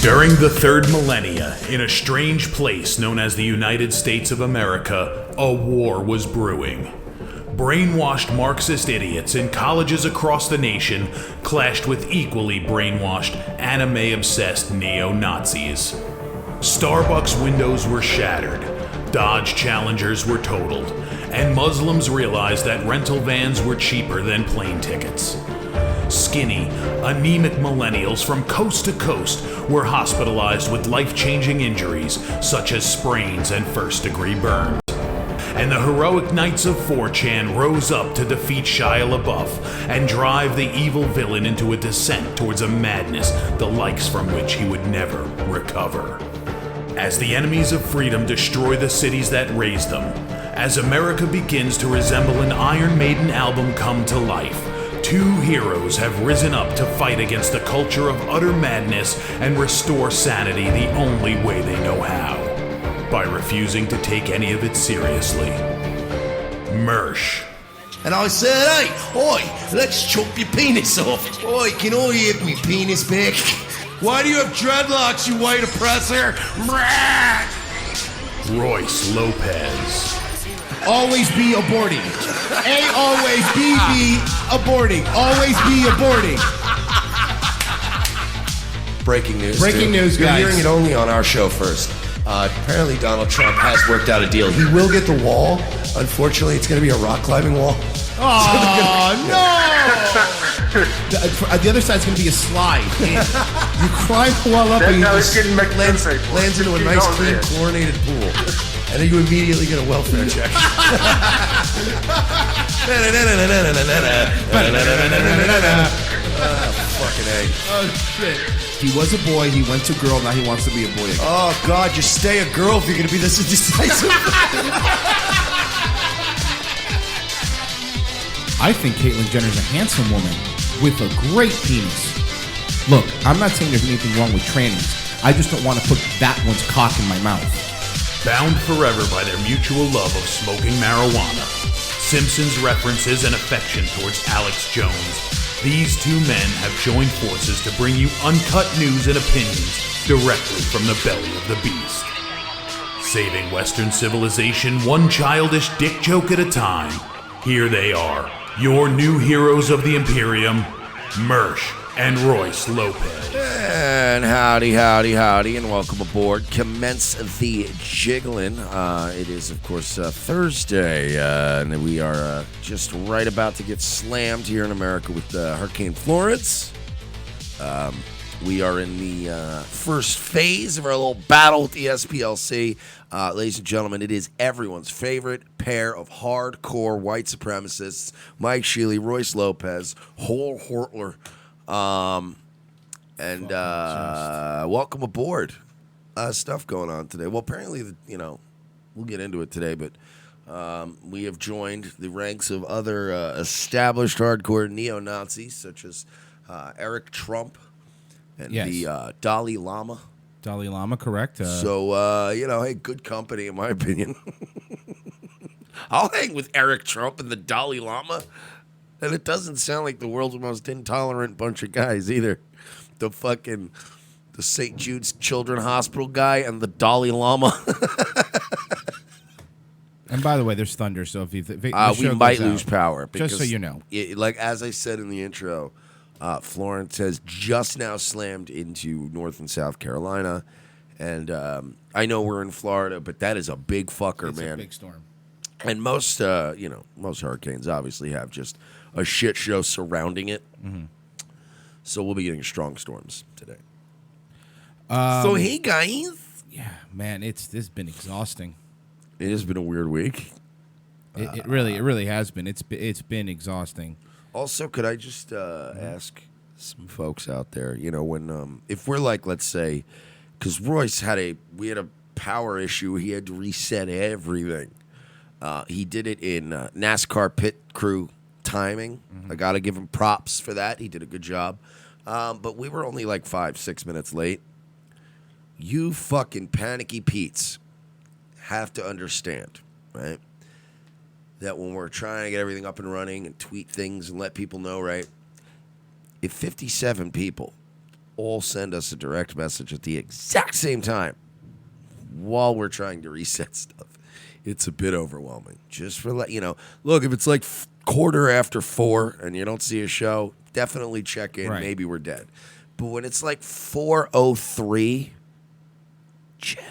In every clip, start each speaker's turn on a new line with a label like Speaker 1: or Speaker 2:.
Speaker 1: During the third millennia, in a strange place known as the United States of America, a war was brewing. Brainwashed Marxist idiots in colleges across the nation clashed with equally brainwashed, anime-obsessed neo-Nazis. Starbucks windows were shattered, Dodge Challengers were totaled, and Muslims realized that rental vans were cheaper than plane tickets. Skinny, anemic millennials from coast to coast were hospitalized with life-changing injuries such as sprains and first-degree burns. And the heroic knights of 4chan rose up to defeat Shia LaBeouf and drive the evil villain into a descent towards a madness the likes from which he would never recover. As the enemies of freedom destroy the cities that raised them, as America begins to resemble an Iron Maiden album come to life, two heroes have risen up to fight against the culture of utter madness and restore sanity the only way they know how, by refusing to take any of it seriously. Mersh.
Speaker 2: And I said, hey, oi, let's chop your penis off. Oi, can I have me penis back? Why do you have dreadlocks, you white oppressor?
Speaker 1: Royce Lopez.
Speaker 3: Always be aborting. A always be aborting. Always be aborting.
Speaker 2: Breaking news.
Speaker 3: Breaking news, guys.
Speaker 2: You're hearing it only on our show first. Apparently Donald Trump has worked out a deal. He will get the wall. Unfortunately, it's going to be a rock climbing wall.
Speaker 3: Oh, no! The other side's going to be a slide. You climb the wall up and you just
Speaker 2: lands into a nice, clean, chlorinated pool. And then you immediately get a welfare check. Fucking A.
Speaker 3: Oh, shit. He was a boy, he went to girl, now he wants to be a boy again.
Speaker 2: Oh, God, just stay a girl if you're going to be this indecisive.
Speaker 3: I think Caitlyn Jenner's a handsome woman with a great penis. Look, I'm not saying there's anything wrong with trannies. I just don't want to put that one's cock in my mouth.
Speaker 1: Bound forever by their mutual love of smoking marijuana, Simpsons references and affection towards Alex Jones, these two men have joined forces to bring you uncut news and opinions directly from the belly of the beast. Saving Western civilization one childish dick joke at a time, here they are, your new heroes of the Imperium, Mersh and Royce Lopez.
Speaker 2: And howdy, and welcome aboard. Commence the jiggling. It is, of course, Thursday, and we are just right about to get slammed here in America with Hurricane Florence. We are in the first phase of our little battle with the SPLC. Ladies and gentlemen, it is everyone's favorite pair of hardcore white supremacists, Mike Shealy, Royce Lopez, Hole Hortler. Welcome aboard. Stuff going on today. Well, apparently, we'll get into it today, but we have joined the ranks of other established hardcore neo-Nazis, such as Eric Trump and the Dalai Lama.
Speaker 3: Dalai Lama, correct.
Speaker 2: Hey, good company, in my opinion. I'll hang with Eric Trump and the Dalai Lama. And it doesn't sound like the world's most intolerant bunch of guys either. The St. Jude's Children's Hospital guy and the Dalai Lama.
Speaker 3: And by the way, there's thunder, so if we
Speaker 2: might lose power.
Speaker 3: Because, just so you know.
Speaker 2: As I said in the intro, Florence has just now slammed into North and South Carolina. And I know we're in Florida, but that is a big fucker, man.
Speaker 3: It's a big storm.
Speaker 2: And most hurricanes obviously have just a shit show surrounding it. Mm-hmm. So we'll be getting strong storms today. So hey guys,
Speaker 3: yeah, man, this has been exhausting.
Speaker 2: It has been a weird week.
Speaker 3: It really has been. It's been exhausting.
Speaker 2: Also, could I just ask some folks out there, when if we're like, let's say, because Royce we had a power issue, he had to reset everything. He did it in NASCAR pit crew timing. Mm-hmm. I got to give him props for that. He did a good job. But we were only like 5-6 minutes late. You fucking panicky Pete's have to understand, right, that when we're trying to get everything up and running and tweet things and let people know, right, if 57 people all send us a direct message at the exact same time while we're trying to reset stuff. It's a bit overwhelming. Just for look, if it's like 4:15 and you don't see a show, definitely check in.
Speaker 3: Right.
Speaker 2: Maybe we're dead. But when it's like 4:03, chill.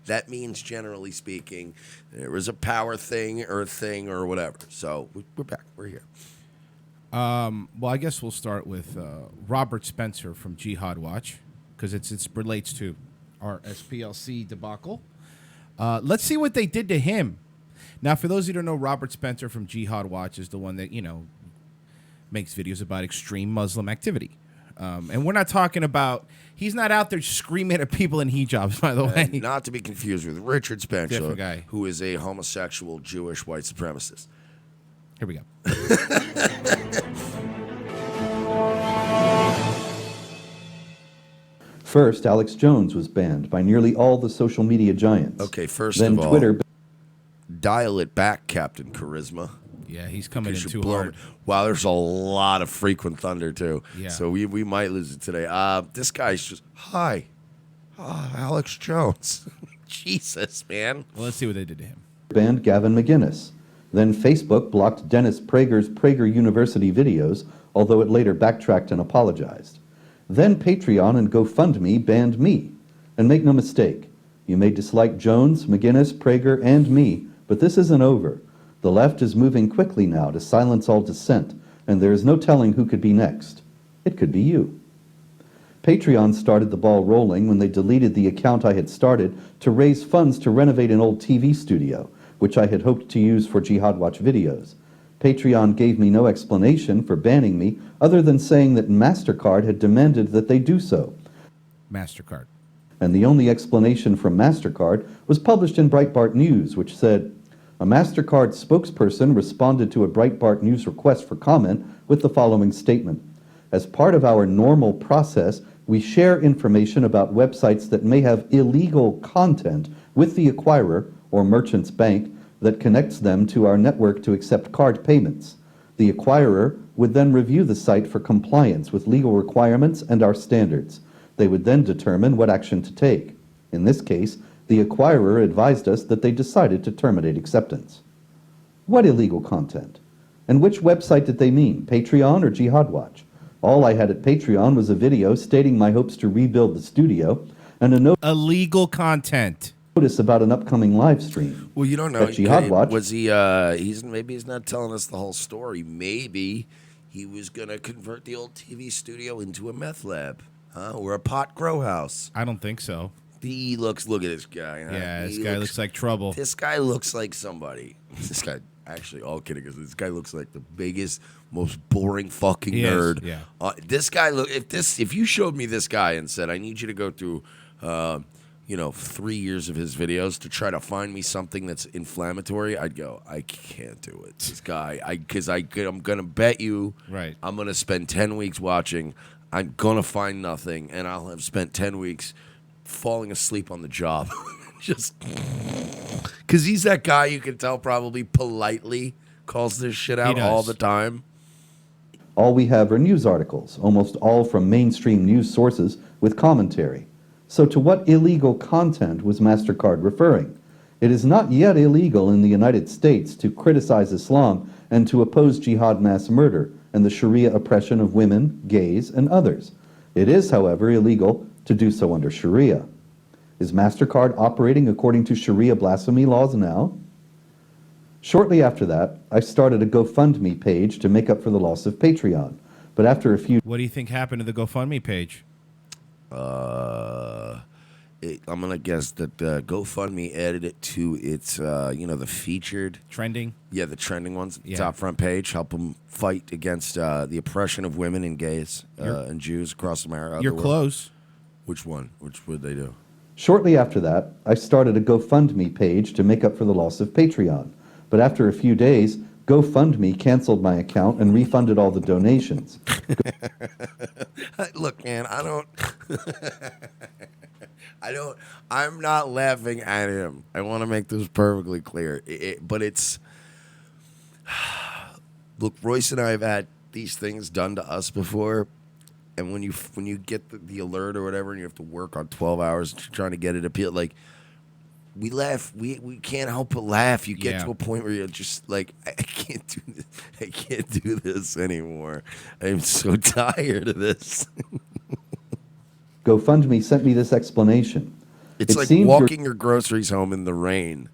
Speaker 2: That means, generally speaking, there was a power thing or whatever. So we're back. We're here.
Speaker 3: Well, I guess we'll start with Robert Spencer from Jihad Watch, because it relates to our SPLC debacle. Let's see what they did to him. Now, for those who don't know, Robert Spencer from Jihad Watch is the one that, makes videos about extreme Muslim activity. And we're not talking about, he's not out there screaming at people in hijabs, by the way.
Speaker 2: Not to be confused with Richard Spencer,
Speaker 3: Different guy.
Speaker 2: who is a homosexual Jewish white supremacist.
Speaker 3: Here we go.
Speaker 4: First, Alex Jones was banned by nearly all the social media giants.
Speaker 2: Okay, first
Speaker 4: then
Speaker 2: of all,
Speaker 4: Twitter.
Speaker 2: Dial it back, Captain Charisma.
Speaker 3: Yeah, he's coming in
Speaker 2: Because
Speaker 3: too
Speaker 2: you're
Speaker 3: hard.
Speaker 2: Wow, there's a lot of frequent thunder, too.
Speaker 3: Yeah.
Speaker 2: So we might lose it today. This guy's just, hi. Alex Jones. Jesus, man.
Speaker 3: Well, let's see what they did to him.
Speaker 4: Banned Gavin McInnes. Then Facebook blocked Dennis Prager's Prager University videos, although it later backtracked and apologized. Then Patreon and GoFundMe banned me. And make no mistake, you may dislike Jones, McInnes, Prager, and me, but this isn't over. The left is moving quickly now to silence all dissent, and there is no telling who could be next. It could be you. Patreon started the ball rolling when they deleted the account I had started to raise funds to renovate an old TV studio, which I had hoped to use for Jihad Watch videos. Patreon gave me no explanation for banning me other than saying that MasterCard had demanded that they do so.
Speaker 3: MasterCard.
Speaker 4: And the only explanation from MasterCard was published in Breitbart News, which said, a MasterCard spokesperson responded to a Breitbart News request for comment with the following statement. As part of our normal process, we share information about websites that may have illegal content with the acquirer or merchant's bank that connects them to our network to accept card payments. The acquirer would then review the site for compliance with legal requirements and our standards. They would then determine what action to take. In this case, the acquirer advised us that they decided to terminate acceptance. What illegal content? And which website did they mean, Patreon or Jihad Watch? All I had at Patreon was a video stating my hopes to rebuild the studio and a
Speaker 3: Illegal content.
Speaker 4: notice about an upcoming live stream.
Speaker 2: Well, you don't know.
Speaker 4: At Jihad Watch.
Speaker 2: Was he, maybe he's not telling us the whole story. Maybe he was going to convert the old TV studio into a meth lab, or a pot grow house.
Speaker 3: I don't think so.
Speaker 2: Look at this guy. Huh?
Speaker 3: Yeah, this guy looks like trouble.
Speaker 2: This guy looks like somebody. This guy, actually, all kidding, because this guy looks like the biggest, most boring fucking nerd.
Speaker 3: Yeah.
Speaker 2: This guy if you showed me this guy and said, I need you to go through 3 years of his videos to try to find me something that's inflammatory, I'd go, I can't do it. This guy, I'm gonna bet you,
Speaker 3: Right.
Speaker 2: I'm gonna spend 10 weeks watching. I'm gonna find nothing, and I'll have spent 10 weeks falling asleep on the job. Just because he's that guy you can tell probably politely calls this shit out all the time.
Speaker 4: All we have are news articles, almost all from mainstream news sources with commentary. So to what illegal content was MasterCard referring? It is not yet illegal in the United States to criticize Islam and to oppose jihad mass murder and the Sharia oppression of women, gays, and others. It is, however, illegal to do so under Sharia. Is MasterCard operating according to Sharia blasphemy laws now? Shortly after that, I started a GoFundMe page to make up for the loss of Patreon. But after a few...
Speaker 3: What do you think happened to the GoFundMe page?
Speaker 2: I'm going to guess that GoFundMe added it to its, the featured...
Speaker 3: Trending?
Speaker 2: Yeah, the trending ones.
Speaker 3: Yeah.
Speaker 2: Top front page. Help them fight against the oppression of women and gays and Jews across America.
Speaker 3: You're close.
Speaker 2: Which one? Which would they do?
Speaker 4: Shortly after that, I started a GoFundMe page to make up for the loss of Patreon. But after a few days, GoFundMe canceled my account and refunded all the donations.
Speaker 2: Look, man, I'm not laughing at him. I want to make this perfectly clear. But it's... Look, Royce and I have had these things done to us before, and when you get the alert or whatever, and you have to work on 12 hours trying to get it appealed, like we laugh. We can't help but laugh. You get to a point where you're just like, I can't do this. I can't do this anymore. I'm so tired of this.
Speaker 4: GoFundMe sent me this explanation.
Speaker 2: It's
Speaker 4: It
Speaker 2: like
Speaker 4: seems
Speaker 2: walking your groceries home in the rain,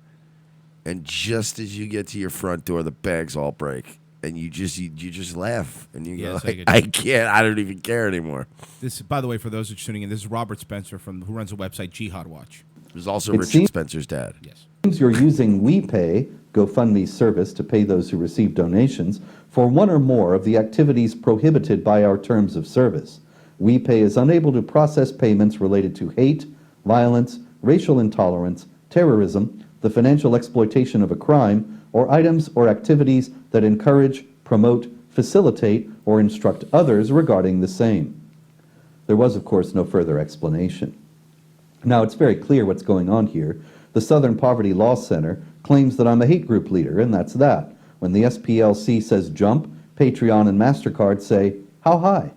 Speaker 2: and just as you get to your front door, the bags all break, and you just laugh, and you go, I can't. I don't even care anymore.
Speaker 3: This, by the way, for those who are tuning in, this is Robert Spencer who runs a website, Jihad Watch.
Speaker 2: There's also Richard Spencer's dad.
Speaker 3: Yes.
Speaker 4: Seems you're using WePay, GoFundMe's service to pay those who receive donations, for one or more of the activities prohibited by our terms of service. WePay is unable to process payments related to hate, violence, racial intolerance, terrorism, the financial exploitation of a crime, or items or activities that encourage, promote, facilitate, or instruct others regarding the same. There was, of course, no further explanation. Now, it's very clear what's going on here. The Southern Poverty Law Center claims that I'm a hate group leader, and that's that. When the SPLC says jump, Patreon and MasterCard say, how high?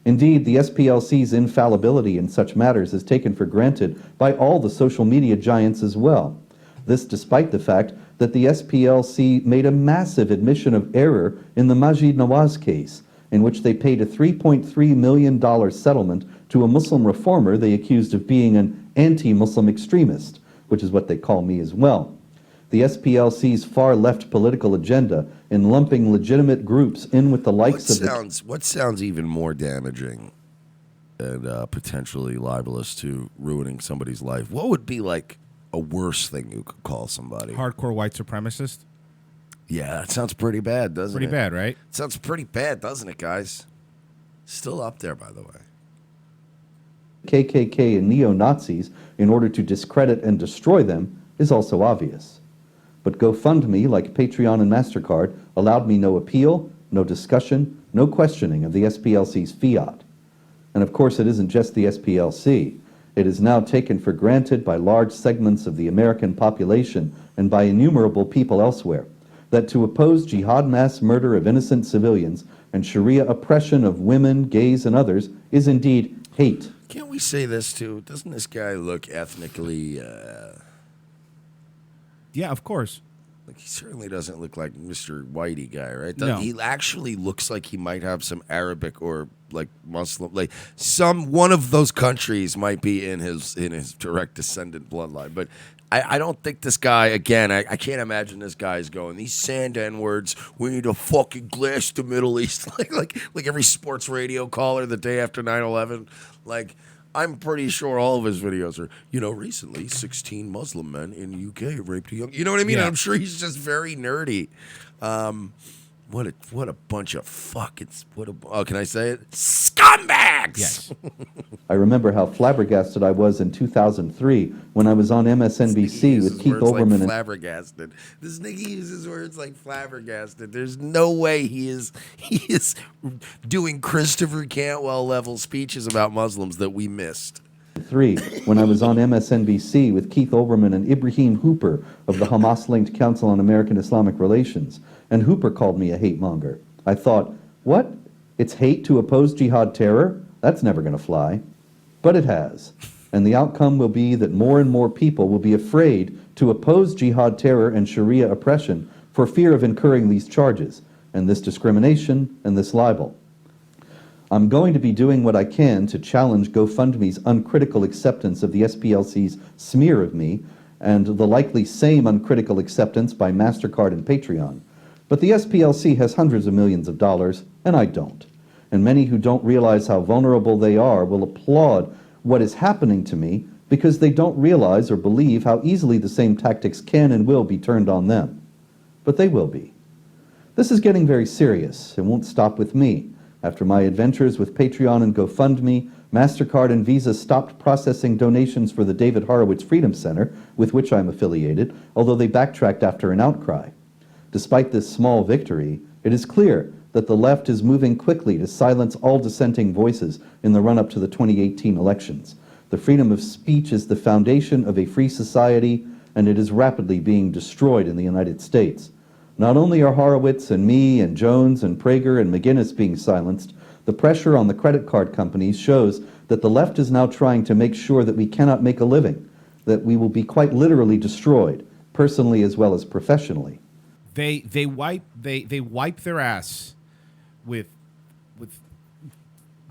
Speaker 4: Indeed, the SPLC's infallibility in such matters is taken for granted by all the social media giants as well. This despite the fact that the SPLC made a massive admission of error in the Majid Nawaz case, in which they paid a $3.3 million settlement to a Muslim reformer they accused of being an anti-Muslim extremist, which is what they call me as well. The SPLC's far-left political agenda in lumping legitimate groups in with the likes of
Speaker 2: what sounds even more damaging and potentially libelous to ruining somebody's life? What would be like a worse thing you could call somebody?
Speaker 3: Hardcore white supremacist?
Speaker 2: Yeah, that sounds pretty bad, doesn't it?
Speaker 3: Pretty bad, right?
Speaker 2: Sounds pretty bad, doesn't it, guys? Still up there, by the way.
Speaker 4: KKK and neo-Nazis in order to discredit and destroy them is also obvious. But GoFundMe, like Patreon and MasterCard, allowed me no appeal, no discussion, no questioning of the SPLC's fiat. And of course, it isn't just the SPLC. It is now taken for granted by large segments of the American population and by innumerable people elsewhere that to oppose jihad mass murder of innocent civilians and Sharia oppression of women, gays, and others is indeed hate.
Speaker 2: Can't we say this too? Doesn't this guy look ethnically...
Speaker 3: Yeah, of course.
Speaker 2: Like, he certainly doesn't look like Mr. Whitey guy, right?
Speaker 3: No.
Speaker 2: He actually looks like he might have some Arabic or like Muslim, like one of those countries might be in his direct descendant bloodline. But I don't think this guy, again, I can't imagine this guy's going, these sand N-words, we need to fucking glass the Middle East. like every sports radio caller the day after 9/11. Like, I'm pretty sure all of his videos are, recently 16 Muslim men in UK raped a young... You know what I mean?
Speaker 3: Yeah.
Speaker 2: I'm sure he's just very nerdy. What a bunch of fuckings... can I say it? Scumbags!
Speaker 3: Yes.
Speaker 4: I remember how flabbergasted I was in 2003 when I was on MSNBC with Keith Olbermann and...
Speaker 2: flabbergasted. This nigga uses words like flabbergasted. There's no way he is doing Christopher Cantwell level speeches about Muslims that we missed.
Speaker 4: When I was on MSNBC with Keith Olbermann and Ibrahim Hooper of the Hamas-linked Council on American Islamic Relations, and Hooper called me a hate monger. I thought, what? It's hate to oppose jihad terror? That's never going to fly. But it has. And the outcome will be that more and more people will be afraid to oppose jihad terror and Sharia oppression for fear of incurring these charges, and this discrimination, and this libel. I'm going to be doing what I can to challenge GoFundMe's uncritical acceptance of the SPLC's smear of me, and the likely same uncritical acceptance by MasterCard and Patreon. But the SPLC has hundreds of millions of dollars, and I don't. And many who don't realize how vulnerable they are will applaud what is happening to me because they don't realize or believe how easily the same tactics can and will be turned on them. But they will be. This is getting very serious and won't stop with me. After my adventures with Patreon and GoFundMe, MasterCard and Visa stopped processing donations for the David Horowitz Freedom Center, with which I'm affiliated, although they backtracked after an outcry. Despite this small victory, it is clear that the left is moving quickly to silence all dissenting voices in the run-up to the 2018 elections. The freedom of speech is the foundation of a free society, and it is rapidly being destroyed in the United States. Not only are Horowitz and me and Jones and Prager and McGinnis being silenced, The pressure on the credit card companies shows that the left is now trying to make sure that we cannot make a living, that we will be quite literally destroyed, personally as well as professionally.
Speaker 3: They wipe their ass with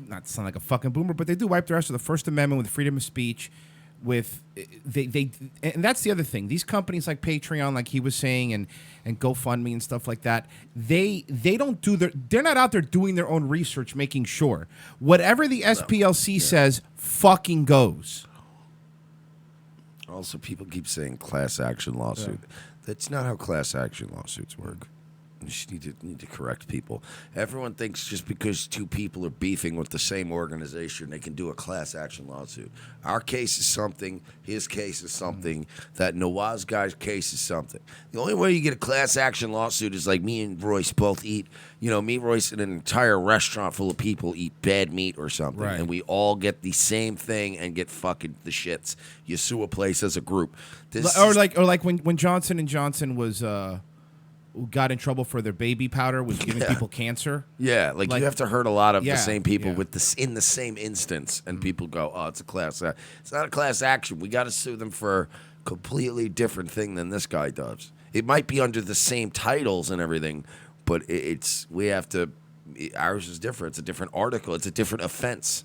Speaker 3: not to sound like a fucking boomer, but they do wipe their ass with the First Amendment, with freedom of speech, with and that's the other thing. These companies like Patreon, like he was saying, and GoFundMe and stuff like that, they don't do they're not out there doing their own research, making sure whatever the SPLC says fucking goes.
Speaker 2: Also, people keep saying class action lawsuit. That's not how class action lawsuits work. You just need to correct people. Everyone thinks just because two people are beefing with the same organization, they can do a class action lawsuit. Our case is something. His case is something. That Nawaz guy's case is something. The only way you get a class action lawsuit is like me and Royce both eat. You know, me, Royce, and an entire restaurant full of people eat bad meat or something,
Speaker 3: right,
Speaker 2: and we all get the same thing and get fucking the shits. You sue a place as a group.
Speaker 3: Or like when Johnson & Johnson was got in trouble for their baby powder, was giving people cancer.
Speaker 2: Yeah, like you have to hurt a lot of the
Speaker 3: Yeah,
Speaker 2: same people
Speaker 3: yeah.
Speaker 2: with this in the same instance, and people go, "Oh, it's a class act." It's not a class action. We got to sue them for a completely different thing than this guy does. It might be under the same titles and everything, but we have to. Ours is different. It's a different article. It's a different offense.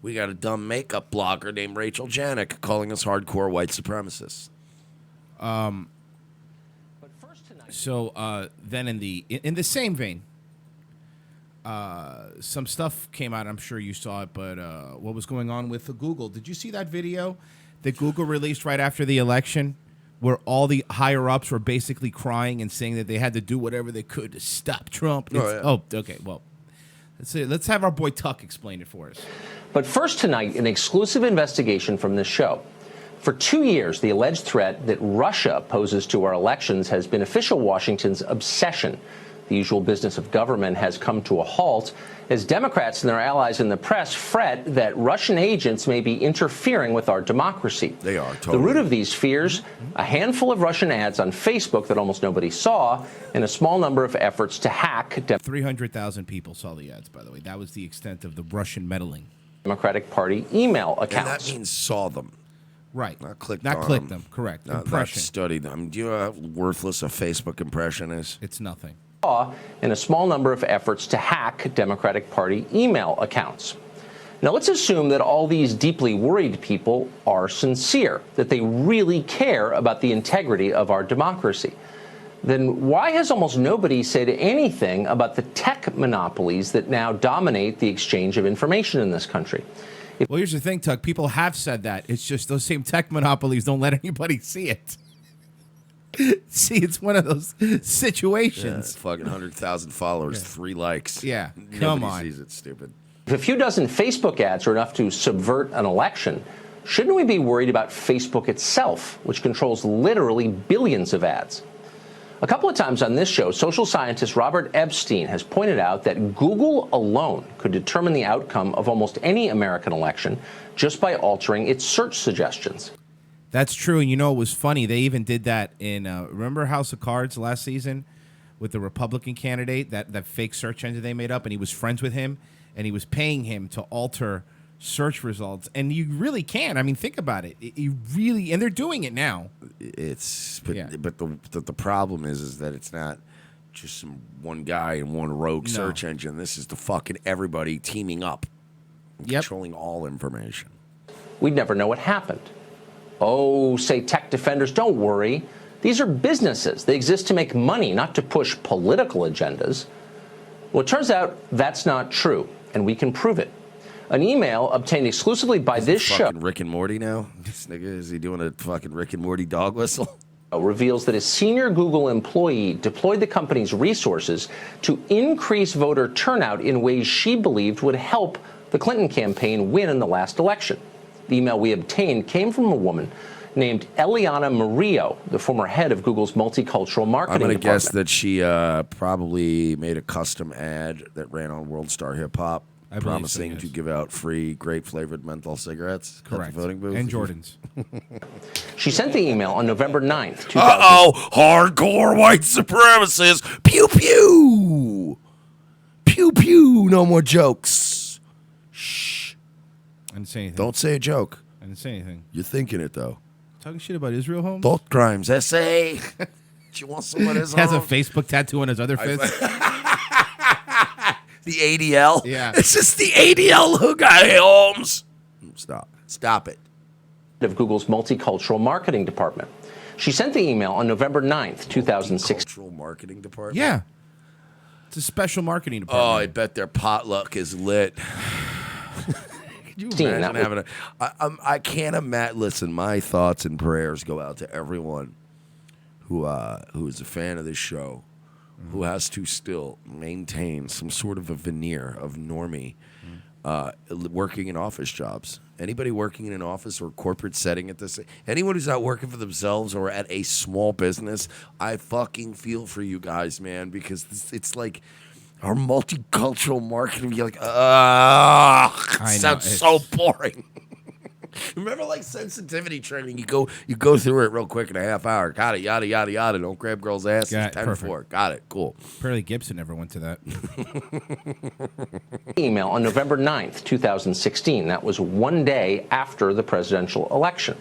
Speaker 2: We got a dumb makeup blogger named Rachel Janik calling us hardcore white supremacists.
Speaker 3: So then in the same vein, some stuff came out. I'm sure you saw it, but what was going on with the Google? Did you see that video that Google released right after the election, where all the higher ups were basically crying and saying that they had to do whatever they could to stop Trump? Okay. Well, let's have our boy Tuck explain it for us.
Speaker 5: But first tonight, an exclusive investigation from this show. For 2 years, the alleged threat that Russia poses to our elections has been official Washington's obsession. The usual business of government has come to a halt as Democrats and their allies in the press fret that Russian agents may be interfering with our democracy.
Speaker 2: They are, totally.
Speaker 5: The root of these fears, a handful of Russian ads on Facebook that almost nobody saw, and a small number of efforts to hack
Speaker 3: 300,000 people saw the ads, by the way. That was the extent of the Russian meddling.
Speaker 5: Democratic Party email accounts.
Speaker 2: And that means saw them.
Speaker 3: Right.
Speaker 2: Not clicked
Speaker 3: Not
Speaker 2: on
Speaker 3: clicked
Speaker 2: them.
Speaker 3: them. Correct.
Speaker 2: Not
Speaker 3: Impression.
Speaker 2: studied them. Do you know how worthless a Facebook impression is?
Speaker 3: It's nothing.
Speaker 5: And a small number of efforts to hack Democratic Party email accounts. Now, let's assume that all these deeply worried people are sincere, that they really care about the integrity of our democracy. Then why has almost nobody said anything about the tech monopolies that now dominate the exchange of information in this country?
Speaker 3: Well, here's the thing, Tuck. People have said that. It's just those same tech monopolies don't let anybody see it. See, it's one of those situations.
Speaker 2: Yeah, fucking 100,000 followers, 3 likes.
Speaker 3: Yeah,
Speaker 2: Nobody
Speaker 3: come on.
Speaker 2: sees it, stupid.
Speaker 5: If a few dozen Facebook ads are enough to subvert an election, shouldn't we be worried about Facebook itself, which controls literally billions of ads? A couple of times on this show, social scientist Robert Epstein has pointed out that Google alone could determine the outcome of almost any American election just by altering its search suggestions.
Speaker 3: That's true. And you know, it was funny. They even did that in, remember House of Cards last season with the Republican candidate, that fake search engine they made up, and he was friends with him, and he was paying him to alter search results. And you really can. I mean, think about it. You really, and they're doing it now.
Speaker 2: But the problem is that it's not just some one guy and one rogue search engine. This is the fucking everybody teaming up, controlling all information.
Speaker 5: We'd never know what happened. Oh, say tech defenders, don't worry. These are businesses. They exist to make money, not to push political agendas. Well, it turns out that's not true, and we can prove it. An email obtained exclusively by this show.
Speaker 2: Rick and Morty now? This nigga, is he doing a fucking Rick and Morty dog whistle?
Speaker 5: Reveals that a senior Google employee deployed the company's resources to increase voter turnout in ways she believed would help the Clinton campaign win in the last election. The email we obtained came from a woman named Eliana Murillo, the former head of Google's multicultural marketing department.
Speaker 2: I'm going to guess that she probably made a custom ad that ran on World Star Hip Hop, promising to give out free grape-flavored menthol cigarettes at the voting booth.
Speaker 3: And Jordans.
Speaker 5: She sent the email on November 9th, 2000.
Speaker 2: Uh-oh, hardcore white supremacists. Pew, pew. Pew, Pew pew. No more jokes. Shh.
Speaker 3: I didn't say anything.
Speaker 2: Don't say a joke.
Speaker 3: I didn't say anything.
Speaker 2: You're thinking it though.
Speaker 3: Talking shit about Israel, Holmes?
Speaker 2: Thought crimes. Essay. Do you want some of this?
Speaker 3: He has a
Speaker 2: Holmes?
Speaker 3: Facebook tattoo on his other fist.
Speaker 2: The ADL.
Speaker 3: Yeah.
Speaker 2: It's just the ADL who got Holmes. Stop it.
Speaker 5: Of Google's multicultural marketing department. She sent the email on November 9th, 2006.
Speaker 2: Cultural marketing department.
Speaker 3: Yeah. It's a special marketing
Speaker 2: Oh, I
Speaker 3: department.
Speaker 2: bet their potluck is lit. Could you imagine having I can't imagine. Listen, my thoughts and prayers go out to everyone who is a fan of this show, who has to still maintain some sort of a veneer of normie, working in office jobs. Anybody working in an office or corporate setting at this, anyone who's not working for themselves or at a small business, I fucking feel for you guys, man, because it's like our multicultural marketing. You're like, sounds so boring. Remember, like sensitivity training, you go through it real quick in a half hour. Got it, yada yada yada. Don't grab girls' asses.
Speaker 3: Got it,
Speaker 2: 10-4. Got it, cool.
Speaker 3: Apparently Gibson never went to that.
Speaker 5: Email on November 9th, 2016. That was one day after the presidential election.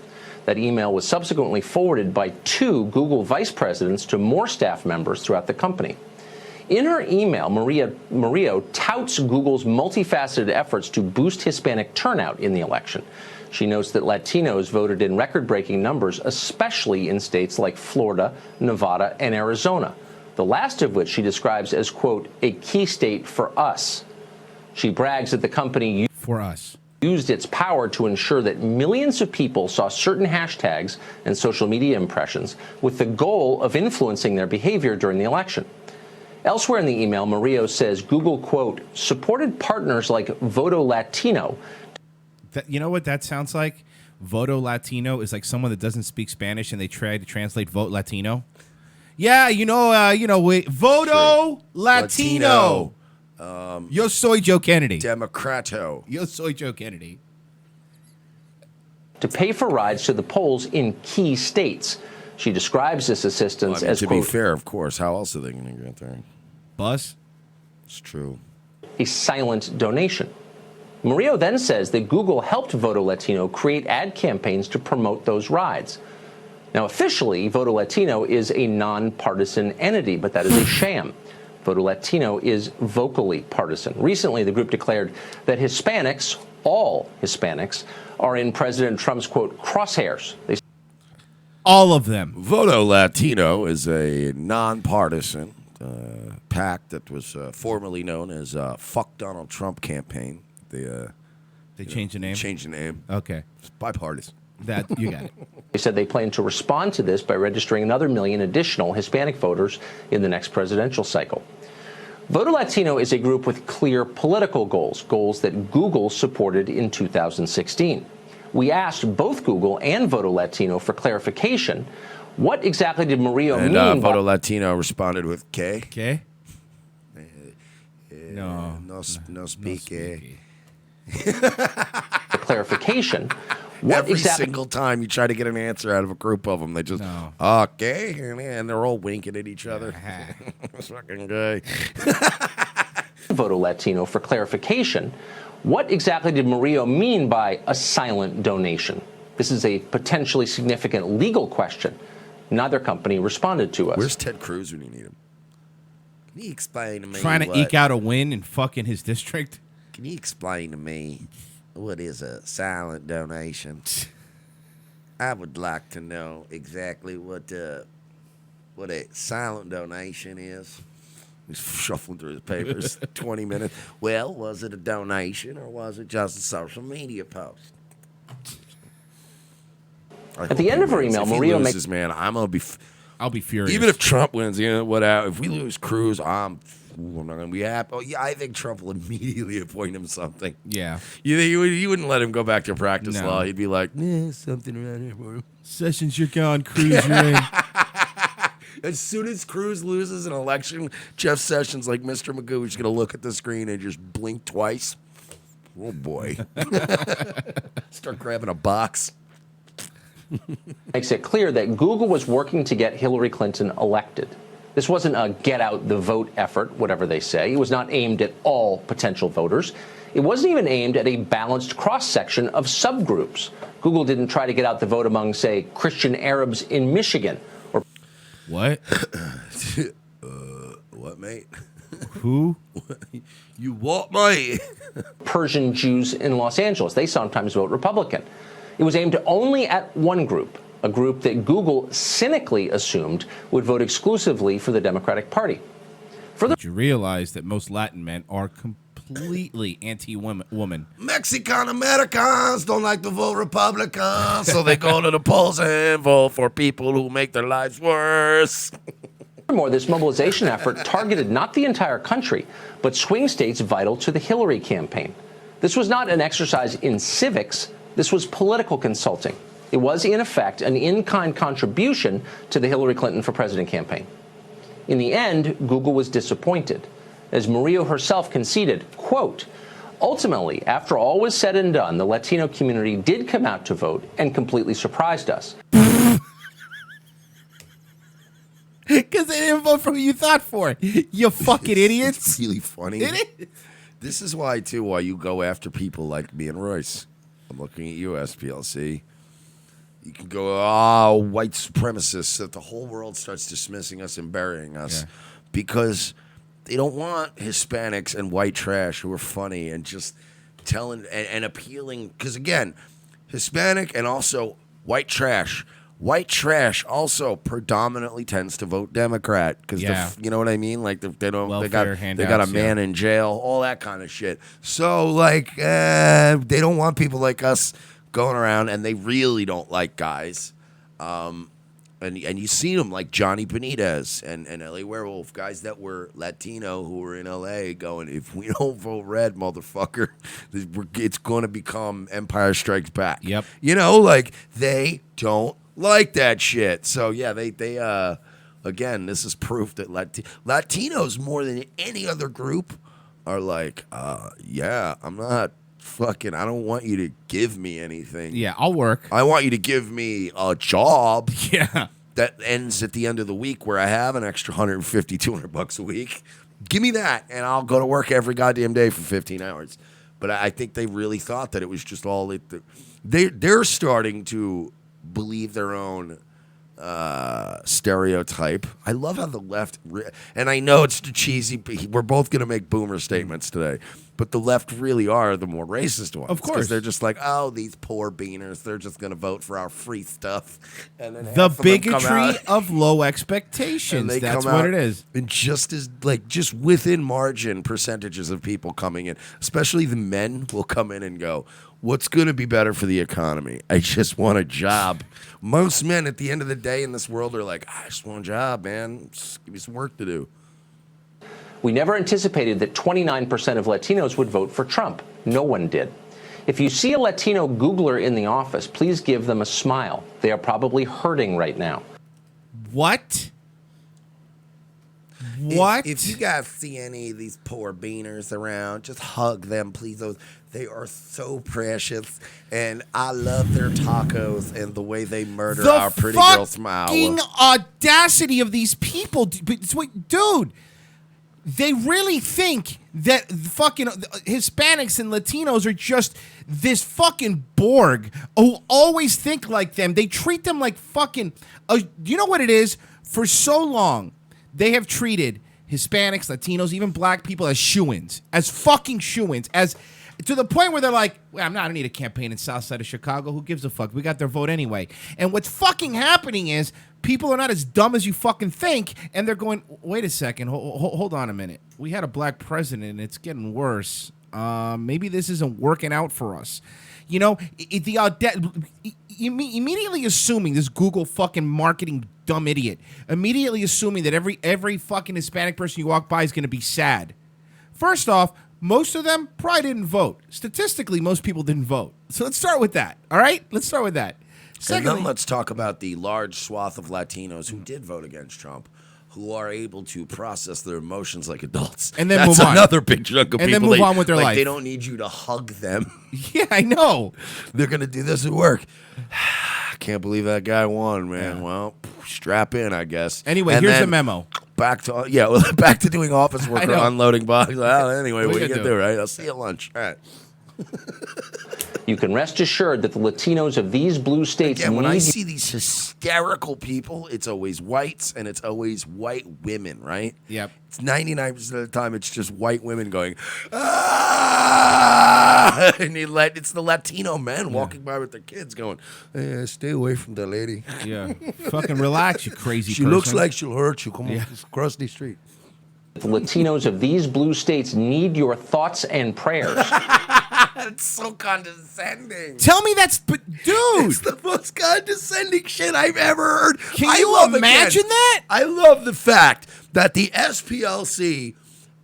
Speaker 5: That email was subsequently forwarded by 2 Google vice presidents to more staff members throughout the company. In her email, Murillo touts Google's multifaceted efforts to boost Hispanic turnout in the election. She notes that Latinos voted in record-breaking numbers, especially in states like Florida, Nevada, and Arizona, the last of which she describes as, quote, a key state for us. She brags that the company used its power to ensure that millions of people saw certain hashtags and social media impressions with the goal of influencing their behavior during the election. Elsewhere in the email, Murillo says Google, quote, supported partners like Voto Latino.
Speaker 3: You know what that sounds like? Voto Latino is like someone that doesn't speak Spanish and they try to translate Vote Latino. Yeah, Voto Latino. Yo soy Joe Kennedy.
Speaker 2: Democrato.
Speaker 3: Yo soy Joe Kennedy.
Speaker 5: To pay for rides to the polls in key states. She describes this assistance as,
Speaker 2: to
Speaker 5: quote,
Speaker 2: be fair, of course, how else are they going to get there?
Speaker 3: Bus?
Speaker 2: It's true.
Speaker 5: A silent donation. Murillo then says that Google helped Voto Latino create ad campaigns to promote those rides. Now, officially, Voto Latino is a nonpartisan entity, but that is a sham. Voto Latino is vocally partisan. Recently, the group declared that Hispanics, all Hispanics, are in President Trump's, quote, crosshairs.
Speaker 3: All of them.
Speaker 2: Voto Latino is a nonpartisan PAC that was formerly known as Fuck Donald Trump campaign.
Speaker 3: They changed the name?
Speaker 2: Changed the name.
Speaker 3: Okay.
Speaker 2: It's bipartisan.
Speaker 3: You got it.
Speaker 5: They said they plan to respond to this by registering another million additional Hispanic voters in the next presidential cycle. Voto Latino is a group with clear political goals that Google supported in 2016. We asked both Google and Voto Latino for clarification. What exactly did Murillo mean by...
Speaker 2: Voto Latino responded with K.
Speaker 3: K?
Speaker 2: No speak.
Speaker 5: For clarification, what
Speaker 2: Every
Speaker 5: exactly...
Speaker 2: single time you try to get an answer out of a group of them, they just, okay, and they're all winking at each other. It's fucking gay.
Speaker 5: Voto Latino for clarification. What exactly did Murillo mean by a silent donation? This is a potentially significant legal question. Neither company responded to us.
Speaker 2: Where's Ted Cruz when you need him? Can you explain to me
Speaker 3: Trying to eke out a win in fucking his district?
Speaker 2: Can you explain to me what is a silent donation? I would like to know exactly what a silent donation is. He's shuffling through his papers. 20 minutes. Well, was it a donation or was it just a social media post?
Speaker 5: At the end of her email, Murillo
Speaker 2: loses, man,
Speaker 3: I'll be furious.
Speaker 2: Even if Trump wins, if we lose Cruz, I'm not going to be happy. Oh, yeah, I think Trump will immediately appoint him something.
Speaker 3: Yeah.
Speaker 2: You wouldn't let him go back to practice
Speaker 3: No.
Speaker 2: law. He'd be like, something around here for him.
Speaker 3: Sessions, you're gone. Cruz, you're in.
Speaker 2: As soon as Cruz loses an election, Jeff Sessions, like Mr. Magoo, is going to look at the screen and just blink twice. Oh, boy. Start grabbing a box.
Speaker 5: makes it clear that Google was working to get Hillary Clinton elected. This wasn't a get out the vote effort, whatever they say. It was not aimed at all potential voters. It wasn't even aimed at a balanced cross-section of subgroups. Google didn't try to get out the vote among, say, Christian Arabs in Michigan or
Speaker 3: What?
Speaker 2: What, mate?
Speaker 3: Who?
Speaker 2: You what, mate?
Speaker 5: Persian Jews in Los Angeles. They sometimes vote Republican. It was aimed only at one group, a group that Google cynically assumed would vote exclusively for the Democratic Party.
Speaker 3: Did you realize that most Latin men are completely anti-woman?
Speaker 2: Mexican Americans don't like to vote Republican, so they go to the polls and vote for people who make their lives worse.
Speaker 5: Furthermore, this mobilization effort targeted not the entire country, but swing states vital to the Hillary campaign. This was not an exercise in civics. This was political consulting. It was, in effect, an in-kind contribution to the Hillary Clinton for President campaign. In the end, Google was disappointed. As Murillo herself conceded, quote, ultimately, after all was said and done, the Latino community did come out to vote and completely surprised us.
Speaker 3: Because they didn't vote for who you thought for. You fucking idiots.
Speaker 2: It's really funny. This is why you go after people like me and Royce. I'm looking at you, SPLC. You can go, white supremacists, that the whole world starts dismissing us and burying us because they don't want Hispanics and white trash who are funny and just telling and appealing. Because, again, Hispanic and also white trash. White trash also predominantly tends to vote Democrat because you know what I mean. Like they got a man in jail, all that kind of shit. So they don't want people like us going around, and they really don't like guys. And you see them like Johnny Benitez and LA Werewolf, guys that were Latino who were in LA going, if we don't vote red, motherfucker, it's going to become Empire Strikes Back.
Speaker 3: Yep.
Speaker 2: You know, like they don't like that shit. So yeah, they again, this is proof that Latinos more than any other group are like, I'm not fucking, I don't want you to give me anything.
Speaker 3: Yeah, I'll work.
Speaker 2: I want you to give me a job.
Speaker 3: Yeah.
Speaker 2: That ends at the end of the week where I have an extra $150, $200 a week. Give me that, and I'll go to work every goddamn day for 15 hours. But I think they really thought that it was just all they're starting to believe their own stereotype. I love how the left, and I know it's cheesy, we're both going to make boomer statements today, but the left really are the more racist ones.
Speaker 3: Of course.
Speaker 2: Because they're just like, oh, these poor beaners, they're just going to vote for our free stuff. And then
Speaker 3: The bigotry of low expectations. That's what it is.
Speaker 2: And just within margin, percentages of people coming in, especially the men, will come in and go, what's going to be better for the economy? I just want a job. Most men at the end of the day in this world are like, I just want a job, man. Just give me some work to do.
Speaker 5: We never anticipated that 29% of Latinos would vote for Trump. No one did. If you see a Latino Googler in the office, please give them a smile. They are probably hurting right now.
Speaker 3: What? What?
Speaker 2: If you guys see any of these poor beaners around, just hug them, please. They are so precious, and I love their tacos and the way they murder our pretty girl smile.
Speaker 3: The fucking audacity of these people. Dude, they really think that fucking Hispanics and Latinos are just this fucking Borg who always think like them. They treat them like fucking... you know what it is? For so long, they have treated Hispanics, Latinos, even black people as shoo-ins. As fucking shoo-ins. To the point where they're like, well, I don't need a campaign in South Side of Chicago. Who gives a fuck? We got their vote anyway. And what's fucking happening is people are not as dumb as you fucking think, and they're going, wait a second, hold on a minute. We had a black president, and it's getting worse. Maybe this isn't working out for us. You know, immediately assuming this Google fucking marketing dumb idiot, immediately assuming that every fucking Hispanic person you walk by is going to be sad. First off, most of them probably didn't vote. Statistically, most people didn't vote. So let's start with that, all right? Let's start with that. Secondly,
Speaker 2: and then let's talk about the large swath of Latinos who did vote against Trump, who are able to process their emotions like adults.
Speaker 3: And then
Speaker 2: That's
Speaker 3: move on.
Speaker 2: another big chunk of
Speaker 3: and
Speaker 2: people.
Speaker 3: And then move on with their life.
Speaker 2: They don't need you to hug them.
Speaker 3: Yeah, I know.
Speaker 2: They're going to do this at work. Can't believe that guy won, man. Yeah. Well, strap in, I guess.
Speaker 3: Anyway, here's the memo.
Speaker 2: back to doing office work or unloading boxes. Well, anyway, what are you gonna do, right? I'll see you at lunch. All right.
Speaker 5: You can rest assured that the Latinos of these blue states
Speaker 2: Again, when I see these hysterical people, it's always whites and it's always white women, right?
Speaker 3: Yep.
Speaker 2: It's 99% of the time it's just white women going, ah! And it's the Latino men walking by with their kids going, stay away from the lady.
Speaker 3: Yeah. Fucking relax, you crazy
Speaker 2: She
Speaker 3: person.
Speaker 2: looks like she'll hurt you. Come on, just cross the street.
Speaker 5: The Latinos of these blue states need your thoughts and prayers.
Speaker 2: It's so condescending.
Speaker 3: Tell me but dude.
Speaker 2: It's the most condescending shit I've ever heard.
Speaker 3: Can you imagine that?
Speaker 2: I love the fact that the SPLC,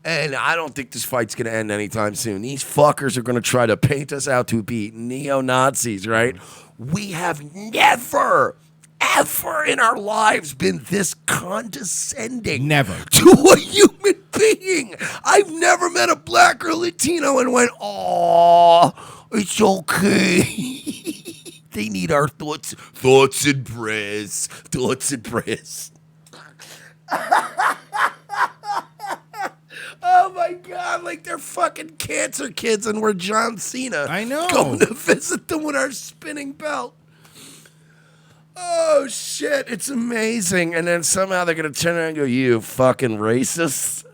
Speaker 2: and I don't think this fight's going to end anytime soon, these fuckers are going to try to paint us out to be neo-Nazis, right? We have never, ever in our lives been this condescending
Speaker 3: Never.
Speaker 2: to a human being. I've never met a black or Latino and went, "Oh, it's okay." They need our thoughts and prayers. Thoughts and prayers. Oh my God, like they're fucking cancer kids and we're John Cena.
Speaker 3: I know.
Speaker 2: Going to visit them with our spinning belt. Oh shit, it's amazing. And then somehow they're gonna turn around and go, "You fucking racist."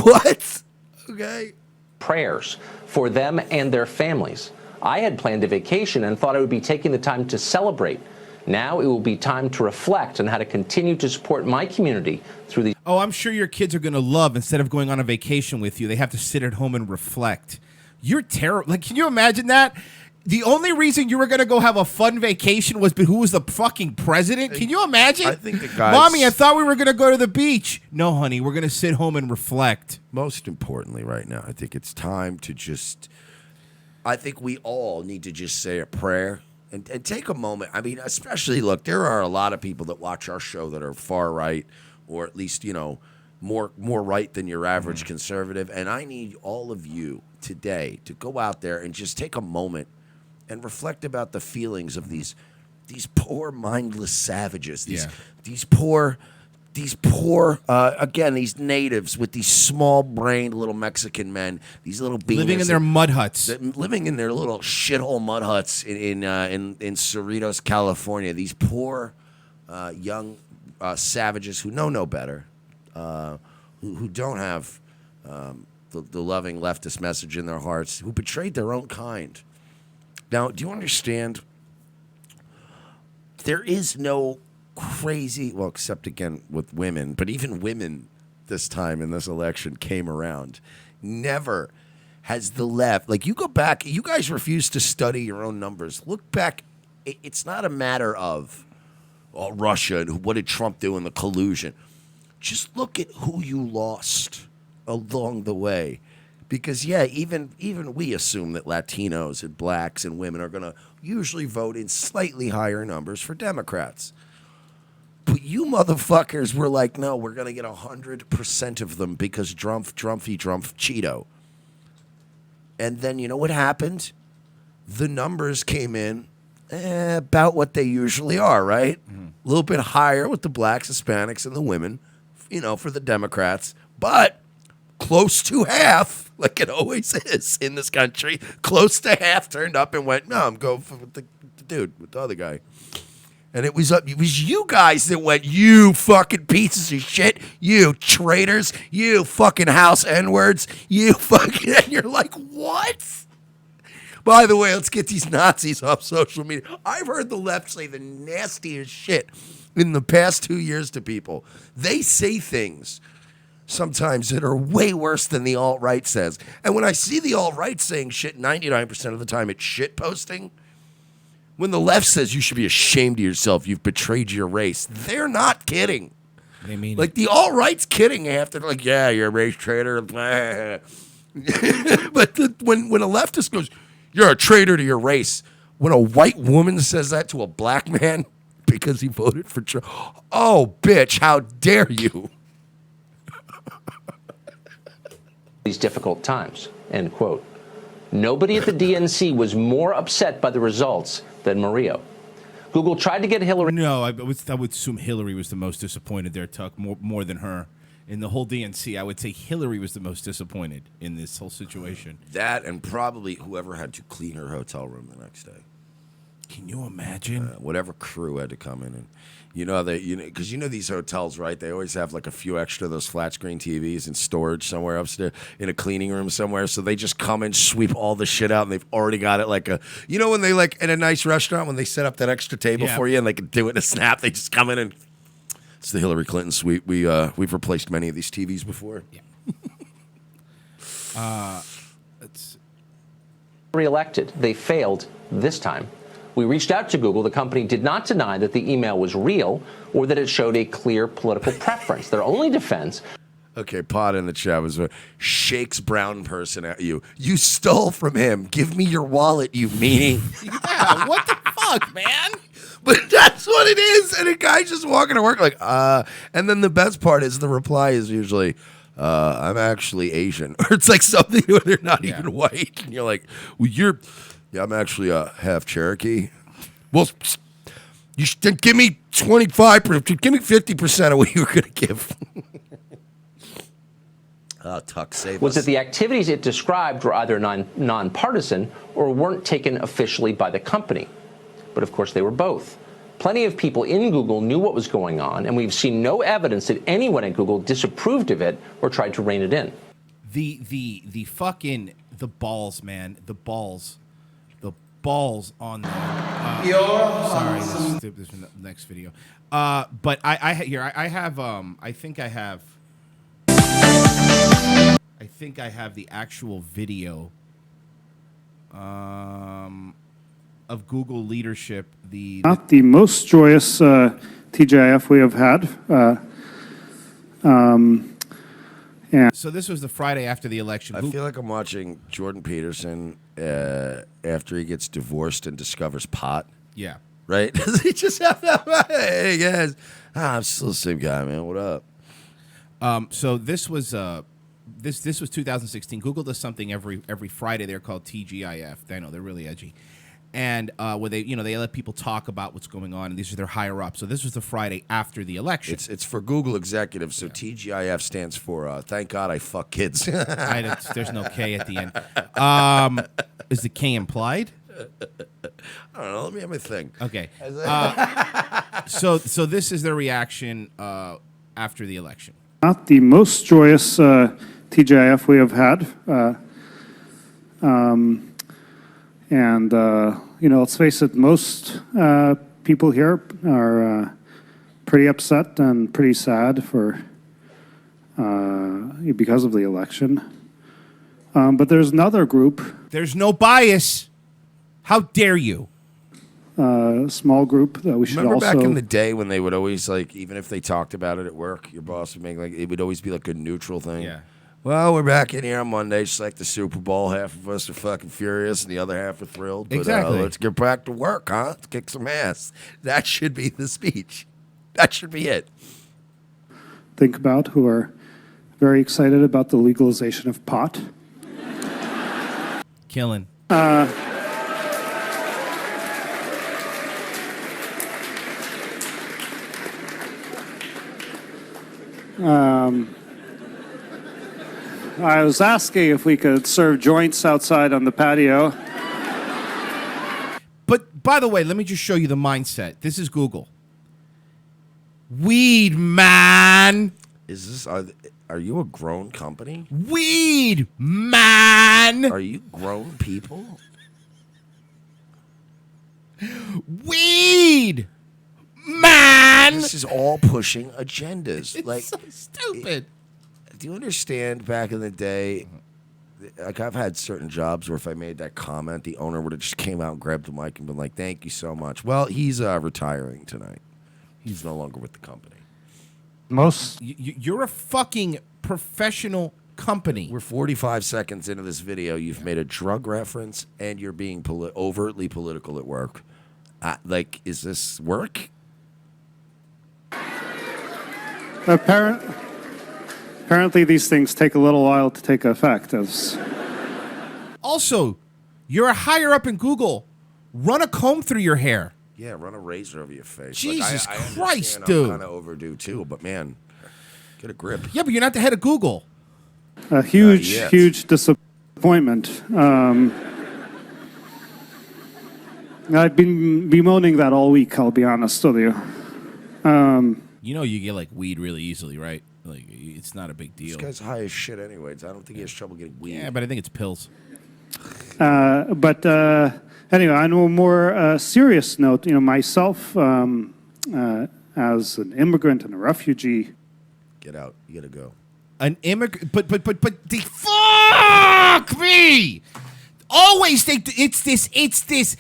Speaker 2: What? Okay.
Speaker 5: Prayers for them and their families. I had planned a vacation and thought I would be taking the time to celebrate. Now it will be time to reflect on how to continue to support my community through these.
Speaker 3: Oh, I'm sure your kids are going to love, instead of going on a vacation with you, they have to sit at home and reflect. You're terrible. Like, can you imagine that? The only reason you were going to go have a fun vacation was who was the fucking president? Can you imagine?
Speaker 2: I think the guys...
Speaker 3: Mommy, I thought we were going to go to the beach. No, honey, we're going to sit home and reflect.
Speaker 2: Most importantly right now, I think it's time to just... I think we all need to just say a prayer and take a moment. I mean, especially, look, there are a lot of people that watch our show that are far right, or at least, you know, more right than your average conservative. And I need all of you today to go out there and just take a moment and reflect about the feelings of these poor mindless savages. These poor again, these natives with these small-brained little Mexican men, these little beings
Speaker 3: living in their mud huts,
Speaker 2: living in their little shithole mud huts in Cerritos, California. These poor young savages who know no better, who don't have the loving leftist message in their hearts, who betrayed their own kind. Now, do you understand? There is no crazy, well, except again with women, but even women this time in this election came around. Never has the left, like, you go back, you guys refuse to study your own numbers. Look back, it's not a matter of Russia and what did Trump do in the collusion. Just look at who you lost along the way. Because, yeah, even we assume that Latinos and blacks and women are going to usually vote in slightly higher numbers for Democrats. But you motherfuckers were like, no, we're going to get 100% of them because Drumpy Cheeto. And then you know what happened? The numbers came in about what they usually are, right? A little bit higher with the blacks, Hispanics, and the women, you know, for the Democrats. But close to half, like it always is in this country, close to half turned up and went, no, I'm going for the dude, with the other guy. And it was you guys that went, you fucking pieces of shit, you traitors, you fucking house N-words, you fucking, and you're like, what? By the way, let's get these Nazis off social media. I've heard the left say the nastiest shit in the past 2 years to people. They say things sometimes that are way worse than the alt-right says. And when I see the alt-right saying shit 99% of the time, it's shit posting. When the left says you should be ashamed of yourself, you've betrayed your race, they're not kidding.
Speaker 3: They mean
Speaker 2: like, the alt-right's kidding after, like, yeah, you're a race traitor. But when a leftist goes, you're a traitor to your race, when a white woman says that to a black man because he voted for Trump, oh, bitch, how dare you?
Speaker 5: These difficult times, end quote. Nobody at the DNC was more upset by the results than Murillo. Google tried to get Hillary.
Speaker 3: No, I would assume Hillary was the most disappointed there, Tuck, more than her. In the whole DNC, I would say Hillary was the most disappointed in this whole situation.
Speaker 2: That and probably whoever had to clean her hotel room the next day.
Speaker 3: Can you imagine?
Speaker 2: Whatever crew had to come in and, because these hotels, right? They always have like a few extra of those flat screen TVs in storage somewhere upstairs in a cleaning room somewhere. So they just come and sweep all the shit out, and they've already got it like when they like in a nice restaurant when they set up that extra table for you and they can do it in a snap. They just come in and it's the Hillary Clinton suite. We've replaced many of these TVs before.
Speaker 3: Yeah. It's
Speaker 5: Reelected. They failed this time. We reached out to Google. The company did not deny that the email was real or that it showed a clear political preference. Their only defense.
Speaker 2: Okay, Pod in the chat was shakes brown person at you. You stole from him. Give me your wallet, you meanie.
Speaker 3: yeah, what the fuck, man?
Speaker 2: But that's what it is. And a guy just walking to work like, and then the best part is the reply is usually, I'm actually Asian. Or it's like something where they're not even white. And you're like, well, I'm actually half Cherokee. Well, you should give me 25%, give me 50% of what you were going to give. Tuck, save
Speaker 5: was
Speaker 2: us.
Speaker 5: that the activities it described were either nonpartisan or weren't taken officially by the company. But of course, they were both. Plenty of people in Google knew what was going on, and we've seen no evidence that anyone at Google disapproved of it or tried to rein it in.
Speaker 3: The fucking balls, man. The balls on that. Sorry, this is the next video. But I think I have the actual video of Google leadership.
Speaker 6: Not the most joyous TGIF we have had.
Speaker 3: So this was the Friday after the election.
Speaker 2: I feel like I'm watching Jordan Peterson after he gets divorced and discovers pot.
Speaker 3: Yeah.
Speaker 2: Right? Does he just have that? Hey, guys. I'm still the same guy, man. What up?
Speaker 3: So this was this was 2016. Google does something every Friday. They're called TGIF. I know they're really edgy, and where they they let people talk about what's going on, and these are their higher ups. So this was the Friday after the election.
Speaker 2: It's for Google executives. So TGIF stands for Thank God I Fuck Kids.
Speaker 3: There's no K at the end. Is the K implied?
Speaker 2: I don't know. Let me have my thing.
Speaker 3: Okay. So this is their reaction after the election.
Speaker 6: Not the most joyous TGIF we have had. Let's face it, most people here are pretty upset and pretty sad because of the election. But there's another group.
Speaker 3: There's no bias. How dare you?
Speaker 6: Small group that we should
Speaker 2: Remember
Speaker 6: also...
Speaker 2: back in the day when they would always, even if they talked about it at work, your boss would make, it would always be like a neutral thing.
Speaker 3: Yeah.
Speaker 2: Well, we're back in here on Monday, just like the Super Bowl. Half of us are fucking furious and the other half are thrilled. But,
Speaker 3: exactly.
Speaker 2: Let's get back to work, huh? Let's kick some ass. That should be the speech. That should be it.
Speaker 6: Think about who are very excited about the legalization of pot.
Speaker 3: Killing.
Speaker 6: I was asking if we could serve joints outside on the patio.
Speaker 3: But by the way, let me just show you the mindset. This is Google. Weed, man.
Speaker 2: Is this? Are you a grown company?
Speaker 3: Weed, man.
Speaker 2: Are you grown people?
Speaker 3: Weed, man.
Speaker 2: This is all pushing agendas.
Speaker 3: It's so stupid.
Speaker 2: Do you understand back in the day, like I've had certain jobs where if I made that comment, the owner would have just came out and grabbed the mic and been like, thank you so much. Well, he's retiring tonight. He's no longer with the company.
Speaker 3: You're a fucking professional company.
Speaker 2: We're 45 seconds into this video. You've made a drug reference and you're being overtly political at work. Is this work?
Speaker 6: Apparently these things take a little while to take effect.
Speaker 3: Also, you're a higher up in Google. Run a comb through your hair.
Speaker 2: Yeah, run a razor over your face.
Speaker 3: Jesus
Speaker 2: I
Speaker 3: Christ,
Speaker 2: understand
Speaker 3: dude.
Speaker 2: I'm kind of overdue too, but man, get a grip.
Speaker 3: Yeah, but you're not the head of Google.
Speaker 6: A huge,
Speaker 2: yet.
Speaker 6: huge disappointment. I've been bemoaning that all week, I'll be honest with you.
Speaker 3: You know you get like weed really easily, right? Like it's not a big
Speaker 2: This
Speaker 3: deal.
Speaker 2: guy's high as shit anyways. I don't think he has trouble getting weed.
Speaker 3: Yeah, but I think it's pills.
Speaker 6: But anyway, on a more serious note, myself as an immigrant and a refugee,
Speaker 2: Get out. You gotta go.
Speaker 3: An immigrant, but the fuck me. Always it's this.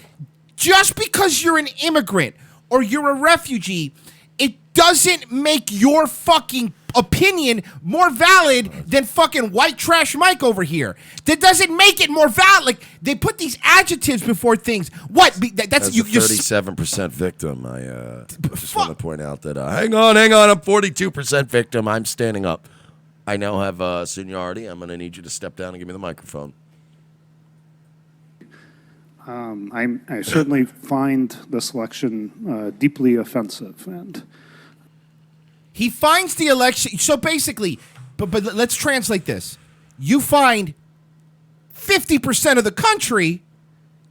Speaker 3: Just because you're an immigrant or you're a refugee, it doesn't make your fucking opinion more valid than fucking white trash Mike over here. That doesn't make it more valid. Like they put these adjectives before things. What? That's
Speaker 2: As
Speaker 3: you.
Speaker 2: a
Speaker 3: You're
Speaker 2: 37% victim, I just want to point out that hang on, I'm 42% victim. I'm standing up. I now have seniority. I'm going to need you to step down and give me the microphone.
Speaker 6: I certainly find this election deeply offensive, and
Speaker 3: He finds the election. So basically, but let's translate this. You find 50% of the country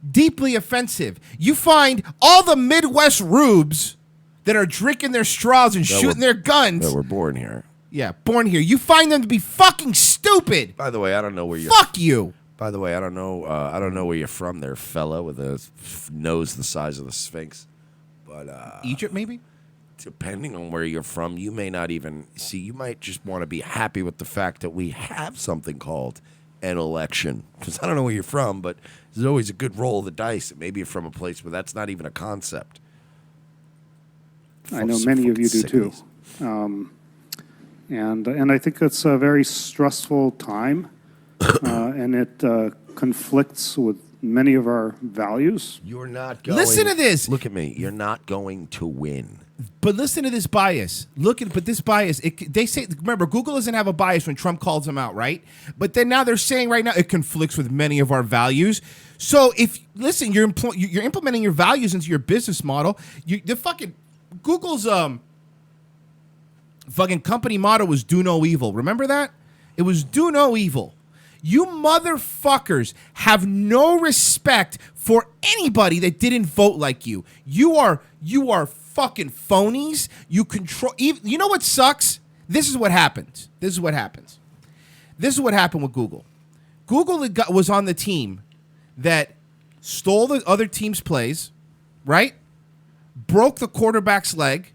Speaker 3: deeply offensive. You find all the Midwest rubes that are drinking their straws and shooting their guns.
Speaker 2: That were born here.
Speaker 3: Yeah, born here. You find them to be fucking stupid.
Speaker 2: By the way, I don't know where you're.
Speaker 3: Fuck you.
Speaker 2: By the way, I don't know where you're from, there, fella, with a nose the size of the Sphinx. But
Speaker 3: Egypt, maybe.
Speaker 2: depending on where you're from, you may not even see. You might just want to be happy with the fact that we have something called an election. Because I don't know where you're from, but there's always a good roll of the dice. Maybe you're from a place where that's not even a concept.
Speaker 6: I know many of you do too. And I think it's a very stressful time, and it conflicts with many of our values.
Speaker 2: You're not going.
Speaker 3: Listen to this.
Speaker 2: Look at me. You're not going to win.
Speaker 3: But listen to this bias. But this bias. They say, remember, Google doesn't have a bias when Trump calls them out, right? But then now they're saying right now it conflicts with many of our values. So if listen, you're implementing your values into your business model. Google's fucking company motto was "Do no evil." Remember that? It was "Do no evil." You motherfuckers have no respect for anybody that didn't vote like you. You are fucking phonies. You control. You know what sucks? This is what happens. This is what happened with Google. Google was on the team that stole the other team's plays, right? Broke the quarterback's leg,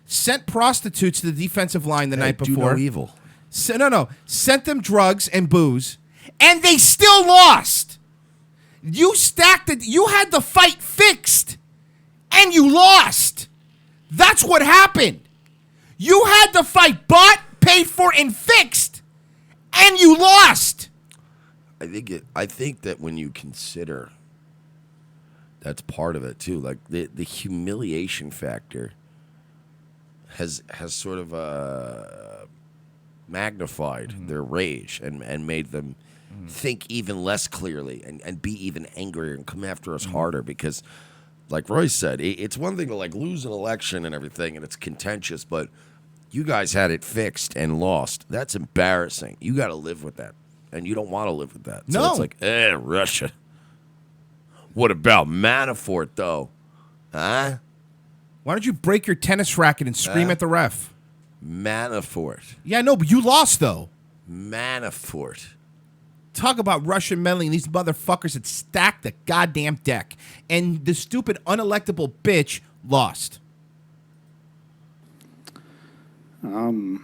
Speaker 3: sent prostitutes to the defensive line the night before.
Speaker 2: Do no evil.
Speaker 3: Sent them drugs and booze, and they still lost. You stacked it. You had the fight fixed, and you lost. That's what happened. You had the fight bought, paid for, and fixed, and you lost.
Speaker 2: I think that when you consider, that's part of it too. Like the humiliation factor has sort of magnified their rage and made them think even less clearly and be even angrier and come after us harder because, like Roy said, it's one thing to like lose an election and everything and it's contentious, but you guys had it fixed and lost. That's embarrassing. You got to live with that, and you don't want to live with that. So
Speaker 3: No.
Speaker 2: it's like, Russia. What about Manafort though? Huh?
Speaker 3: Why don't you break your tennis racket and scream at the ref?
Speaker 2: Manafort.
Speaker 3: Yeah, no, but you lost, though.
Speaker 2: Manafort.
Speaker 3: Talk about Russian meddling. These motherfuckers had stacked the goddamn deck. And the stupid, unelectable bitch lost.
Speaker 6: I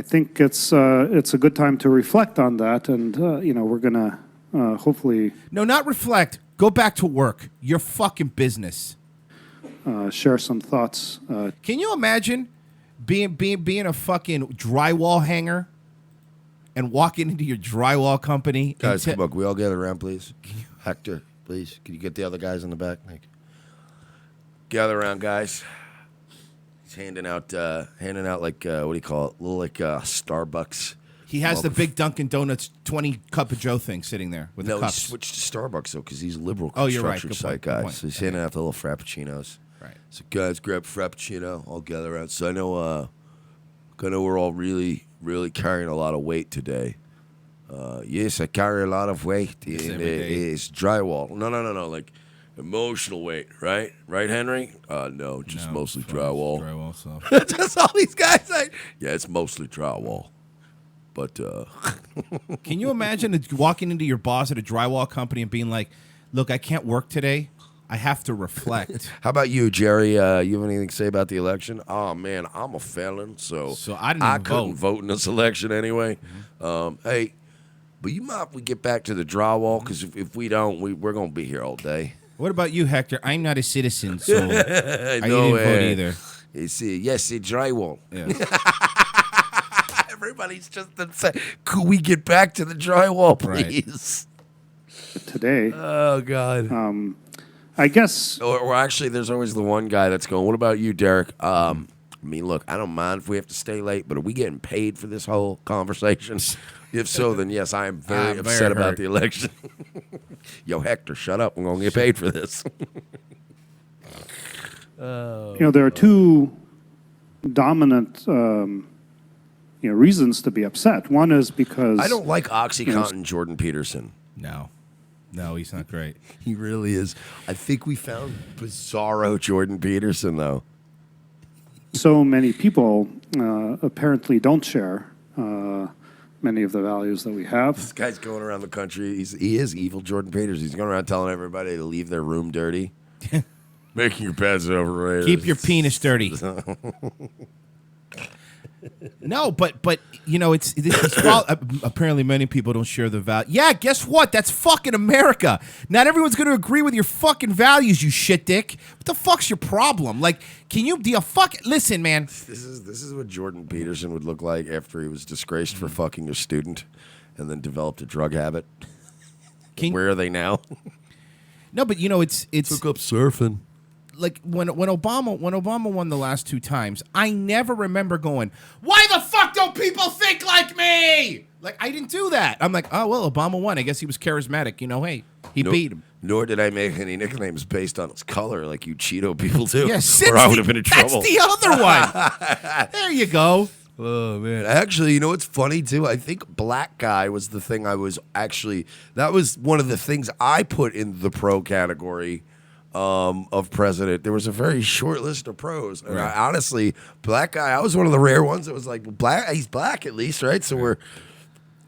Speaker 6: think it's a good time to reflect on that, and we're gonna hopefully
Speaker 3: No, not reflect. Go back to work. Your fucking business.
Speaker 6: share some thoughts.
Speaker 3: Can you imagine being a fucking drywall hanger and walking into your drywall company?
Speaker 2: Guys, come on, can we all gather around, please? Hector, please, can you get the other guys in the back? Thank you. Gather around, guys. He's handing out like what do you call it? Little like Starbucks
Speaker 3: He has the big Dunkin' Donuts 20 cup of Joe thing sitting there with the
Speaker 2: No, he
Speaker 3: cups.
Speaker 2: switched to Starbucks though because he's a liberal
Speaker 3: Oh, you're right.
Speaker 2: construction
Speaker 3: Good
Speaker 2: site
Speaker 3: point, good
Speaker 2: guy.
Speaker 3: point.
Speaker 2: So he's handing out the little frappuccinos.
Speaker 3: Right.
Speaker 2: So guys, grab frappuccino. I'll gather around. So I know we're all really, really carrying a lot of weight today. Yes, I carry a lot of weight. It's drywall. No. Like emotional weight, right? Right, Henry? No, just mostly drywall.
Speaker 3: Drywall stuff.
Speaker 2: That's all these guys say. Yeah, it's mostly drywall. But
Speaker 3: Can you imagine walking into your boss at a drywall company and being like, "Look, I can't work today. I have to reflect."
Speaker 2: how about you, Jerry? You have anything to say about the election? Oh man, I'm a felon, so
Speaker 3: I didn't even
Speaker 2: couldn't vote in this election anyway. Hey, but you mind if we get back to the drywall? Because if we don't, we're gonna be here all day.
Speaker 3: What about you, Hector? I'm not a citizen, so I didn't
Speaker 2: No,
Speaker 3: vote either.
Speaker 2: It's yes, it's drywall.
Speaker 3: Yeah.
Speaker 2: Everybody's just upset. Could we get back to the drywall, please?
Speaker 6: Today,
Speaker 2: Oh God.
Speaker 6: I guess
Speaker 2: Or actually, there's always the one guy that's going, what about you, Derek? I mean, look, I don't mind if we have to stay late, but are we getting paid for this whole conversation? If so, then yes, I am very
Speaker 3: I'm
Speaker 2: upset
Speaker 3: very
Speaker 2: about
Speaker 3: hurt.
Speaker 2: the election. Yo, Hector, shut up. I'm going to get paid for this.
Speaker 6: there are two dominant reasons to be upset. One is because
Speaker 2: I don't like OxyContin Jordan Peterson.
Speaker 3: No, he's not great.
Speaker 2: He really is. I think we found bizarro Jordan Peterson, though.
Speaker 6: so many people apparently don't share many of the values that we have.
Speaker 2: This guy's going around the country. He is evil Jordan Peterson. He's going around telling everybody to leave their room dirty. Making your beds overrated.
Speaker 3: Keep your penis dirty. No, but it's apparently many people don't share the value. Yeah, guess what? That's fucking America. Not everyone's going to agree with your fucking values, you shit dick. What the fuck's your problem? Like, do you listen, man?
Speaker 2: This is what Jordan Peterson would look like after he was disgraced for fucking a student and then developed a drug habit. Where are they now?
Speaker 3: No, but it's
Speaker 2: Took up surfing.
Speaker 3: like when Obama won the last two times, I never remember going, "Why the fuck don't people think like me?" Like, I didn't do that. I'm like, oh well, Obama won. I guess he was charismatic. Hey, he beat him.
Speaker 2: Nor did I make any nicknames based on its color, like you Cheeto people do.
Speaker 3: Yeah,
Speaker 2: or I would have been in trouble.
Speaker 3: That's the other one. There you go.
Speaker 2: Oh man! Actually, you know what's funny too? I think black guy was the thing that was one of the things I put in the pro category. Of president, there was a very short list of pros, and I, honestly, black guy, I was one of the rare ones that was like, black. He's black at least, right? So we're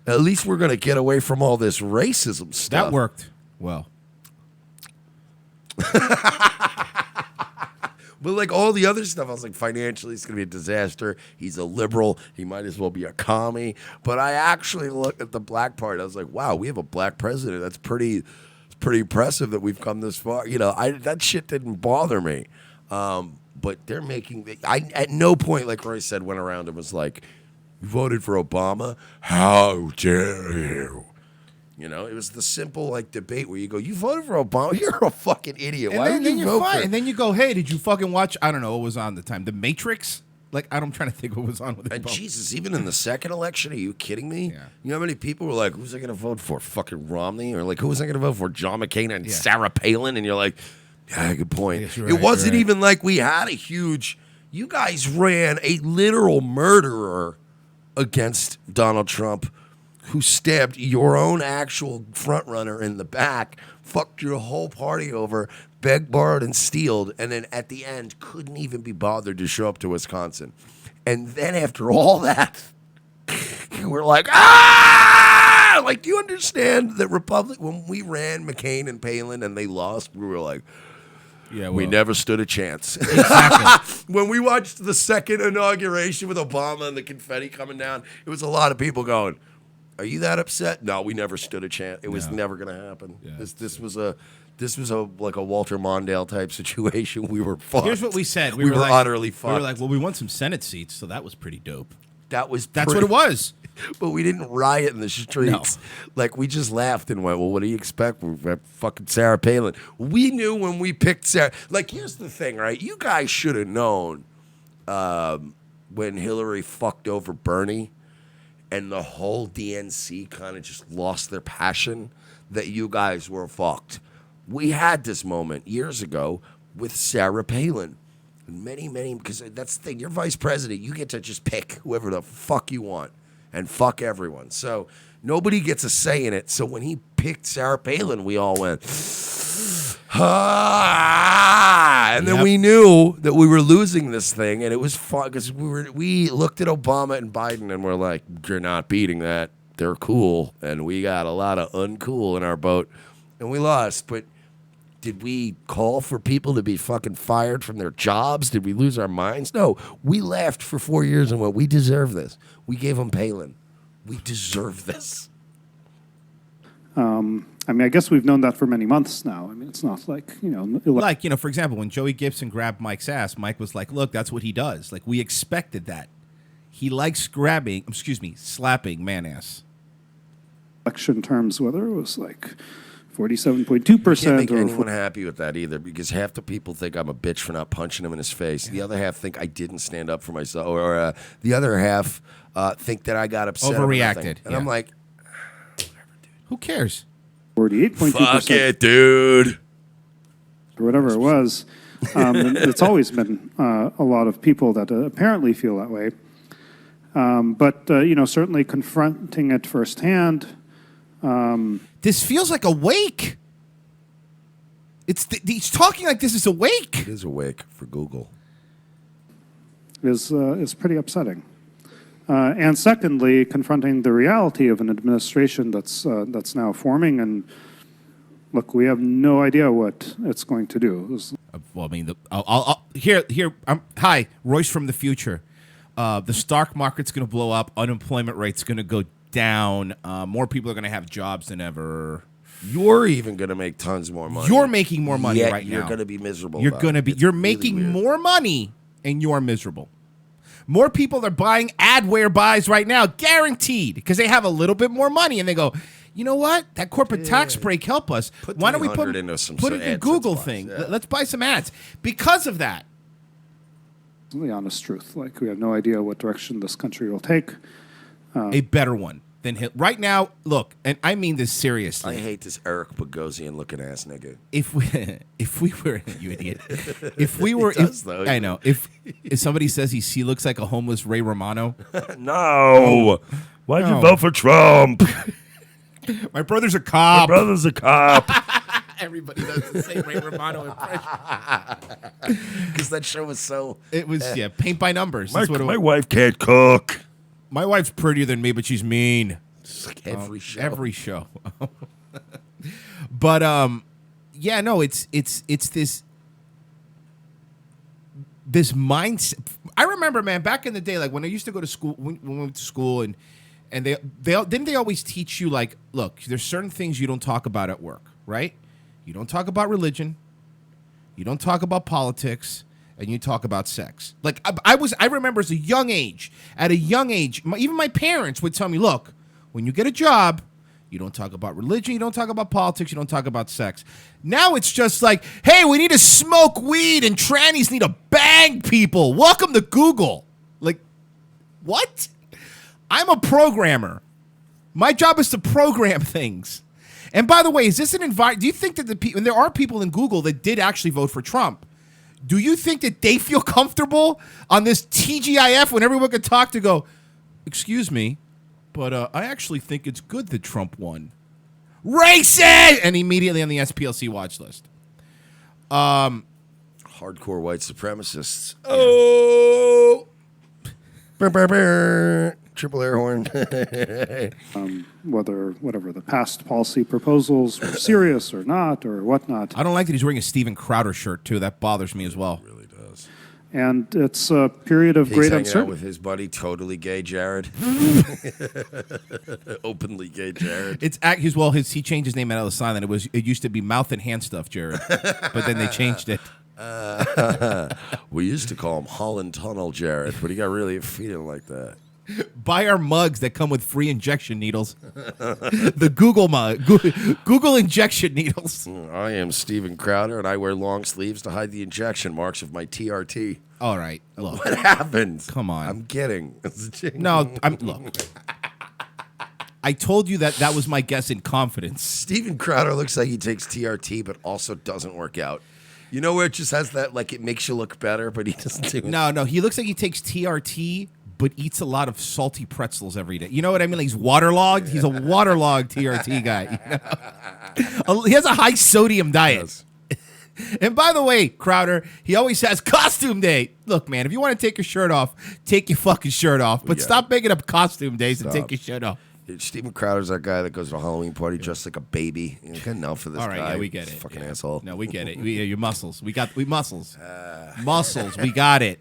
Speaker 2: gonna get away from all this racism stuff.
Speaker 3: That worked well.
Speaker 2: But like all the other stuff, I was like, financially, it's gonna be a disaster. He's a liberal. He might as well be a commie. But I actually looked at the black part. I was like, wow, we have a black president. That's pretty impressive that we've come this far. That shit didn't bother me. But they're making. I at no point, like Roy said, went around and was like, "You voted for Obama? How dare you?" It was the simple debate where you go, "You voted for Obama? You're a fucking idiot. Why would you vote for him?"
Speaker 3: And then you go, "Hey, did you fucking watch? I don't know what was on at the time. The Matrix." Like, I'm trying to think what was on with it.
Speaker 2: And Jesus, even in the second election, are you kidding me?
Speaker 3: Yeah.
Speaker 2: You know how many people were like, who's I going to vote for? Fucking Romney? Or like, who was I going to vote for? John McCain and Sarah Palin? And you're like, yeah, good point.
Speaker 3: Right,
Speaker 2: it wasn't
Speaker 3: right.
Speaker 2: even like we had a huge, you guys ran a literal murderer against Donald Trump who stabbed your own actual front runner in the back, fucked your whole party over, begged, borrowed, and stealed, and then at the end couldn't even be bothered to show up to Wisconsin. And then after all that, we're like, ah! Like, do you understand that when we ran McCain and Palin and they lost, we were like,
Speaker 3: yeah,
Speaker 2: we never stood a chance.
Speaker 3: Exactly.
Speaker 2: When we watched the second inauguration with Obama and the confetti coming down, it was a lot of people going, are you that upset? No, we never stood a chance. It was never going to happen.
Speaker 3: Yeah.
Speaker 2: This was a like a Walter Mondale type situation. We were fucked.
Speaker 3: Here's what we said.
Speaker 2: We were
Speaker 3: like,
Speaker 2: utterly fucked.
Speaker 3: We were like, well, we won some Senate seats, so that was pretty dope.
Speaker 2: That's
Speaker 3: what it was.
Speaker 2: But we didn't riot in the streets. No. Like, we just laughed and went, well, what do you expect? We have fucking Sarah Palin. We knew when we picked Sarah. Like, here's the thing, right? You guys should have known when Hillary fucked over Bernie and the whole DNC kind of just lost their passion that you guys were fucked. We had this moment years ago with Sarah Palin. Many, because that's the thing. You're vice president. You get to just pick whoever the fuck you want and fuck everyone. So nobody gets a say in it. So when he picked Sarah Palin, we all went, ah, and then we knew that we were losing this thing, and it was fun because we looked at Obama and Biden and we're like, you're not beating that. They're cool, and we got a lot of uncool in our boat, and we lost. But did we call for people to be fucking fired from their jobs? Did we lose our minds? No, we laughed for 4 years and went, we deserve this. We gave them Palin. We deserve this.
Speaker 6: I mean, I guess we've known that for many months now. I mean, it's not like,
Speaker 3: for example, when Joey Gibson grabbed Mike's ass, Mike was like, look, that's what he does. Like, we expected that. He likes slapping man ass.
Speaker 6: Election terms, whether it was like 47.2%.
Speaker 2: Can't make anyone happy with that either, because half the people think I'm a bitch for not punching him in his face. The other half think I didn't stand up for myself, or the other half think that I got upset.
Speaker 3: Overreacted.
Speaker 2: And I'm like,
Speaker 3: who cares?
Speaker 6: 48.2%.
Speaker 2: Fuck it, dude.
Speaker 6: Or whatever it was. It's always been a lot of people that apparently feel that way. But certainly confronting it firsthand.
Speaker 3: This feels like a wake. He's talking like this is a wake.
Speaker 2: It is a wake for Google.
Speaker 6: Is pretty upsetting. And secondly, confronting the reality of an administration that's now forming, and look, we have no idea what it's going to do.
Speaker 3: Well, I mean, hi, Royce from the future. The stock market's going to blow up. Unemployment rate's going to go down. More people are going to have jobs than ever.
Speaker 2: You're even going to make tons more money.
Speaker 3: You're making more money right now.
Speaker 2: You're going to be miserable.
Speaker 3: You're making more money, and you're miserable. More people are buying adware buys right now, guaranteed, because they have a little bit more money, and they go, you know what? That corporate tax break help us. Why don't we put it in the Google thing? Yeah. Let's buy some ads. Because of that.
Speaker 6: The honest truth. Like, we have no idea what direction this country will take.
Speaker 3: A better one than him. Right now, look, and I mean this seriously.
Speaker 2: I hate this Eric Bogosian looking ass nigga.
Speaker 3: If we were, you idiot. If we were, I know. If somebody says he looks like a homeless Ray Romano.
Speaker 2: No. Why'd you vote for Trump?
Speaker 3: My brother's a cop. Everybody does the same Ray Romano impression.
Speaker 2: Because that show was so...
Speaker 3: It was, paint by numbers.
Speaker 2: My wife can't cook.
Speaker 3: My wife's prettier than me, but she's mean.
Speaker 2: Like every show.
Speaker 3: Every show. But, it's this mindset. I remember, man, back in the day, like when I used to go to school, when we went to school, and they always teach you, like, look, there's certain things you don't talk about at work, right? You don't talk about religion. You don't talk about politics. And you talk about sex. Like, I remember at a young age, even my parents would tell me, look, when you get a job, you don't talk about religion, you don't talk about politics, you don't talk about sex. Now it's just like, hey, we need to smoke weed and trannies need to bang people. Welcome to Google. Like, what? I'm a programmer. My job is to program things. And by the way, is this an environment? Do you think that and there are people in Google that did actually vote for Trump? Do you think that they feel comfortable on this TGIF when everyone could talk to go, excuse me, but I actually think it's good that Trump won. Racist! And immediately on the SPLC watch list.
Speaker 2: Hardcore white supremacists.
Speaker 3: Oh!
Speaker 2: Triple air horn.
Speaker 6: Whatever the past policy proposals were serious or not or whatnot.
Speaker 3: I don't like that he's wearing a Steven Crowder shirt, too. That bothers me as well.
Speaker 2: It really does.
Speaker 6: And it's a period of great uncertainty.
Speaker 2: He's hanging out with his buddy, totally gay Jared. Openly gay Jared.
Speaker 3: He changed his name out of the sign. It used to be Mouth and Hand Stuff Jared, but then they changed it.
Speaker 2: We used to call him Holland Tunnel Jared, but he got really feeling like that.
Speaker 3: Buy our mugs that come with free injection needles. The Google mug. Google injection needles.
Speaker 2: I am Steven Crowder, and I wear long sleeves to hide the injection marks of my TRT.
Speaker 3: All right. Look.
Speaker 2: What happened?
Speaker 3: Come on.
Speaker 2: I'm kidding.
Speaker 3: No, look. I told you that was my guess in confidence.
Speaker 2: Steven Crowder looks like he takes TRT, but also doesn't work out. You know where it just has that, like, it makes you look better, but he doesn't do it.
Speaker 3: No, he looks like he takes TRT, but eats a lot of salty pretzels every day. You know what I mean? Like he's waterlogged. He's a waterlogged TRT guy. You know? He has a high sodium diet.
Speaker 2: Yes.
Speaker 3: And by the way, Crowder, he always has costume day. Look, man, if you want to take your shirt off, take your fucking shirt off. But stop making up costume days and take your shirt off.
Speaker 2: Steven Crowder's that guy that goes to a Halloween party dressed like a baby. You got enough for this guy.
Speaker 3: All right, yeah, we get it.
Speaker 2: Fucking asshole.
Speaker 3: No, we get it. Your muscles. We muscles. Muscles. We got it.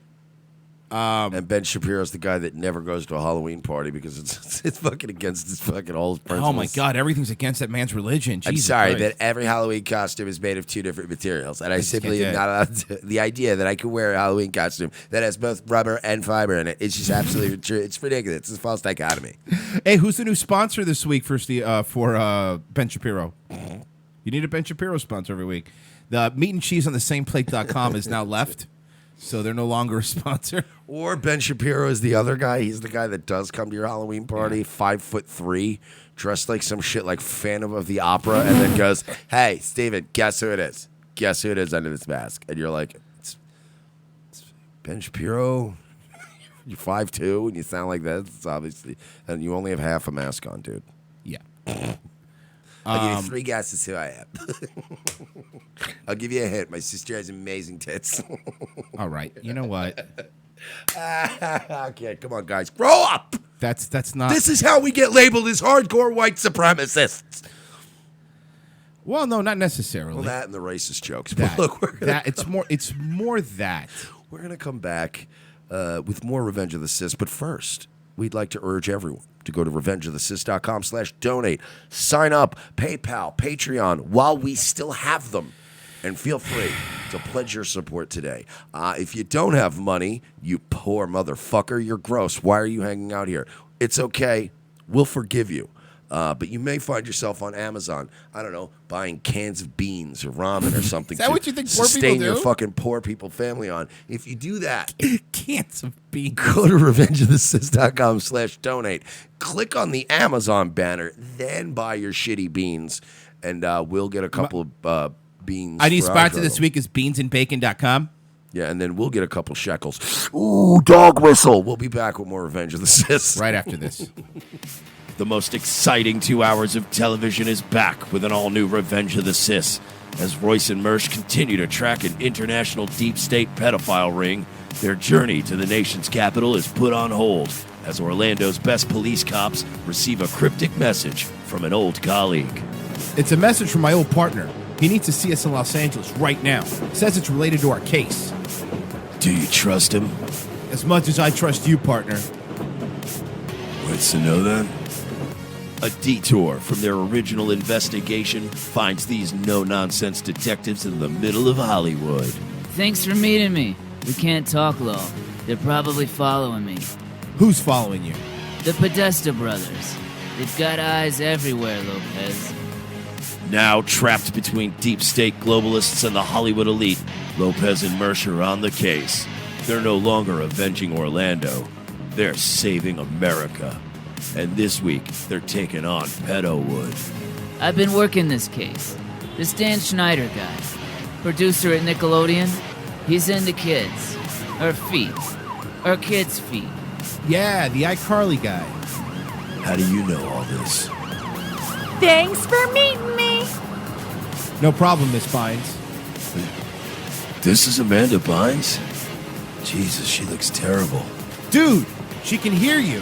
Speaker 2: And Ben Shapiro's the guy that never goes to a Halloween party because it's fucking against his fucking all his principles.
Speaker 3: Oh my God, everything's against that man's religion.
Speaker 2: I'm
Speaker 3: Jesus
Speaker 2: sorry
Speaker 3: Christ.
Speaker 2: that every Halloween costume is made of two different materials, and I simply am not allowed to. The idea that I could wear a Halloween costume that has both rubber and fiber in it's just absolutely true. It's ridiculous. It's a false dichotomy.
Speaker 3: Hey, who's the new sponsor this week for Ben Shapiro? You need a Ben Shapiro sponsor every week. The meat and cheese on the sameplate.com is now left. So they're no longer a sponsor.
Speaker 2: Or Ben Shapiro is the other guy. He's the guy that does come to your Halloween party, 5'3", dressed like some shit like Phantom of the Opera, and then goes, "Hey, Steven, guess who it is? Guess who it is under this mask?" And you're like, it's Ben Shapiro. You're 5'2", and you sound like that. It's obviously, and you only have half a mask on, dude.
Speaker 3: Yeah.
Speaker 2: I'll give you 3 guesses who I am. I'll give you a hint. My sister has amazing tits.
Speaker 3: All right. You know what?
Speaker 2: Okay, come on, guys. Grow up!
Speaker 3: That's not...
Speaker 2: This is how we get labeled as hardcore white supremacists.
Speaker 3: Well, no, not necessarily.
Speaker 2: Well, that and the racist jokes.
Speaker 3: That,
Speaker 2: But look,
Speaker 3: it's more that.
Speaker 2: We're going to come back with more Revenge of the Sis. But first, we'd like to urge everyone to go to revengeofthesis.com/donate. Sign up, PayPal, Patreon, while we still have them. And feel free to pledge your support today. If you don't have money, you poor motherfucker, you're gross. Why are you hanging out here? It's okay. We'll forgive you. But you may find yourself on Amazon, I don't know, buying cans of beans or ramen or something.
Speaker 3: Is that what you think poor people
Speaker 2: sustain
Speaker 3: do?
Speaker 2: your fucking poor people family on. If you do that,
Speaker 3: Cans of beans.
Speaker 2: go to revengeofthesis.com/donate. Click on the Amazon banner, then buy your shitty beans, and we'll get a couple of beans.
Speaker 3: I need
Speaker 2: for our
Speaker 3: sponsor this
Speaker 2: struggle.
Speaker 3: week is beansandbacon.com.
Speaker 2: Yeah, and then we'll get a couple shekels. Ooh, dog whistle. We'll be back with more Revenge of the Sis.
Speaker 3: Right after this.
Speaker 7: The most exciting 2 hours of television is back with an all-new Revenge of the Sis. As Royce and Mersch continue to track an international deep state pedophile ring, their journey to the nation's capital is put on hold as Orlando's best police cops receive a cryptic message from an old colleague.
Speaker 3: It's a message from my old partner. He needs to see us in Los Angeles right now. Says it's related to our case.
Speaker 7: Do you trust him?
Speaker 3: As much as I trust you, partner.
Speaker 7: What's to know then? A detour from their original investigation finds these no-nonsense detectives in the middle of Hollywood.
Speaker 8: Thanks for meeting me. We can't talk low. They're probably following me.
Speaker 3: Who's following you?
Speaker 8: The Podesta brothers. They've got eyes everywhere, Lopez.
Speaker 7: Now trapped between deep state globalists and the Hollywood elite, Lopez and Mersch are on the case. They're no longer avenging Orlando. They're saving America. And this week, they're taking on Pedowood.
Speaker 8: I've been working this case. This Dan Schneider guy, producer at Nickelodeon, he's into kids. Or feet. Or kids' feet.
Speaker 3: Yeah, the iCarly guy.
Speaker 7: How do you know all this?
Speaker 9: Thanks for meeting me.
Speaker 3: No problem, Miss Bynes.
Speaker 7: This is Amanda Bynes? Jesus, she looks terrible.
Speaker 3: Dude, she can hear you.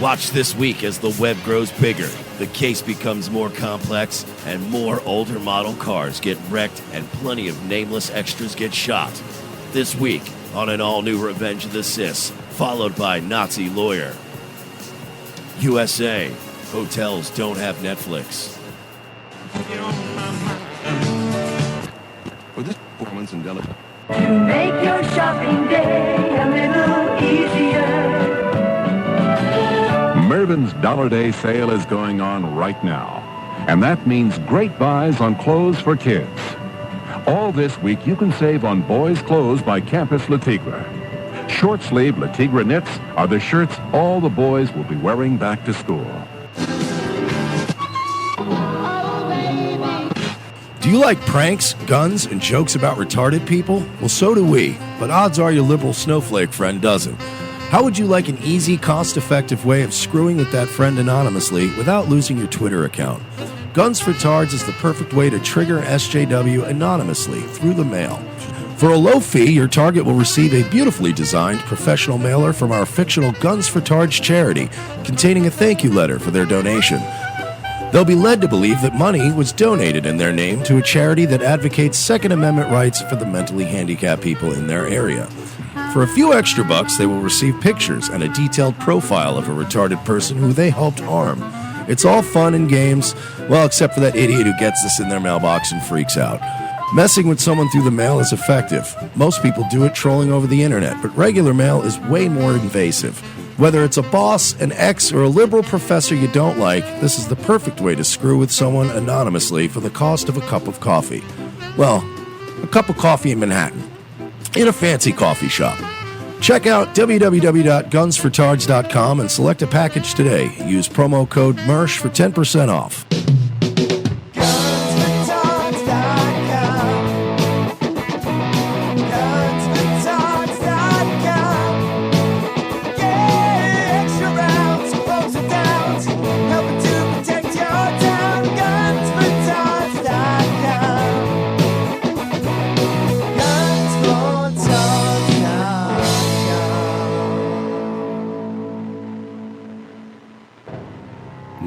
Speaker 7: Watch this week as the web grows bigger, the case becomes more complex, and more older model cars get wrecked and plenty of nameless extras get shot. This week on an all-new Revenge of the Sis, followed by Nazi Lawyer. USA, hotels don't have Netflix.
Speaker 10: With this performance in Delaware.
Speaker 9: To make your shopping day a little easier.
Speaker 10: Mervyn's Dollar Day sale is going on right now. And that means great buys on clothes for kids. All this week, you can save on boys' clothes by Campus Le Tigre. Short-sleeve Le Tigre knits are the shirts all the boys will be wearing back to school.
Speaker 7: Do you like pranks, guns, and jokes about retarded people? Well, so do we, but odds are your liberal snowflake friend doesn't. How would you like an easy, cost-effective way of screwing with that friend anonymously without losing your Twitter account? Guns for Tards is the perfect way to trigger SJW anonymously through the mail. For a low fee, your target will receive a beautifully designed professional mailer from our fictional Guns for Tards charity containing a thank you letter for their donation. They'll be led to believe that money was donated in their name to a charity that advocates Second Amendment rights for the mentally handicapped people in their area. For a few extra bucks, they will receive pictures and a detailed profile of a retarded person who they helped harm. It's all fun and games, well, except for that idiot who gets this in their mailbox and freaks out. Messing with someone through the mail is effective. Most people do it trolling over the internet, but regular mail is way more invasive. Whether it's a boss, an ex, or a liberal professor you don't like, this is the perfect way to screw with someone anonymously for the cost of a cup of coffee. Well, a cup of coffee in Manhattan, in a fancy coffee shop. Check out www.gunsfortards.com and select a package today. Use promo code MERSH for 10% off.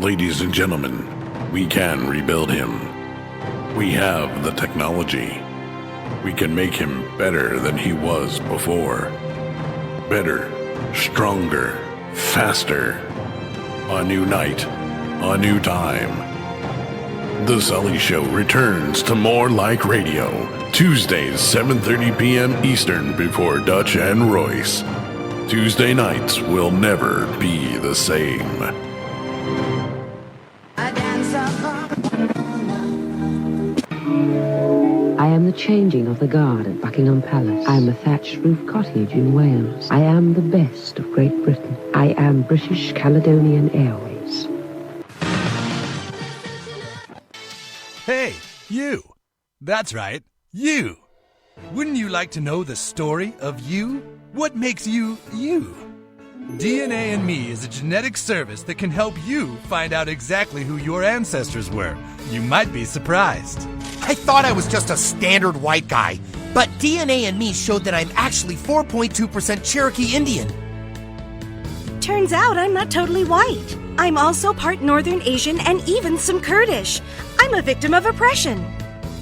Speaker 1: Ladies and gentlemen, we can rebuild him. We have the technology. We can make him better than he was before. Better, stronger, faster. A new night, a new time. The Sully Show returns to More Like Radio, Tuesdays, 7:30 p.m. Eastern before Dutch and Royce. Tuesday nights will never be the same.
Speaker 11: I am the changing of the guard at Buckingham Palace. I am a thatched roof cottage in Wales. I am the best of Great Britain. I am British Caledonian Airways.
Speaker 12: Hey, you. That's right, you. Wouldn't you like to know the story of you? What makes you, you? DNA and Me is a genetic service that can help you find out exactly who your ancestors were. You might be surprised.
Speaker 13: I thought I was just a standard white guy, but DNA and Me showed that I'm actually 4.2% Cherokee Indian.
Speaker 14: Turns out I'm not totally white. I'm also part Northern Asian and even some Kurdish. I'm a victim of oppression.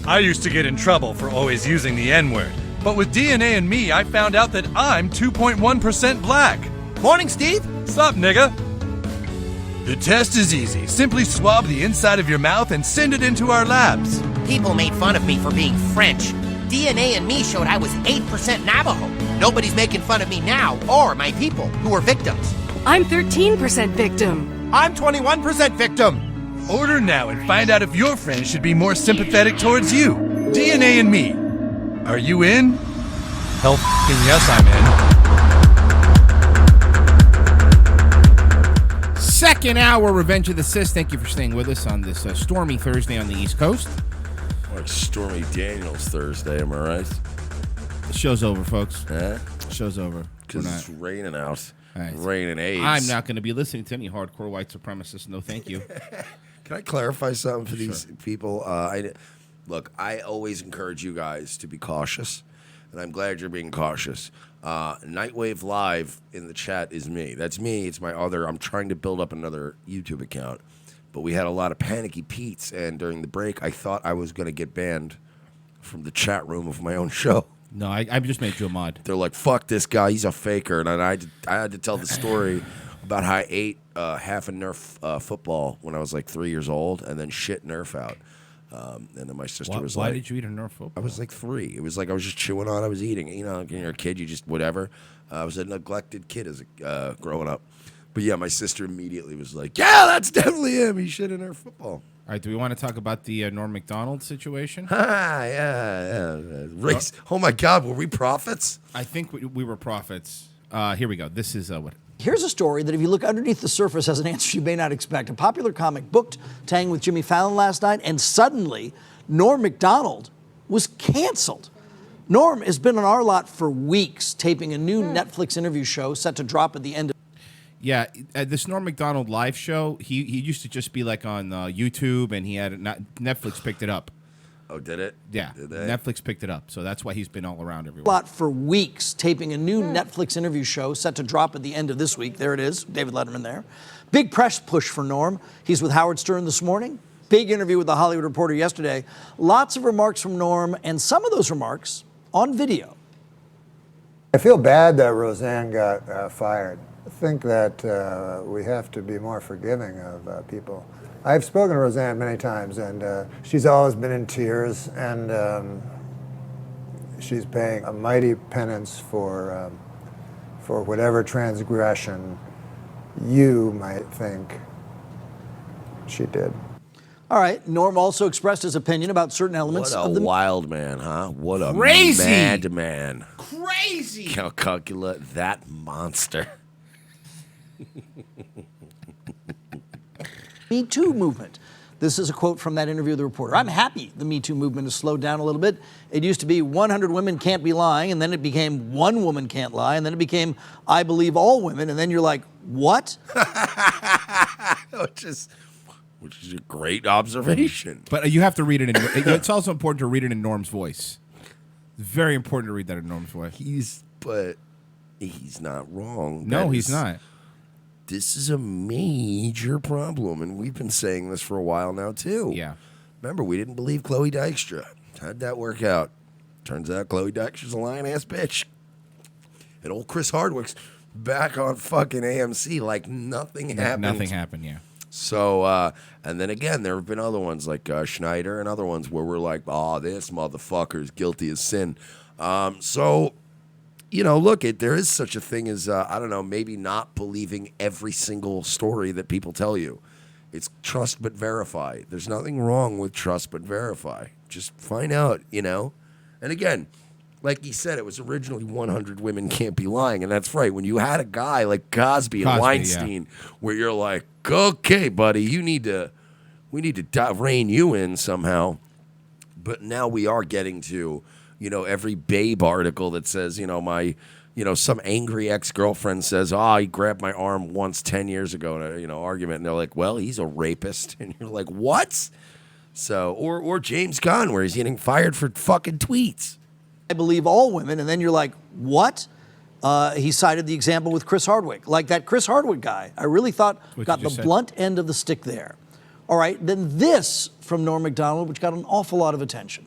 Speaker 12: I used to get in trouble for always using the N-word, but with DNA and Me, I found out that I'm 2.1% black.
Speaker 13: Morning, Steve.
Speaker 12: Sup, nigga? The test is easy. Simply swab the inside of your mouth and send it into our labs.
Speaker 13: People made fun of me for being French. DNA and Me showed I was 8% Navajo. Nobody's making fun of me now, or my people, who were victims.
Speaker 14: I'm 13% victim.
Speaker 13: I'm 21% victim.
Speaker 12: Order now and find out if your friends should be more sympathetic towards you. DNA and Me. Are you in? Hell f***ing yes, I'm in.
Speaker 3: Second hour, Revenge of the Sis. Thank you for staying with us on this stormy Thursday on the East Coast.
Speaker 2: Like Stormy Daniels Thursday, am I right?
Speaker 3: The show's over, folks.
Speaker 2: Yeah?
Speaker 3: Show's over.
Speaker 2: Because it's raining out.
Speaker 3: Right.
Speaker 2: Raining AIDS.
Speaker 3: I'm not going to be listening to any hardcore white supremacists. No, thank you.
Speaker 2: Can I clarify something for these people? Look, I always encourage you guys to be cautious, and I'm glad you're being cautious. Nightwave Live in the chat is me. That's me. It's my other. I'm trying to build up another YouTube account, but we had a lot of panicky Pete's, and during the break, I thought I was going to get banned from the chat room of my own show.
Speaker 3: No, I just made you a mod.
Speaker 2: They're like, "Fuck this guy. He's a faker," and I had to tell the story about how I ate half a Nerf football when I was like 3 years old, and then shit Nerf out. And then my sister was like,
Speaker 3: "Why did you eat a Nerf football?"
Speaker 2: I was like 3. It was like I was just chewing on. I was eating. You know, when you're a kid, you just whatever. I was a neglected kid as growing up. But yeah, my sister immediately was like, "Yeah, that's definitely him. He shit in Nerf football."
Speaker 3: All right, do we want to talk about the Norm Macdonald situation?
Speaker 2: Yeah. Race. Oh my God, were we prophets?
Speaker 3: I think we were prophets. Here we go. This is what.
Speaker 15: Here's a story that if you look underneath the surface has an answer you may not expect. A popular comic booked Tang with Jimmy Fallon last night, and suddenly Norm Macdonald was canceled. Norm has been on our lot for weeks, taping a new Netflix interview show set to drop at the end of.
Speaker 3: Yeah, this Norm Macdonald live show, he used to just be like on YouTube, and he had Netflix picked it up.
Speaker 2: Oh, did it?
Speaker 3: Yeah,
Speaker 2: Did they?
Speaker 3: Netflix picked it up, so that's why he's been all around everywhere.
Speaker 15: Lot for weeks, taping a new Netflix interview show set to drop at the end of this week. There it is, David Letterman there. Big press push for Norm. He's with Howard Stern this morning. Big interview with The Hollywood Reporter yesterday. Lots of remarks from Norm, and some of those remarks on video.
Speaker 16: I feel bad that Roseanne got fired. I think that we have to be more forgiving of people. I've spoken to Roseanne many times, and she's always been in tears, and she's paying a mighty penance for whatever transgression you might think she did.
Speaker 15: All right. Norm also expressed his opinion about certain elements
Speaker 2: What a
Speaker 15: of the
Speaker 2: wild man, huh? What a
Speaker 3: Crazy.
Speaker 2: madman.
Speaker 3: Crazy.
Speaker 2: Calculate that monster.
Speaker 15: Me Too movement. This is a quote from that interview with the reporter. I'm happy the Me Too movement has slowed down a little bit. It used to be 100 women can't be lying, and then it became one woman can't lie, and then it became I believe all women, and then you're like, what?
Speaker 2: which is a great observation.
Speaker 3: But you have to read it in. It's also important to read it in Norm's voice. It's very important to read that in Norm's voice.
Speaker 2: He's not wrong.
Speaker 3: No, he's not.
Speaker 2: This is a major problem, and we've been saying this for a while now, too.
Speaker 3: Yeah.
Speaker 2: Remember, we didn't believe Chloe Dykstra. How'd that work out? Turns out Chloe Dykstra's a lying-ass bitch. And old Chris Hardwick's back on fucking AMC like nothing happened.
Speaker 3: Nothing happened, yeah.
Speaker 2: So, and then again, there have been other ones like Schneider and other ones where we're like, oh, this motherfucker's guilty as sin. So, you know, look, there is such a thing as, I don't know, maybe not believing every single story that people tell you. It's trust but verify. There's nothing wrong with trust but verify. Just find out, you know? And again, like he said, it was originally 100 women can't be lying, and that's right. When you had a guy like Cosby and Weinstein, where you're like, okay, buddy, we need to rein you in somehow. But now we are getting to, you know, every Babe article that says, you know, some angry ex-girlfriend says, he grabbed my arm once 10 years ago in a, you know, argument, and they're like, well, he's a rapist, and you're like, what? So, or James Gunn, where he's getting fired for fucking tweets.
Speaker 15: I believe all women, and then you're like, what? He cited the example with Chris Hardwick. Like that Chris Hardwick guy, I really thought got the blunt end of the stick there. All right, then this from Norm Macdonald, which got an awful lot of attention.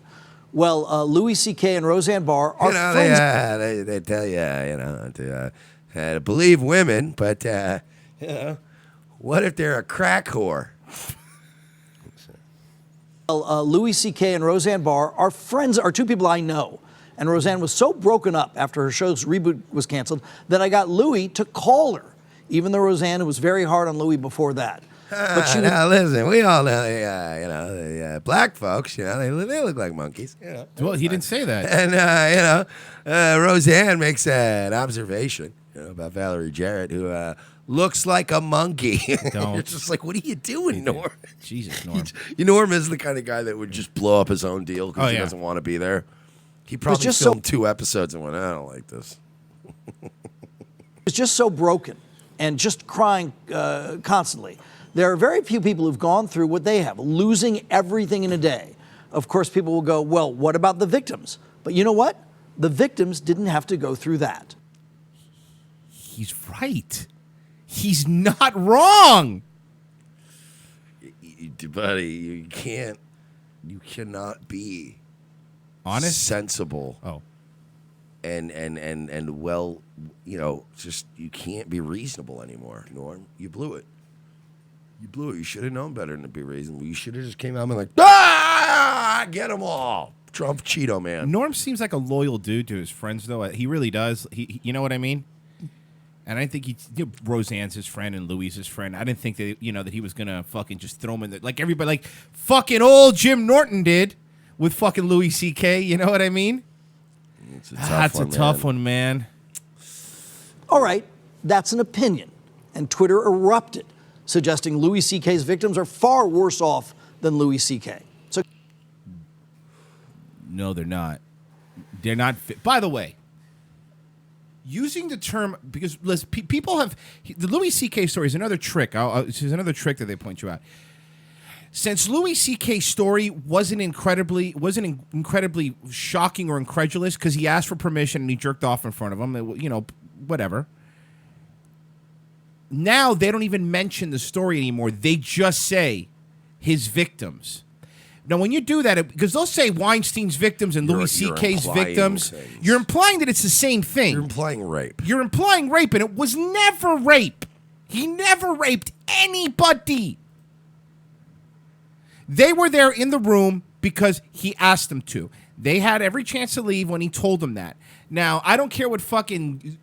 Speaker 15: Well, Louis C.K. and Roseanne Barr are friends.
Speaker 2: They tell you, you know, to believe women, but, you know, what if they're a crack whore?
Speaker 15: Well, Louis C.K. and Roseanne Barr are friends, are two people I know. And Roseanne was so broken up after her show's reboot was canceled that I got Louis to call her, even though Roseanne was very hard on Louis before that. But she
Speaker 2: now listen, we all know, you know, the black folks, you know, they look like monkeys. You know?
Speaker 3: Well, he didn't say that.
Speaker 2: And you know, Roseanne makes an observation, you know, about Valerie Jarrett, who looks like a monkey. You're just like, what are you doing, Norm?
Speaker 3: Jesus, Norm.
Speaker 2: Norm is the kind of guy that would just blow up his own deal because he doesn't want to be there. He probably just filmed 2 episodes and went, I don't like this.
Speaker 15: It's just so broken and just crying constantly. There are very few people who've gone through what they have, losing everything in a day. Of course, people will go, well, what about the victims? But you know what? The victims didn't have to go through that.
Speaker 3: He's right. He's not wrong.
Speaker 2: Buddy, you cannot be
Speaker 3: honest,
Speaker 2: sensible.
Speaker 3: Oh.
Speaker 2: And well, you know, just you can't be reasonable anymore, Norm. You blew it. You blew it. You should have known better than to be reasonable. You should have just came out and been like, get them all. Trump Cheeto man.
Speaker 3: Norm seems like a loyal dude to his friends, though. He really does. He you know what I mean? And I think Roseanne's his friend and Louis his friend. I didn't think that, you know, that he was going to fucking just throw him in there. Like everybody, like fucking old Jim Norton did with fucking Louis C.K. You know what I mean?
Speaker 2: It's
Speaker 3: a tough one, man.
Speaker 15: All right, that's an opinion. And Twitter erupted, suggesting Louis C.K.'s victims are far worse off than Louis C.K. So
Speaker 3: No, they're not. They're not. By the way, using the term, because people have, the Louis C.K. story is another trick. It's another trick that they point you out. Since Louis C.K.'s story wasn't incredibly shocking or incredulous because he asked for permission and he jerked off in front of him, whatever. Now they don't even mention the story anymore. They just say his victims. Now, when you do that, because they'll say Weinstein's victims and Louis C.K.'s victims, you're implying that it's the same thing.
Speaker 2: You're implying rape.
Speaker 3: You're implying rape, and it was never rape. He never raped anybody. They were there in the room because he asked them to. They had every chance to leave when he told them that. Now, I don't care what fucking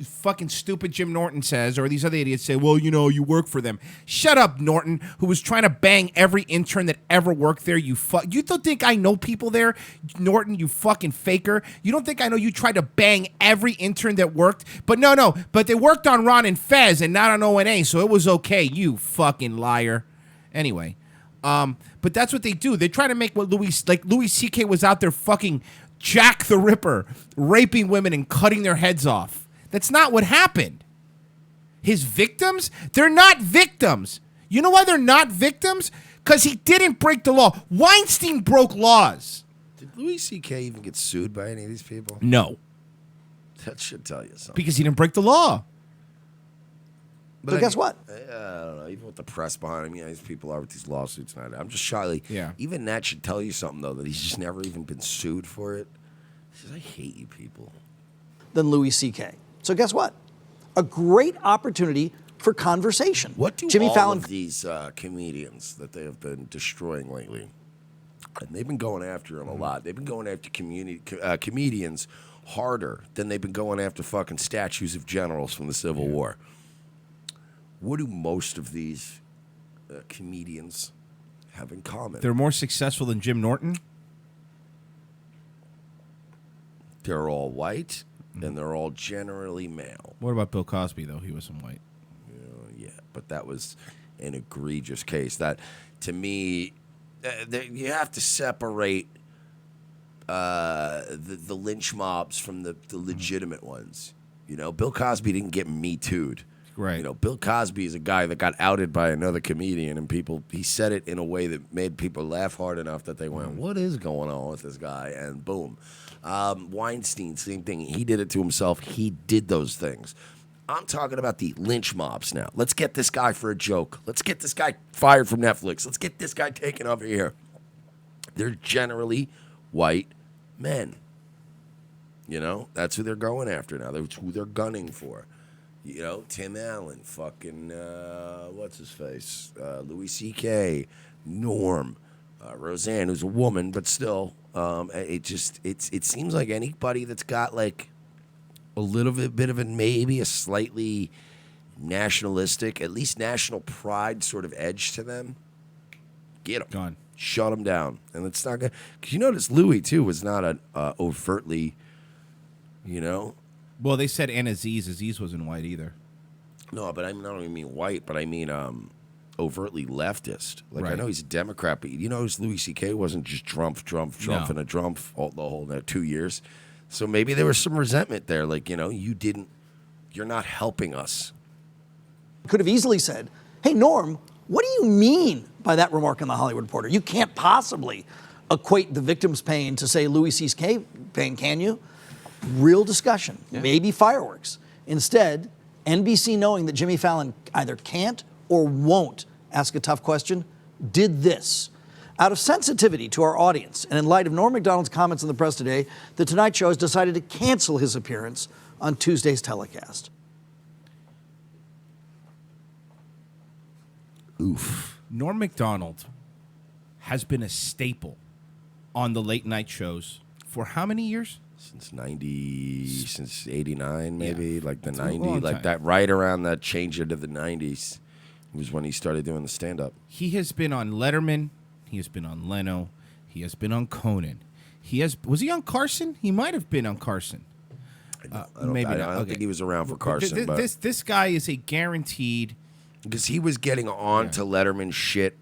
Speaker 3: stupid Jim Norton says or these other idiots say, well, you work for them. Shut up, Norton, who was trying to bang every intern that ever worked there. You don't think I know people there? Norton, you fucking faker. You don't think I know you tried to bang every intern that worked? But no, but they worked on Ron and Fez and not on O&A, so it was okay, you fucking liar. Anyway, but that's what they do. They try to make what Louis C.K. was out there fucking Jack the Ripper, raping women and cutting their heads off. That's not what happened. His victims? They're not victims. You know why they're not victims? Because he didn't break the law. Weinstein broke laws.
Speaker 2: Did Louis C.K. even get sued by any of these people?
Speaker 3: No.
Speaker 2: That should tell you something.
Speaker 3: Because he didn't break the law.
Speaker 15: But guess what?
Speaker 2: I don't know. Even with the press behind him, these people are with these lawsuits now. I'm just shyly.
Speaker 3: Yeah.
Speaker 2: Even that should tell you something, though, that he's just never even been sued for it. He says, I hate you people.
Speaker 15: Than Louis C.K. So guess what? A great opportunity for conversation.
Speaker 2: What do
Speaker 15: Jimmy
Speaker 2: all
Speaker 15: Fallon
Speaker 2: of these comedians that they have been destroying lately, and they've been going after them a lot. They've been going after comedians harder than they've been going after fucking statues of generals from the Civil War. What do most of these comedians have in common?
Speaker 3: They're more successful than Jim Norton?
Speaker 2: They're all white, and they're all generally male.
Speaker 3: What about Bill Cosby, though? He wasn't white.
Speaker 2: Yeah, but that was an egregious case. That, to me, you have to separate the lynch mobs from the legitimate ones. Bill Cosby didn't get Me Too'd.
Speaker 3: Right.
Speaker 2: Bill Cosby is a guy that got outed by another comedian, and he said it in a way that made people laugh hard enough that they went, what is going on with this guy? And boom. Weinstein, same thing. He did it to himself. He did those things. I'm talking about the lynch mobs now. Let's get this guy for a joke. Let's get this guy fired from Netflix. Let's get this guy taken over here. They're generally white men. That's who they're going after now. That's who they're gunning for. Tim Allen, fucking, what's his face? Louis C.K., Norm, Roseanne, who's a woman, but still, it seems like anybody that's got like a little bit of a slightly nationalistic, at least national pride sort of edge to them, get them.
Speaker 3: Gone.
Speaker 2: Shut them down. And it's not good. Because you notice Louis, too, was not an overtly,
Speaker 3: Well, they said and Aziz. Aziz wasn't white either.
Speaker 2: No, but I don't even mean white, but I mean overtly leftist. Like,
Speaker 3: Right.
Speaker 2: I know he's a Democrat, but Louis C.K. wasn't just Trump, and a Trump the whole 2 years. So maybe there was some resentment there. Like, you're not helping us.
Speaker 15: could have easily said, hey, Norm, what do you mean by that remark in the Hollywood Reporter? You can't possibly equate the victim's pain to, say, Louis C.K. pain, can you? Real discussion, maybe fireworks. Instead, NBC, knowing that Jimmy Fallon either can't or won't ask a tough question, did this. Out of sensitivity to our audience, and in light of Norm Macdonald's comments in the press today, The Tonight Show has decided to cancel his appearance on Tuesday's telecast.
Speaker 2: Oof.
Speaker 3: Norm Macdonald has been a staple on the late night shows for how many years?
Speaker 2: Since 89, maybe, like the
Speaker 3: It's a
Speaker 2: 90s,
Speaker 3: long
Speaker 2: like
Speaker 3: time.
Speaker 2: that, right around that change into the 90s was when he started doing the stand-up.
Speaker 3: He has been on Letterman. He has been on Leno. He has been on Conan. Was he on Carson? He might have been on Carson.
Speaker 2: I don't think he was around for Carson. But
Speaker 3: This guy is a guaranteed.
Speaker 2: Because he was getting on to Letterman shit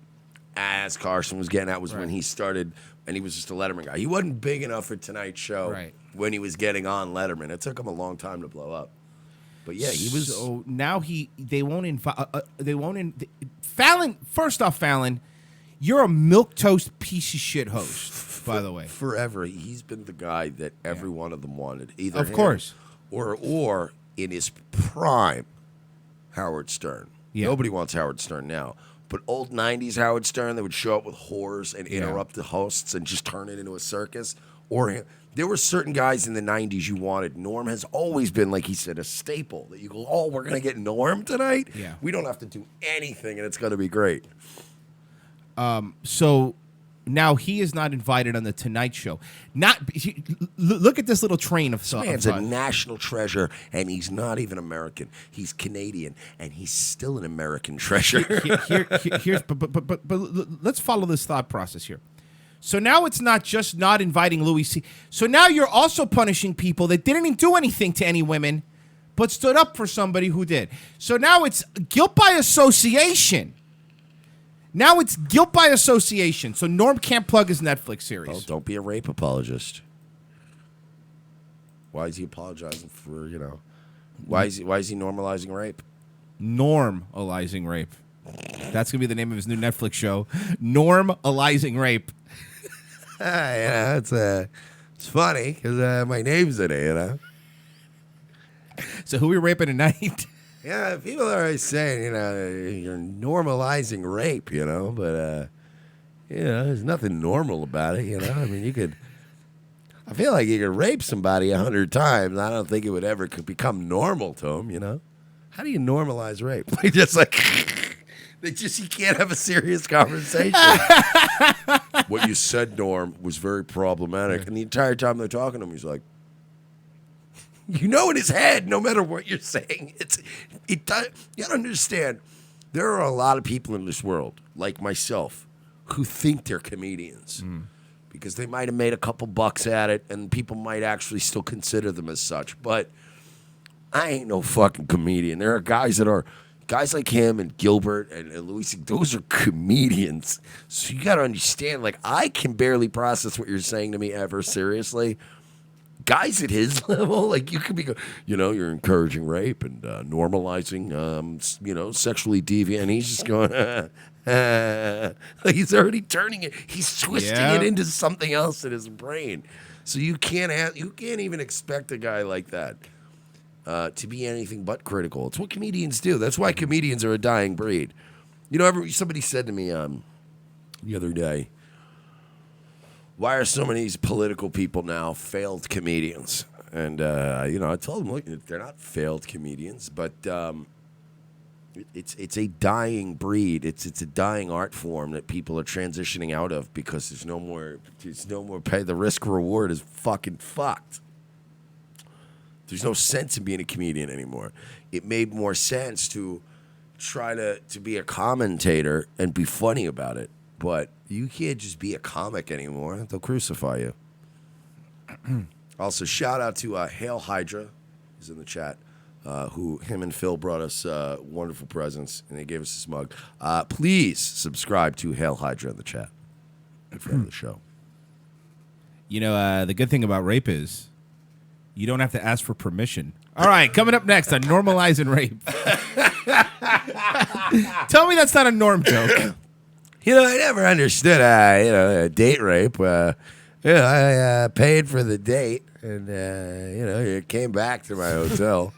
Speaker 2: as Carson was getting out, was when he started and he was just a Letterman guy. He wasn't big enough for Tonight Show when he was getting on Letterman. It took him a long time to blow up. But yeah, he was.
Speaker 3: So now they won't invite. Fallon. First off, Fallon, you're a milquetoast piece of shit host. By the way,
Speaker 2: forever he's been the guy that every one of them wanted. Either
Speaker 3: of course,
Speaker 2: or in his prime, Howard Stern.
Speaker 3: Yeah.
Speaker 2: Nobody wants Howard Stern now. But old 90s Howard Stern, they would show up with whores and interrupt the hosts and just turn it into a circus. Or there were certain guys in the 90s you wanted. Norm has always been, like he said, a staple. That you go, oh, we're going to get Norm tonight?
Speaker 3: Yeah.
Speaker 2: We don't have to do anything, and it's going to be great.
Speaker 3: So now he is not invited on the Tonight Show. Look at this little train of thought.
Speaker 2: This man's a national treasure, and he's not even American. He's Canadian, and he's still an American treasure.
Speaker 3: But let's follow this thought process here. So now it's not just not inviting Louis C. So now you're also punishing people that didn't do anything to any women, but stood up for somebody who did. So now it's guilt by association. Now it's guilt by association. So Norm can't plug his Netflix series.
Speaker 2: Well, don't be a rape apologist. Why is he apologizing for, why is he normalizing rape?
Speaker 3: Normalizing rape. That's going to be the name of his new Netflix show. Normalizing rape.
Speaker 2: It's funny because my name's in it,
Speaker 3: So who are we raping tonight?
Speaker 2: Yeah, people are always saying, you're normalizing rape, but, there's nothing normal about it, I mean, I feel like you could rape somebody 100 times. I don't think it would ever become normal to them, How do you normalize rape? You can't have a serious conversation. What you said, Norm, was very problematic. And the entire time they're talking to him, he's like, in his head, no matter what you're saying, you gotta understand, there are a lot of people in this world, like myself, who think they're comedians because they might have made a couple bucks at it, and people might actually still consider them as such. But I ain't no fucking comedian. There are guys like him and Gilbert and Louis C. Those are comedians. So you got to understand, I can barely process what you're saying to me ever, seriously. Guys at his level, you could be, you're encouraging rape and normalizing, sexually deviant. And he's just going, he's already turning it. He's twisting it into something else in his brain. So you can't even expect a guy like that to be anything but critical. It's what comedians do. That's why comedians are a dying breed. Somebody said to me the other day, why are so many of these political people now failed comedians? And, I told them, look, they're not failed comedians, but it's a dying breed. It's a dying art form that people are transitioning out of because there's no more pay. The risk reward is fucking fucked. There's no sense in being a comedian anymore. It made more sense to try to be a commentator and be funny about it. But you can't just be a comic anymore. They'll crucify you. Also, shout out to Hail Hydra, who's in the chat, him and Phil brought us wonderful presents, and they gave us this mug. Please subscribe to Hail Hydra in the chat. Good friend of the show.
Speaker 3: The good thing about rape is you don't have to ask for permission. All right, coming up next on Normalizing Rape. Tell me that's not a Norm joke.
Speaker 2: I never understood, date rape. I paid for the date, and, it came back to my hotel.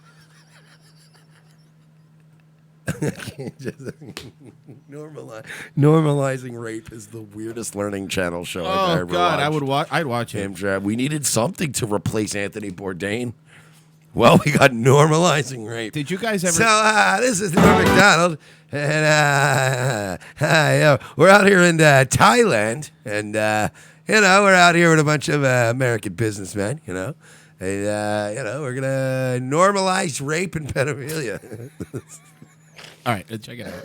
Speaker 2: Normalizing rape is the weirdest learning channel show I've ever watched.
Speaker 3: I'd watch it.
Speaker 2: We needed something to replace Anthony Bourdain. Well, we got Normalizing Rape.
Speaker 3: Did you guys ever?
Speaker 2: So this is Norm Macdonald, and we're out here in Thailand, and we're out here with a bunch of American businessmen, and we're gonna normalize rape and pedophilia.
Speaker 3: All right, let's check it out.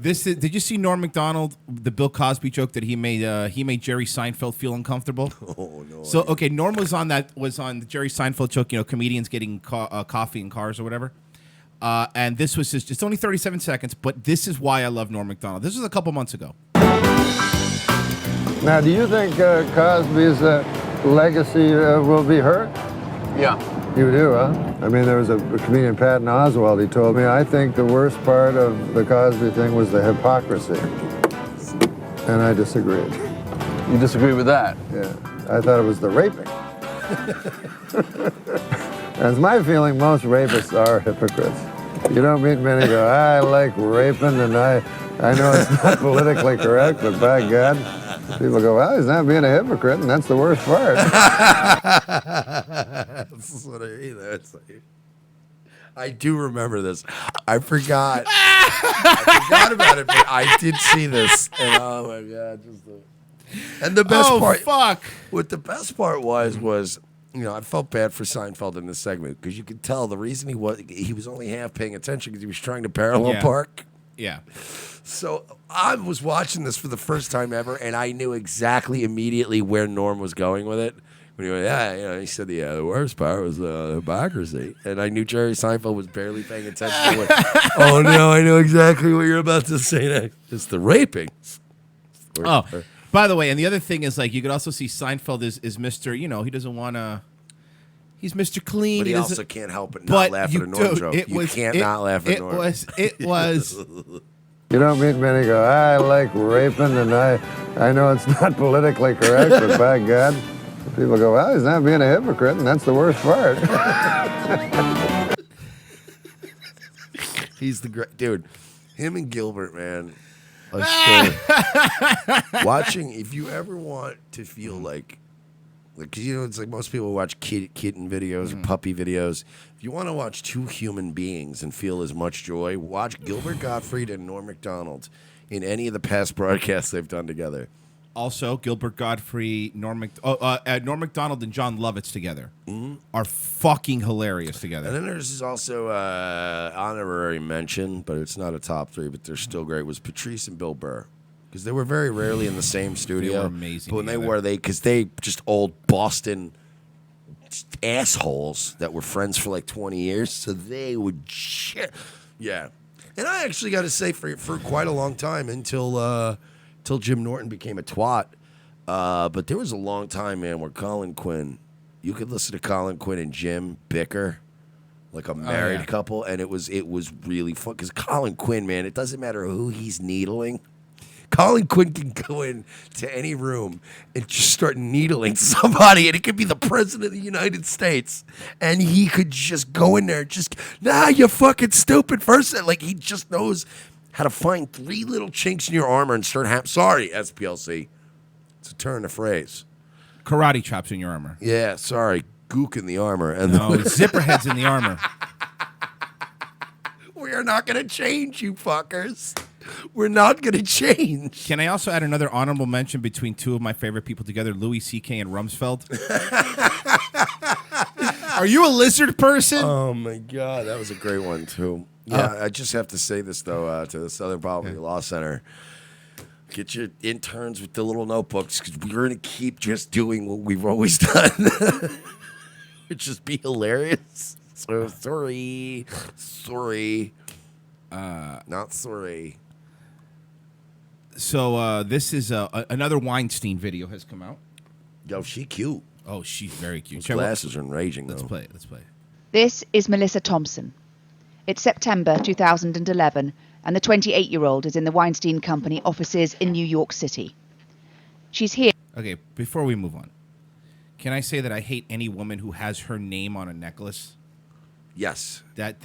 Speaker 3: Did you see Norm Macdonald, the Bill Cosby joke that he made Jerry Seinfeld feel uncomfortable?
Speaker 2: Oh no.
Speaker 3: So okay, Norm was on the Jerry Seinfeld joke, comedians getting coffee in cars or whatever. And this was it's only 37 seconds, but this is why I love Norm Macdonald. This was a couple months ago.
Speaker 16: Now, do you think Cosby's legacy will be hurt?
Speaker 17: Yeah.
Speaker 16: You do, huh? I mean, there was a comedian, Patton Oswalt, he told me, I think the worst part of the Cosby thing was the hypocrisy. And I disagreed.
Speaker 17: You disagree with that?
Speaker 16: Yeah. I thought it was the raping. That's my feeling. Most rapists are hypocrites. You don't meet many who go, I like raping, and I know it's not politically correct, but by God, people go, well, he's not being a hypocrite, and that's the worst part.
Speaker 2: That's what I mean. I do remember this. I forgot. I forgot about it, but I did see this. And oh my God. And the best part.
Speaker 3: Fuck.
Speaker 2: What the best part was, you know, I felt bad for Seinfeld in this segment because you could tell the reason he was only half paying attention because he was trying to parallel park.
Speaker 3: Yeah.
Speaker 2: So I was watching this for the first time ever, and I knew exactly immediately where Norm was going with it. When he went, he said the worst part was hypocrisy, and I knew Jerry Seinfeld was barely paying attention to it. Oh no, I know exactly what you're about to say next. It's the raping.
Speaker 3: Oh, by the way, and the other thing is, like, you could also see Seinfeld is Mr. You know, he doesn't want to. He's Mr. Clean.
Speaker 2: But he also can't help but not laugh at a Norm joke. You can't not laugh at Norm.
Speaker 3: It was.
Speaker 16: You don't meet many go, I like raping, and I know it's not politically correct, but by God, people go, well, he's not being a hypocrite, and that's the worst part.
Speaker 2: He's the great dude. Him and Gilbert, man. Are still watching. If you ever want to feel like, because you know, it's like most people watch kitten videos or puppy videos. If you want to watch two human beings and feel as much joy, watch Gilbert Gottfried and Norm Macdonald in any of the past broadcasts they've done together.
Speaker 3: Also, Gilbert Gottfried, Norm Macdonald, and John Lovitz together are fucking hilarious together.
Speaker 2: And then there's also honorary mention, but it's not a top three, but they're still great, was Patrice and Bill Burr. Because they were very rarely in the same studio.
Speaker 3: They were amazing.
Speaker 2: But when
Speaker 3: together.
Speaker 2: because they just old Boston assholes that were friends for like 20 years, so they would shit. Yeah. And I actually got to say, for quite a long time, until Jim Norton became a twat. But there was a long time, man, where Colin Quinn, you could listen to Colin Quinn and Jim bicker like a married couple, and it was really fun. Because Colin Quinn, man, it doesn't matter who he's needling. Colin Quinn can go into any room and just start needling somebody, and it could be the president of the United States, and he could just go in there and just, you fucking stupid person. Like, he just knows how to find three little chinks in your armor and start sorry, SPLC. It's a turn of phrase.
Speaker 3: Karate chops in your armor.
Speaker 2: Yeah, sorry. Gook in the armor. And
Speaker 3: no, zipper heads in the armor.
Speaker 2: We are not going to change, you fuckers. We're not going to change.
Speaker 3: Can I also add another honorable mention between two of my favorite people together, Louis C.K. and Rumsfeld? Are you a lizard person?
Speaker 2: Oh, my God. That was a great one, too. Yeah, I just have to say this, though, to the Southern Poverty Law Center. Get your interns with the little notebooks, because we're going to keep just doing what we've always done. Which is be hilarious. So, sorry. Not sorry.
Speaker 3: So this is another Weinstein video has come out.
Speaker 2: Yo, she cute.
Speaker 3: Oh, she's very cute.
Speaker 2: Those glasses are enraging, though.
Speaker 3: Let's play it.
Speaker 18: This is Melissa Thompson. It's September 2011, and the 28-year-old is in the Weinstein Company offices in New York City. She's here.
Speaker 3: Okay, before we move on, can I say that I hate any woman who has her name on a necklace?
Speaker 2: Yes.
Speaker 3: That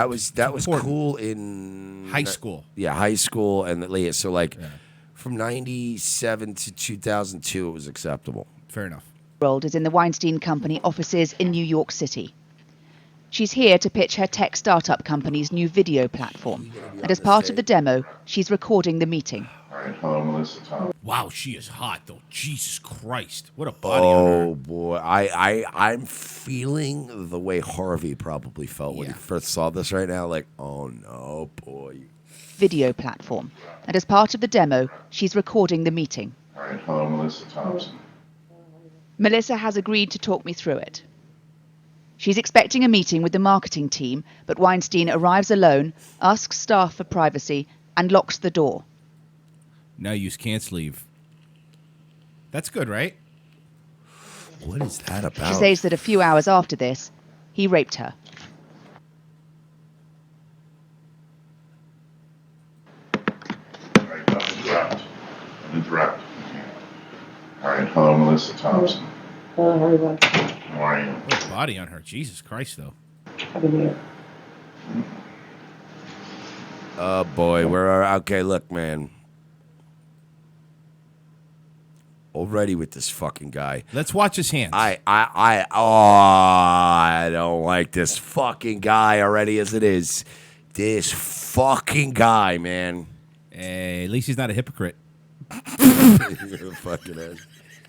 Speaker 2: was cool in
Speaker 3: high school.
Speaker 2: Yeah, high school and so from 97 to 2002 it was acceptable.
Speaker 3: Fair enough.
Speaker 18: Old is in the Weinstein Company offices in New York City. She's here to pitch her tech startup company's new video platform. And as part of the demo, she's recording the meeting.
Speaker 19: All right, hello, Melissa Thompson.
Speaker 3: Wow, she is hot, though. Jesus Christ. What a body on her.
Speaker 2: Oh, boy. I'm feeling the way Harvey probably felt when he first saw this right now. Like, oh, no, boy.
Speaker 18: Video platform. And as part of the demo, she's recording the meeting.
Speaker 19: All right, hello, Melissa Thompson.
Speaker 18: Melissa has agreed to talk me through it. She's expecting a meeting with the marketing team, but Weinstein arrives alone, asks staff for privacy, and locks the door.
Speaker 3: Now you can't leave. That's good, right?
Speaker 2: What is that about?
Speaker 18: She says that a few hours after this, he raped her.
Speaker 19: Interrupt. All right. Hello, Melissa Thompson.
Speaker 20: Hello, how are you?
Speaker 19: How are you?
Speaker 3: What a body on her. Jesus Christ, though.
Speaker 20: Happy New Year.
Speaker 2: Oh boy, okay, look, man. Already with this fucking guy.
Speaker 3: Let's watch his hands.
Speaker 2: I don't like this fucking guy already as it is. This fucking guy, man.
Speaker 3: Hey, at least he's not a hypocrite.
Speaker 2: You're a fucking ass.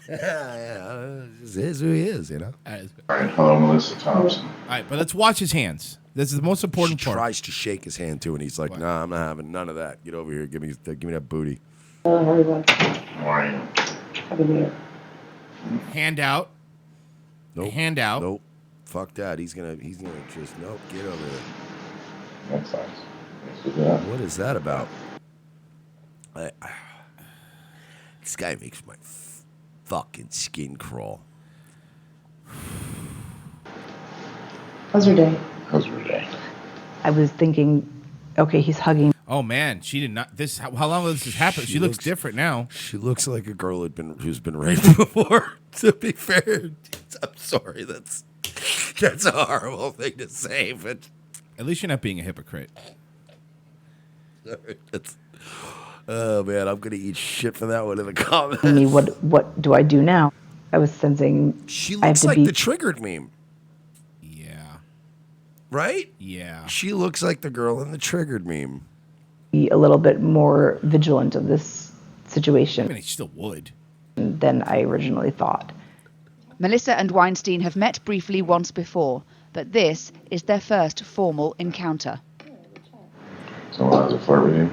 Speaker 2: Yeah, this is who he is, you know.
Speaker 19: All right. Hello, Melissa Thompson.
Speaker 3: All right, but let's watch his hands. This is the most important part.
Speaker 2: Tries to shake his hand too, and he's like, "Nah, I'm not having none of that. Get over here. Give me that booty."
Speaker 20: Hello, how are you?
Speaker 19: How are you?
Speaker 20: Happy New Year.
Speaker 3: Hand out.
Speaker 2: Nope.
Speaker 3: Hand out.
Speaker 2: Nope. Fuck that. He's gonna just nope. Get over there.
Speaker 19: That's nice.
Speaker 2: What is that about? This guy makes my fucking skin crawl.
Speaker 20: How's your day?
Speaker 19: How's your day?
Speaker 20: I was thinking, okay, he's hugging.
Speaker 3: Oh man, she did not. This how long has this happened? She looks different now.
Speaker 2: She looks like a girl who's been raped before. To be fair, I'm sorry. That's a horrible thing to say, but
Speaker 3: at least you're not being a hypocrite.
Speaker 2: Oh man, I'm gonna eat shit for that one in the comments.
Speaker 20: Me, what do I do now? I was sensing
Speaker 2: She
Speaker 20: I have
Speaker 2: looks
Speaker 20: to
Speaker 2: like
Speaker 20: be
Speaker 2: the triggered meme.
Speaker 3: Yeah.
Speaker 2: Right?
Speaker 3: Yeah.
Speaker 2: She looks like the girl in the triggered meme.
Speaker 20: a little bit more vigilant of this situation.
Speaker 3: I mean, he still would.
Speaker 20: Than I originally thought.
Speaker 18: Melissa and Weinstein have met briefly once before, but this is their first formal encounter.
Speaker 19: So I was a flirt with you?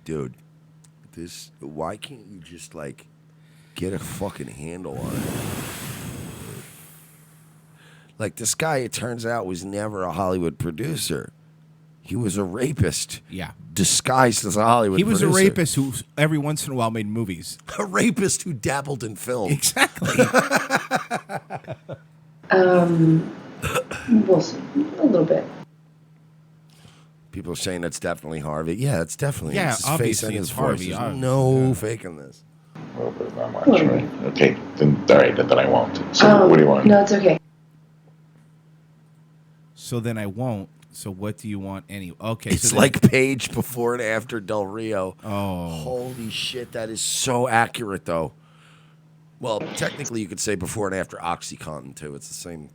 Speaker 2: Dude, why can't you just, like, get a fucking handle on it? Like, this guy, it turns out, was never a Hollywood producer. He was a rapist.
Speaker 3: Yeah.
Speaker 2: Disguised as a Hollywood
Speaker 3: He was
Speaker 2: producer.
Speaker 3: a rapist who every once in a while made movies.
Speaker 2: A rapist who dabbled in film.
Speaker 3: Exactly.
Speaker 20: We'll see. A little bit.
Speaker 2: People are saying that's definitely Harvey. Yeah, it's definitely.
Speaker 3: Yeah,
Speaker 2: it's his face and
Speaker 3: obviously
Speaker 2: his
Speaker 3: it's
Speaker 2: voice.
Speaker 3: Harvey,
Speaker 2: There's
Speaker 3: obviously,
Speaker 2: no faking this.
Speaker 19: A little bit, not much, right? Okay, then, all right, then I won't. So what do you want?
Speaker 20: No, it's okay.
Speaker 3: So then I won't. So what do you want anyway? Okay.
Speaker 2: It's
Speaker 3: so
Speaker 2: like Paige before and after Del Rio.
Speaker 3: Oh.
Speaker 2: Holy shit, that is so accurate, though. Well, technically, you could say before and after OxyContin, too. It's the same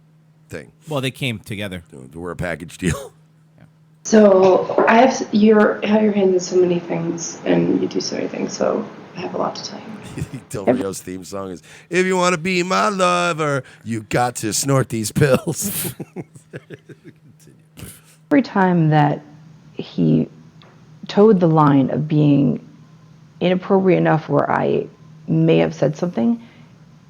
Speaker 2: thing.
Speaker 3: Well, they came together.
Speaker 2: We're a package deal.
Speaker 21: So I have your hands in so many things, and you do so many things. So I have a lot to tell you.
Speaker 2: Del Rio's theme song is, "If you want to be my lover, you got to snort these pills."
Speaker 20: Every time that he towed the line of being inappropriate enough where I may have said something,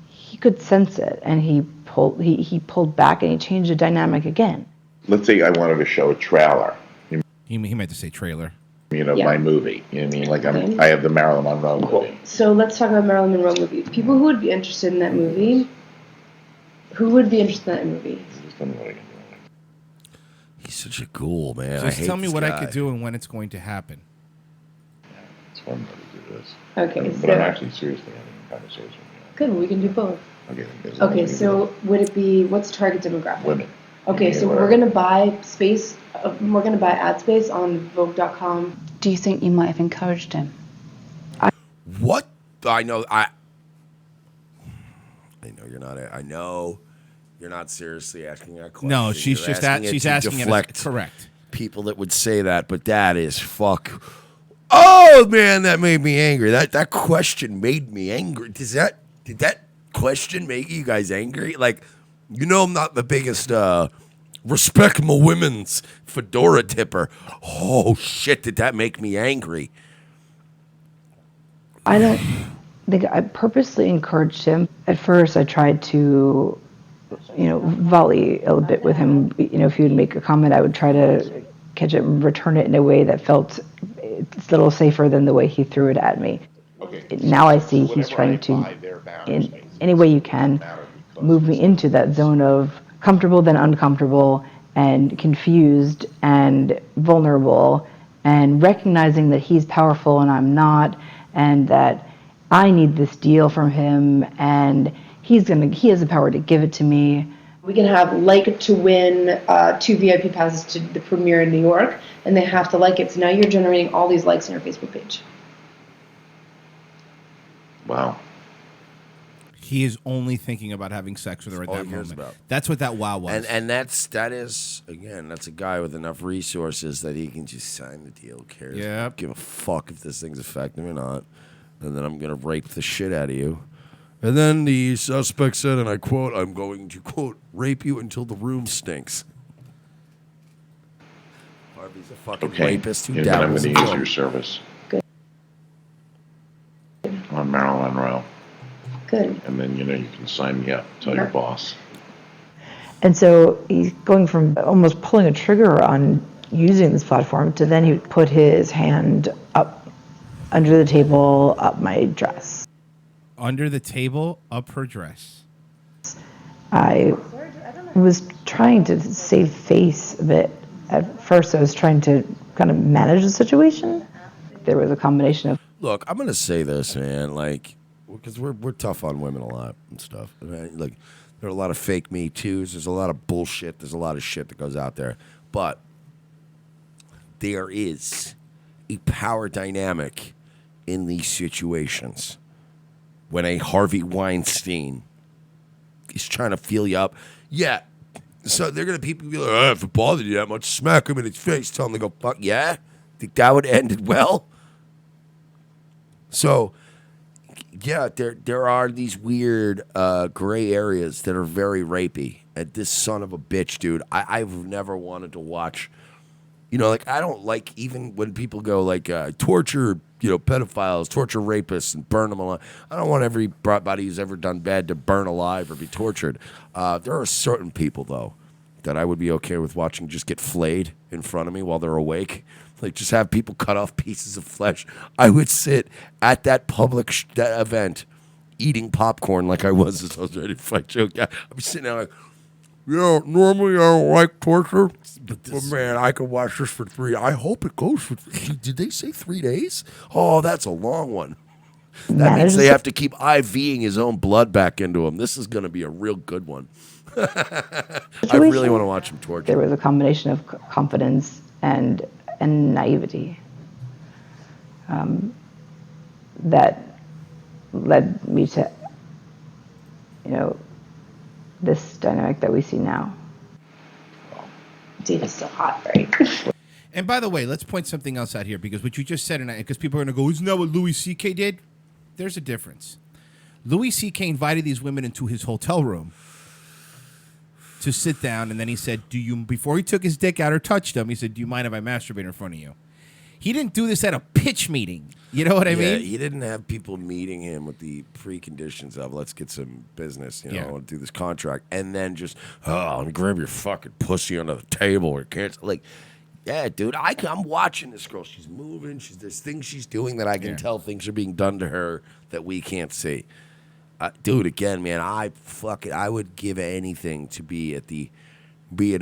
Speaker 20: he could sense it, and he pulled back and he changed the dynamic again.
Speaker 19: Let's say I wanted to show a trailer.
Speaker 3: He meant to say trailer.
Speaker 19: You know,
Speaker 21: Yeah.
Speaker 19: my movie. You know what I mean? Like I have the Marilyn Monroe movie.
Speaker 21: So let's talk about Marilyn Monroe movie. People who would be interested in that movie. Who would be interested in that movie?
Speaker 2: He's such a ghoul, man.
Speaker 3: Just
Speaker 2: I hate
Speaker 3: tell me
Speaker 2: this
Speaker 3: what
Speaker 2: guy.
Speaker 3: I could do and when it's going to happen.
Speaker 19: It's fun to do this.
Speaker 21: Okay,
Speaker 19: But
Speaker 21: so
Speaker 19: I'm actually seriously having a conversation.
Speaker 21: good. We can do both.
Speaker 19: Okay. then there's
Speaker 21: Okay,
Speaker 19: nothing
Speaker 21: so would it be what's the target demographic?
Speaker 19: Women.
Speaker 21: Okay,
Speaker 19: Yeah,
Speaker 21: so
Speaker 19: whatever.
Speaker 21: we're gonna buy space. We're gonna buy ad space on Vogue.com.
Speaker 20: Do you think you might have encouraged him?
Speaker 2: What? I know. I know you're not. I know you're not seriously asking that question.
Speaker 3: No, she's
Speaker 2: You're
Speaker 3: just
Speaker 2: asking
Speaker 3: she's
Speaker 2: to
Speaker 3: asking it.
Speaker 2: deflect
Speaker 3: Correct.
Speaker 2: people that would say that, but that is fuck. Oh man, that made me angry. That question made me angry. Did that question make you guys angry? Like, you know, I'm not the biggest respect my women's fedora tipper. Oh shit, did that make me angry?
Speaker 20: I don't think I purposely encouraged him. At first, I tried to, volley a bit with him. If he would make a comment, I would try to catch it and return it in a way that felt it's a little safer than the way he threw it at me. Now I see he's trying to, in any way you can, move me into that zone of comfortable then uncomfortable and confused and vulnerable, and recognizing that he's powerful and I'm not, and that I need this deal from him, and he has the power to give it to me.
Speaker 21: We can have like to win 2 VIP passes to the premiere in New York, and they have to like it. So now you're generating all these likes on your Facebook page.
Speaker 19: Wow.
Speaker 3: He is only thinking about having sex with her at that moment. That's what that wow was.
Speaker 2: And that is again, that's a guy with enough resources that he can just sign the deal. Who cares?
Speaker 3: Yeah.
Speaker 2: Give a fuck if this thing's effective or not. And then I'm gonna rape the shit out of you. And then the suspect said, and I quote, "I'm going to quote rape you until the room stinks." Harvey's a fucking rapist who
Speaker 19: and then I'm
Speaker 2: dabbles
Speaker 19: going
Speaker 2: in
Speaker 19: to use
Speaker 2: film.
Speaker 19: your service on Marilyn Monroe.
Speaker 21: Good.
Speaker 19: And then, you can sign me up. Tell your boss.
Speaker 20: And so he's going from almost pulling a trigger on using this platform to then he put his hand up under the table, up my dress.
Speaker 3: Under the table, up her dress.
Speaker 20: I was trying to save face a bit. At first, I was trying to kind of manage the situation. There was a combination of...
Speaker 2: Look, I'm gonna say this, man, because we're tough on women a lot and stuff. Right? Like, there are a lot of fake Me Too's. There's a lot of bullshit. There's a lot of shit that goes out there. But there is a power dynamic in these situations. When a Harvey Weinstein is trying to feel you up, yeah. So they're gonna people be like, oh, if it bothered you that much, smack him in his face, tell him to go fuck. Yeah, think that would have ended well. So, yeah, there are these weird gray areas that are very rapey. And this son of a bitch, dude, I've never wanted to watch. I don't like even when people go torture, pedophiles, torture rapists, and burn them alive. I don't want everybody who's ever done bad to burn alive or be tortured. There are certain people, though, that I would be okay with watching just get flayed in front of me while they're awake. Just have people cut off pieces of flesh. I would sit at that public that event eating popcorn like I was as I was ready to fight Joe. Yeah, I'm sitting there like, normally I don't like torture, but man, I could watch this for 3. I hope it goes for 3. Did they say 3 days? Oh, that's a long one. That means they have to keep IVing his own blood back into him. This is going to be a real good one. I really want to watch him torture.
Speaker 20: There was a combination of confidence and naivety that led me to, this dynamic that we see now.
Speaker 21: Data's so hot, right?
Speaker 3: And by the way, let's point something else out here, because what you just said, because people are going to go, isn't that what Louis C.K. did? There's a difference. Louis C.K. invited these women into his hotel room to sit down, and then he said, before he took his dick out or touched them, he said, do you mind if I masturbate in front of you? He didn't do this at a pitch meeting. You know what I mean?
Speaker 2: He didn't have people meeting him with the preconditions of, let's get some business, I want to do this contract, and then just, let me grab your fucking pussy under the table or can't, yeah, dude, I'm watching this girl. She's moving. There's things she's doing that I can tell things are being done to her that we can't see. Dude, again, man, I would give anything to be at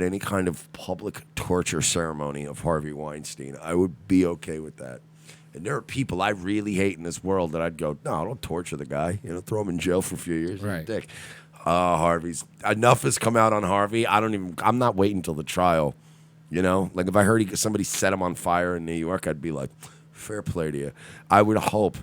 Speaker 2: any kind of public torture ceremony of Harvey Weinstein. I would be okay with that. And there are people I really hate in this world that I'd go, no, don't torture the guy. Throw him in jail for a few years.
Speaker 3: Right.
Speaker 2: Dick. Harvey's enough has come out on Harvey. I'm not waiting until the trial. If I heard somebody set him on fire in New York, I'd be like, fair play to you. I would hope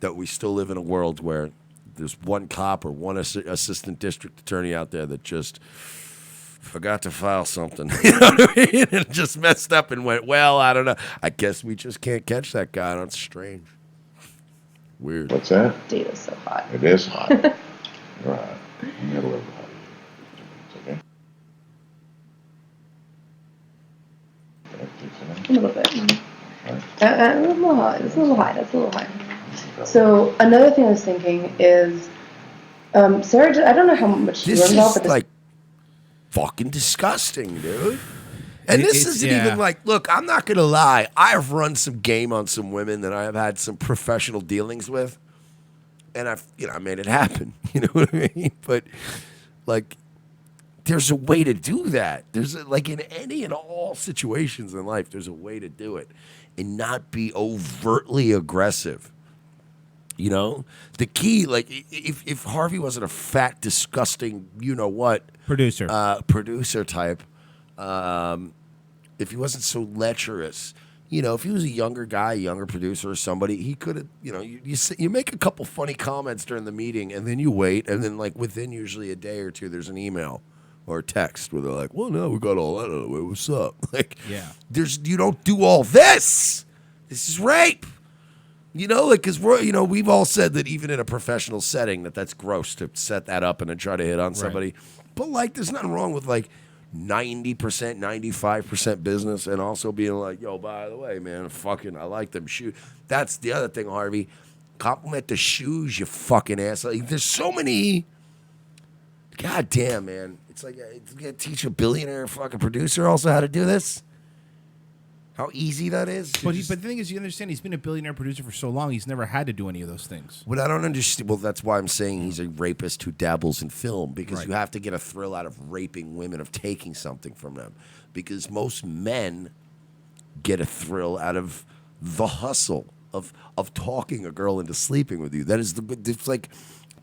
Speaker 2: that we still live in a world where there's one cop or one assistant district attorney out there that just forgot to file something. You know what I mean? And just messed up and went, well, I don't know. I guess we just can't catch that guy. That's strange. Weird.
Speaker 19: What's that?
Speaker 21: Data's so hot.
Speaker 19: It is hot. Right. I'm going to live hot. It's okay?
Speaker 21: A little bit. A little high. It's a little high. That's a little high. So another thing I was thinking is, Sarah, I don't know how much you
Speaker 2: This
Speaker 21: learned about,
Speaker 2: is fucking disgusting, dude. And this isn't even like, look, I'm not going to lie. I have run some game on some women that I have had some professional dealings with. And I made it happen. You know what I mean? But, like, there's a way to do that. Like in any and all situations in life, there's a way to do it and not be overtly aggressive. You know, the key, like, if Harvey wasn't a fat, disgusting,
Speaker 3: producer
Speaker 2: type, if he wasn't so lecherous, if he was a younger guy, a younger producer or somebody, he could have, you make a couple funny comments during the meeting and then you wait, and then like within usually a day or two, there's an email or a text where they're like, well, no, we got all that out of the way. What's up? Like, you don't do all this. This is rape. Because we've all said that even in a professional setting that's gross to set that up and then try to hit on somebody. But like, there's nothing wrong with like 90%, 95% business and also being like, yo, by the way, man, I like them shoes. That's the other thing, Harvey. Compliment the shoes, you fucking asshole. There's so many. God damn, man. It's like, you gotta teach a billionaire fucking producer also how to do this. How easy that is.
Speaker 3: But the thing is, you understand, he's been a billionaire producer for so long, he's never had to do any of those things.
Speaker 2: What I don't understand, well, that's why I'm saying he's a rapist who dabbles in film, because you have to get a thrill out of raping women, of taking something from them. Because most men get a thrill out of the hustle of talking a girl into sleeping with you. That is it's like,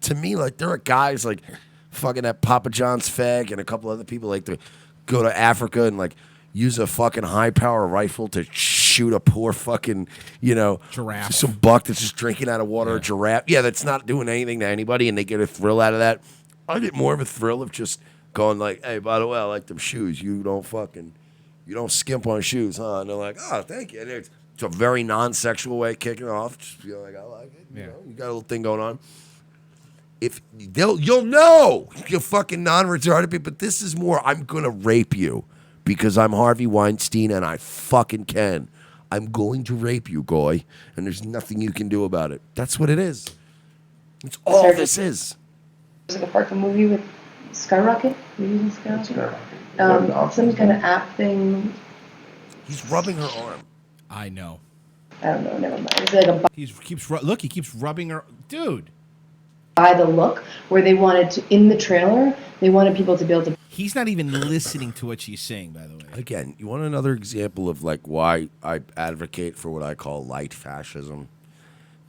Speaker 2: to me, like, there are guys like fucking that Papa John's fag and a couple other people like to go to Africa and like use a fucking high power rifle to shoot a poor fucking,
Speaker 3: giraffe.
Speaker 2: Some buck that's just drinking out of water, a giraffe. Yeah, that's not doing anything to anybody, and they get a thrill out of that. I get more of a thrill of just going like, hey, by the way, I like them shoes. You don't skimp on shoes, huh? And they're like, oh, thank you. And it's a very non-sexual way of kicking it off. Just feel like I like it. You got a little thing going on. You'll know, you fucking non-retarded people, but this is more, I'm going to rape you. Because I'm Harvey Weinstein and I fucking can. I'm going to rape you, Goy, and there's nothing you can do about it. That's what it is. It's all this is.
Speaker 21: There's like a part of the movie with Skyrocket. Are you using Skyrocket? Some kind of app thing.
Speaker 2: He's rubbing her arm.
Speaker 3: I know.
Speaker 21: I don't know. Never mind. It's like a
Speaker 3: he keeps rubbing her, dude.
Speaker 21: By the look, where they wanted to, in the trailer, they wanted people to be able to.
Speaker 3: He's not even listening to what she's saying, by the way.
Speaker 2: Again, you want another example of like why I advocate for what I call light fascism?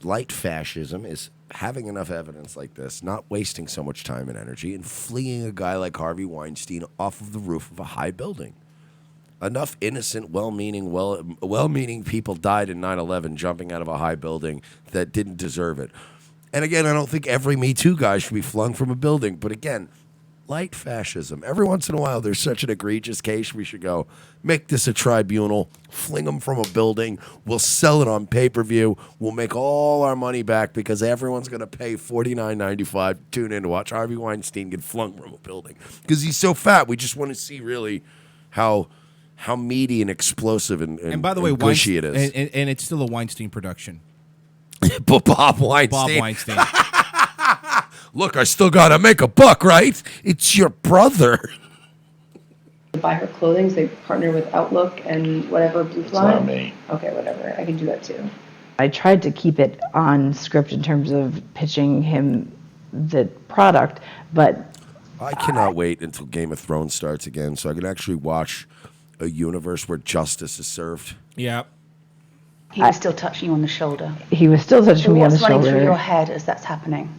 Speaker 2: Light fascism is having enough evidence like this, not wasting so much time and energy, and fleeing a guy like Harvey Weinstein off of the roof of a high building. Enough innocent, well-meaning people died in 9/11 jumping out of a high building that didn't deserve it. And again, I don't think every Me Too guy should be flung from a building. But again, light fascism. Every once in a while, there's such an egregious case, we should go, make this a tribunal, fling them from a building, we'll sell it on pay-per-view, we'll make all our money back because everyone's going to pay $49.95 to tune in to watch Harvey Weinstein get flung from a building. Because he's so fat, we just want to see really how meaty and explosive and
Speaker 3: by the way,
Speaker 2: gushy it is.
Speaker 3: And it's still a Weinstein production.
Speaker 2: But Bob Weinstein.
Speaker 3: Bob Weinstein.
Speaker 2: Look, I still got to make a buck, right? It's your brother.
Speaker 21: Buy her clothing, so they partner with Outlook and whatever Blue
Speaker 19: It's
Speaker 21: Fly.
Speaker 19: not me.
Speaker 21: Okay, whatever. I can do that too.
Speaker 20: I tried to keep it on script in terms of pitching him the product, but
Speaker 2: I cannot wait until Game of Thrones starts again so I can actually watch a universe where justice is served.
Speaker 3: Yeah.
Speaker 4: He was still touching you on the shoulder.
Speaker 20: He was still touching me on the
Speaker 4: What's running through
Speaker 20: shoulder.
Speaker 4: your head as that's happening?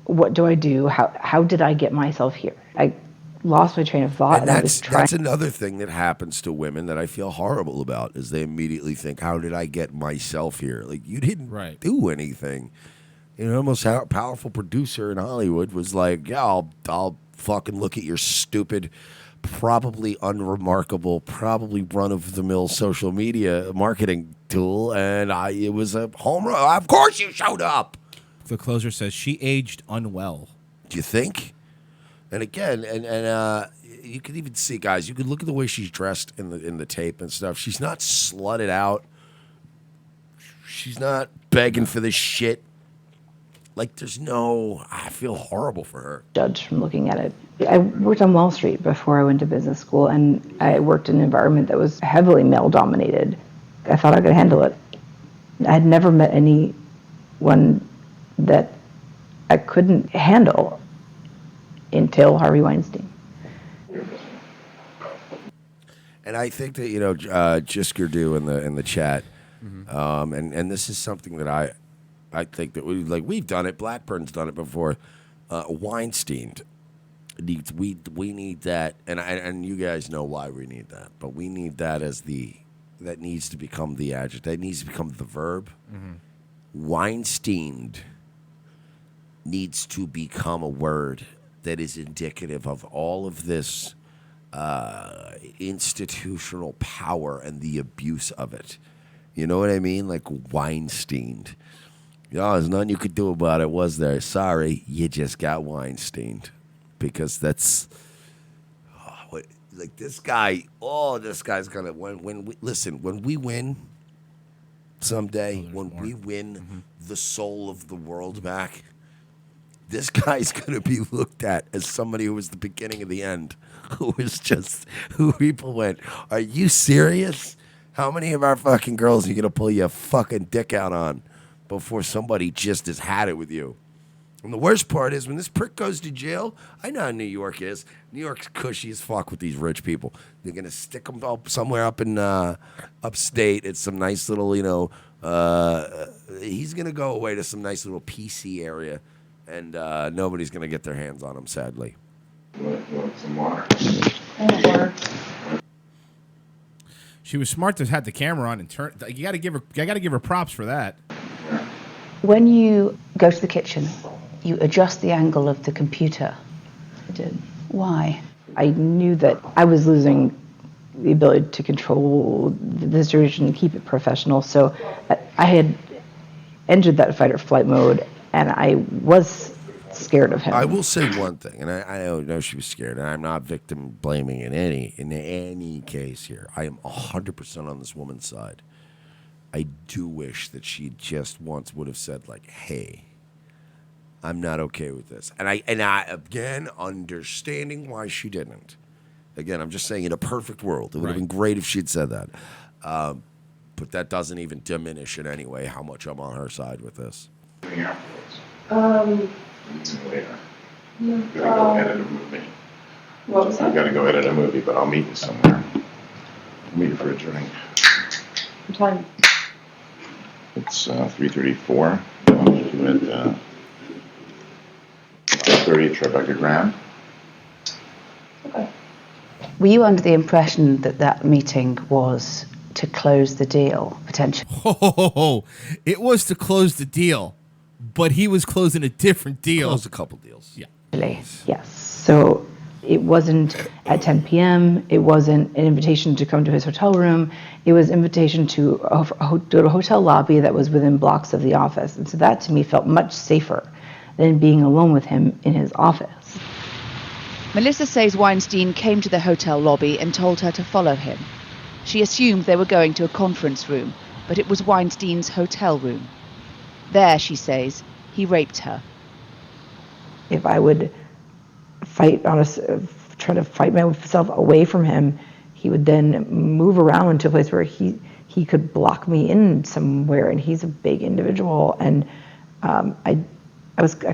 Speaker 20: What do I do? How did I get myself here? I lost my train of thought.
Speaker 2: And
Speaker 20: I was trying.
Speaker 2: that's another thing that happens to women that I feel horrible about is they immediately think, how did I get myself here? Like, you didn't do anything. You know, the most powerful producer in Hollywood was like, yeah, I'll fucking look at your stupid, probably unremarkable, probably run-of-the-mill social media marketing tool, and it was a home run. Of course you showed up.
Speaker 3: The closer says she aged unwell.
Speaker 2: Do you think? And again, and you could even see, guys, you could look at the way she's dressed in the tape and stuff. She's not slutted out. She's not begging for this shit. Like, I feel horrible for her.
Speaker 20: Judge from looking at it I worked on Wall Street before I went to business school, and I worked in an environment that was heavily male dominated. I thought I could handle it. I had never met anyone that I couldn't handle until Harvey Weinstein.
Speaker 2: And I think that Jisker do in the chat, and this is something that I think that we've done it. Blackburn's done it before. Weinstein needs we need that, and you guys know why we need that, but we need that that needs to become the adjective. That needs to become the verb. Weinstein needs to become a word that is indicative of all of this institutional power and the abuse of it. You know what I mean? Like Weinstein. There's nothing you could do about it, was there? Sorry, you just got Weinstein. Because that's this guy. Oh, this guy's gonna when we win someday, when we win the soul of the world back, this guy's gonna be looked at as somebody who was the beginning of the end, who people went, "Are you serious? How many of our fucking girls are you gonna pull your fucking dick out on before somebody just has had it with you?" And the worst part is when this prick goes to jail, I know how New York is. New York's cushy as fuck with these rich people. They're going to stick them up somewhere up in upstate at some nice little, he's going to go away to some nice little PC area, and nobody's going to get their hands on him, sadly.
Speaker 19: Want some water?
Speaker 3: She was smart to have the camera on and turn. You got to give her props for that.
Speaker 4: When you go to the kitchen, you adjust the angle of the computer.
Speaker 20: I did.
Speaker 4: Why?
Speaker 20: I knew that I was losing the ability to control the situation and keep it professional. So I had entered that fight or flight mode, and I was scared of him.
Speaker 2: I will say one thing, and I know she was scared, and I'm not victim blaming in any case here. I am 100% on this woman's side. I do wish that she just once would have said, like, "Hey, I'm not okay with this." And I again, understanding why she didn't. Again, I'm just saying, in a perfect world, it would have been great if she'd said that. But that doesn't even diminish in any way how much I'm on her side with this.
Speaker 19: Later.
Speaker 21: No,
Speaker 19: Gotta go edit a movie.
Speaker 21: What was that?
Speaker 19: I gotta go edit a movie, but I'll meet you somewhere. I'll meet you for a drink.
Speaker 21: What time?
Speaker 19: It's 3:34. I'll meet you at 30 at Tribeca Grand.
Speaker 21: Okay.
Speaker 4: Were you under the impression that meeting was to close the deal, potentially?
Speaker 3: It was to close the deal, but he was closing a different deal.
Speaker 2: Closed a couple deals.
Speaker 3: Yeah.
Speaker 20: Yes. So it wasn't at 10 p.m. It wasn't an invitation to come to his hotel room. It was an invitation to go to a hotel lobby that was within blocks of the office. And so that to me felt much safer than being alone with him in his office.
Speaker 18: Melissa says Weinstein came to the hotel lobby and told her to follow him. She assumed they were going to a conference room, but it was Weinstein's hotel room. There, she says, he raped her.
Speaker 20: If I would try to fight myself away from him, he would then move around to a place where he could block me in somewhere, and he's a big individual, and I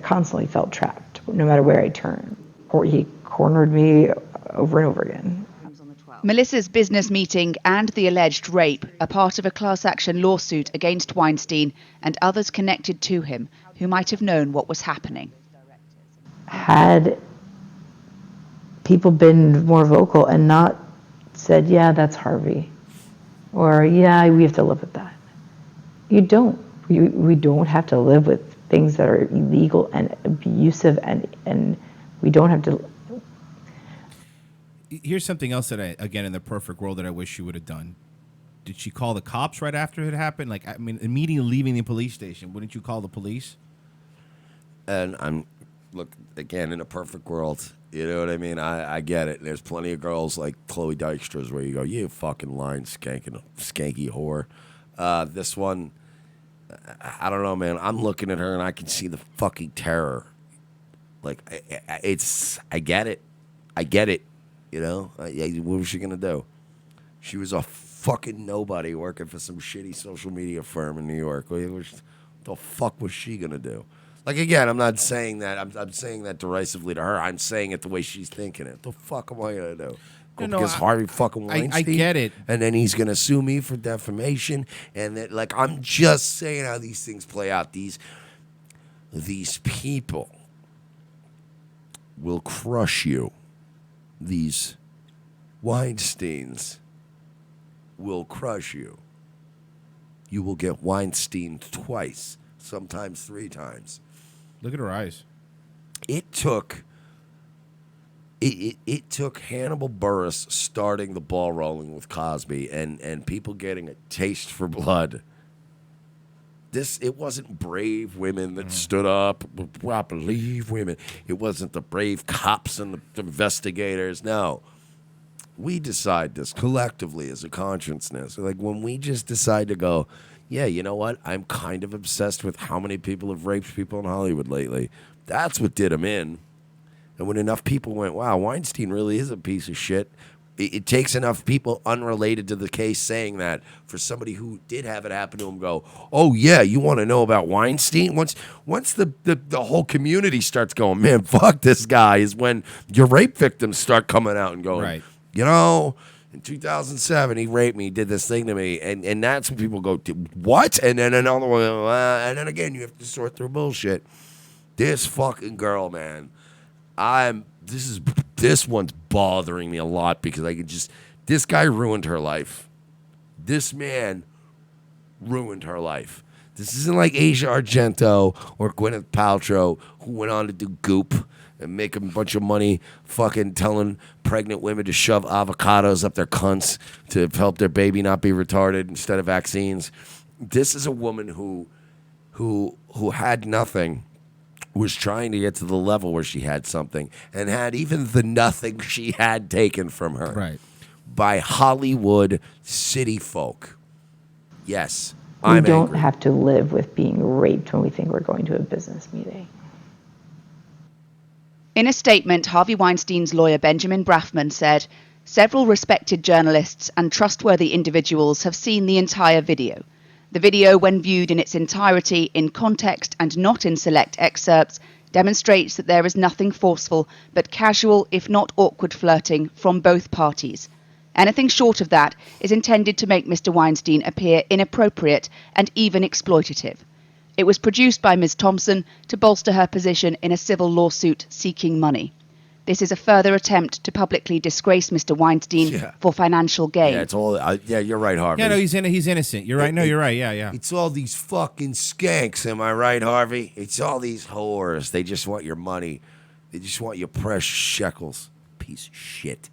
Speaker 20: constantly felt trapped no matter where I turned, or he cornered me over and over again.
Speaker 18: Melissa's business meeting and the alleged rape are part of a class action lawsuit against Weinstein and others connected to him who might have known what was happening.
Speaker 20: Had people been more vocal and not said, "Yeah, that's Harvey," or "Yeah, we have to live with that." You don't. We don't have to live with things that are illegal and abusive, and we don't have to.
Speaker 3: Here's something else that again, in the perfect world, that I wish she would have done. Did she call the cops right after it happened? Like, I mean, immediately leaving the police station, wouldn't you call the police?
Speaker 2: And look, again, in a perfect world, you know what I mean? I get it. There's plenty of girls like Chloe Dykstra's where you go, "You fucking lying, skanky whore." This one, I don't know, man. I'm looking at her and I can see the fucking terror. Like, I get it. I get it. You know, what was she gonna do? She was a fucking nobody working for some shitty social media firm in New York. What the fuck was she gonna do? Like, again, I'm not saying that. I'm saying that derisively to her. I'm saying it the way she's thinking it. The fuck am I gonna do? Because Harvey fucking Weinstein.
Speaker 3: I get it.
Speaker 2: And then he's gonna sue me for defamation. And that, like, I'm just saying how these things play out. These people will crush you. These Weinsteins will crush you. You will get Weinstein twice, sometimes 3 times.
Speaker 3: Look at her eyes.
Speaker 2: It took Hannibal Buress starting the ball rolling with Cosby and people getting a taste for blood. It wasn't brave women that stood up. I believe women. It wasn't the brave cops and the investigators. No. We decide this collectively as a consciousness. Like, when we just decide to go, yeah, you know what? I'm kind of obsessed with how many people have raped people in Hollywood lately. That's what did him in. And when enough people went, wow, Weinstein really is a piece of shit, it takes enough people unrelated to the case saying that for somebody who did have it happen to him go, oh, yeah, you want to know about Weinstein? Once the whole community starts going, man, fuck this guy, is when your rape victims start coming out and going,
Speaker 3: right.
Speaker 2: You know, in 2007, he raped me, did this thing to me. And that's when people go, what? And then another one, and then again, you have to sort through bullshit. This fucking girl, man, this one's bothering me a lot because this guy ruined her life. This man ruined her life. This isn't like Asia Argento or Gwyneth Paltrow, who went on to do Goop and make a bunch of money fucking telling pregnant women to shove avocados up their cunts to help their baby not be retarded instead of vaccines. This is a woman who had nothing, was trying to get to the level where she had something, and had even the nothing she had taken from her by Hollywood city folk. Yes,
Speaker 20: We don't have to live with being raped when we think we're going to a business meeting.
Speaker 18: In a statement, Harvey Weinstein's lawyer Benjamin Brafman said, several respected journalists and trustworthy individuals have seen the entire video. The video, when viewed in its entirety, in context and not in select excerpts, demonstrates that there is nothing forceful but casual, if not awkward flirting from both parties. Anything short of that is intended to make Mr. Weinstein appear inappropriate and even exploitative. It was produced by Ms. Thompson to bolster her position in a civil lawsuit seeking money. This is a further attempt to publicly disgrace Mr. Weinstein for financial gain.
Speaker 2: Yeah, it's all. Yeah, you're right, Harvey.
Speaker 3: Yeah, no, he's innocent. You're right. No, you're right. Yeah.
Speaker 2: It's all these fucking skanks. Am I right, Harvey? It's all these whores. They just want your money. They just want your precious shekels. Piece of shit.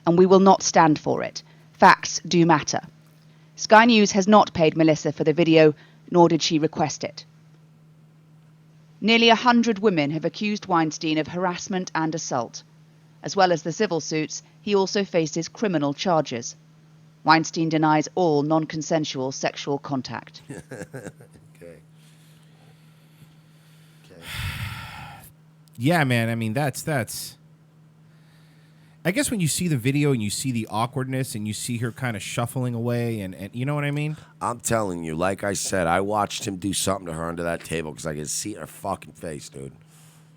Speaker 18: And we will not stand for it. Facts do matter. Sky News has not paid Melissa for the video, nor did she request it. Nearly 100 women have accused Weinstein of harassment and assault. As well as the civil suits, he also faces criminal charges. Weinstein denies all non-consensual sexual contact.
Speaker 2: Okay.
Speaker 3: Yeah, man. I mean, that's. I guess when you see the video and you see the awkwardness and you see her kind of shuffling away and you know what I mean?
Speaker 2: I'm telling you, like I said, I watched him do something to her under that table because I could see her fucking face, dude.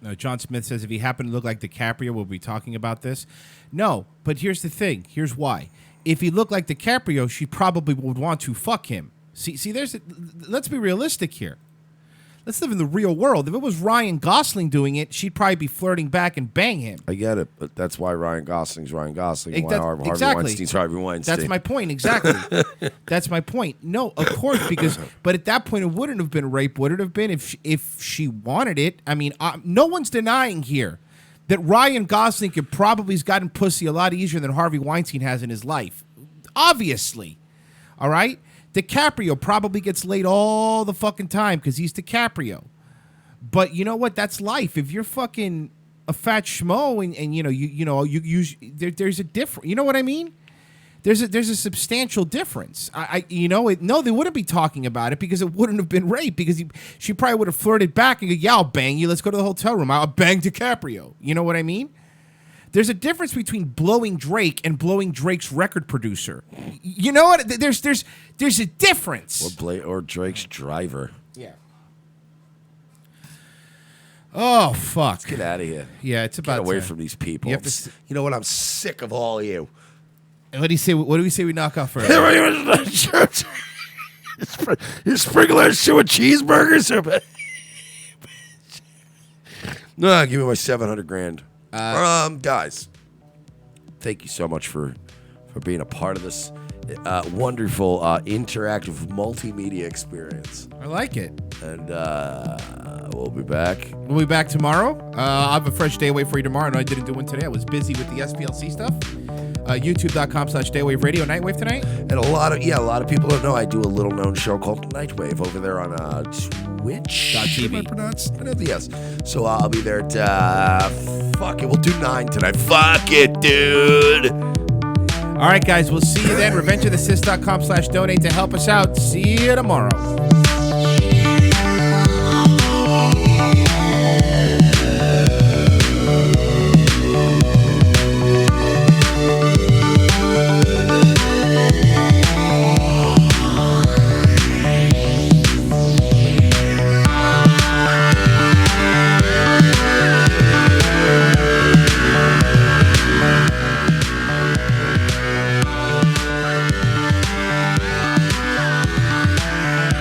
Speaker 3: No, John Smith says if he happened to look like DiCaprio, we'll be talking about this. No, but here's the thing. Here's why. If he looked like DiCaprio, she probably would want to fuck him. See, let's be realistic here. Let's live in the real world. If it was Ryan Gosling doing it, she'd probably be flirting back and bang him.
Speaker 2: I get it, but that's why Ryan Gosling's Ryan Gosling. And why Harvey Weinstein's Harvey Weinstein.
Speaker 3: That's my point, exactly. That's my point. No, of course, but at that point, it wouldn't have been rape. Would it have been if she wanted it? I mean, no one's denying here that Ryan Gosling has gotten pussy a lot easier than Harvey Weinstein has in his life. Obviously. All right? DiCaprio probably gets laid all the fucking time because he's DiCaprio. But you know what? That's life. If you're fucking a fat schmo and you use there's a difference. You know what I mean? There's a substantial difference. No, they wouldn't be talking about it because it wouldn't have been rape because she probably would have flirted back and go, yeah, I'll bang you. Let's go to the hotel room. I'll bang DiCaprio. You know what I mean? There's a difference between blowing Drake and blowing Drake's record producer. You know what? There's a difference.
Speaker 2: Or Drake's driver.
Speaker 3: Yeah. Oh, fuck.
Speaker 2: Let's get out of here.
Speaker 3: Yeah, it's about
Speaker 2: Get away
Speaker 3: time.
Speaker 2: from these people.
Speaker 3: You have to
Speaker 2: You know what? I'm sick of all of you.
Speaker 3: What do you say? What do we say we knock off first?
Speaker 2: You sprinklers to a cheeseburger? No, give me my $700,000. Guys, thank you so much for being a part of this wonderful interactive multimedia experience.
Speaker 3: I like it.
Speaker 2: And we'll be back.
Speaker 3: We'll be back tomorrow. I'll have a fresh day away for you tomorrow. No, I didn't do one today. I was busy with the SPLC stuff. YouTube.com/Daywave Radio. Nightwave tonight?
Speaker 2: And a lot of people don't know I do a little known show called Nightwave over there on Twitch.tv. Am I pronounced? Yes. So I'll be there at fuck it. We'll do 9 tonight. Fuck it, dude.
Speaker 3: All right, guys. We'll see you then. RevengeOfTheSith.com/donate to help us out. See you tomorrow.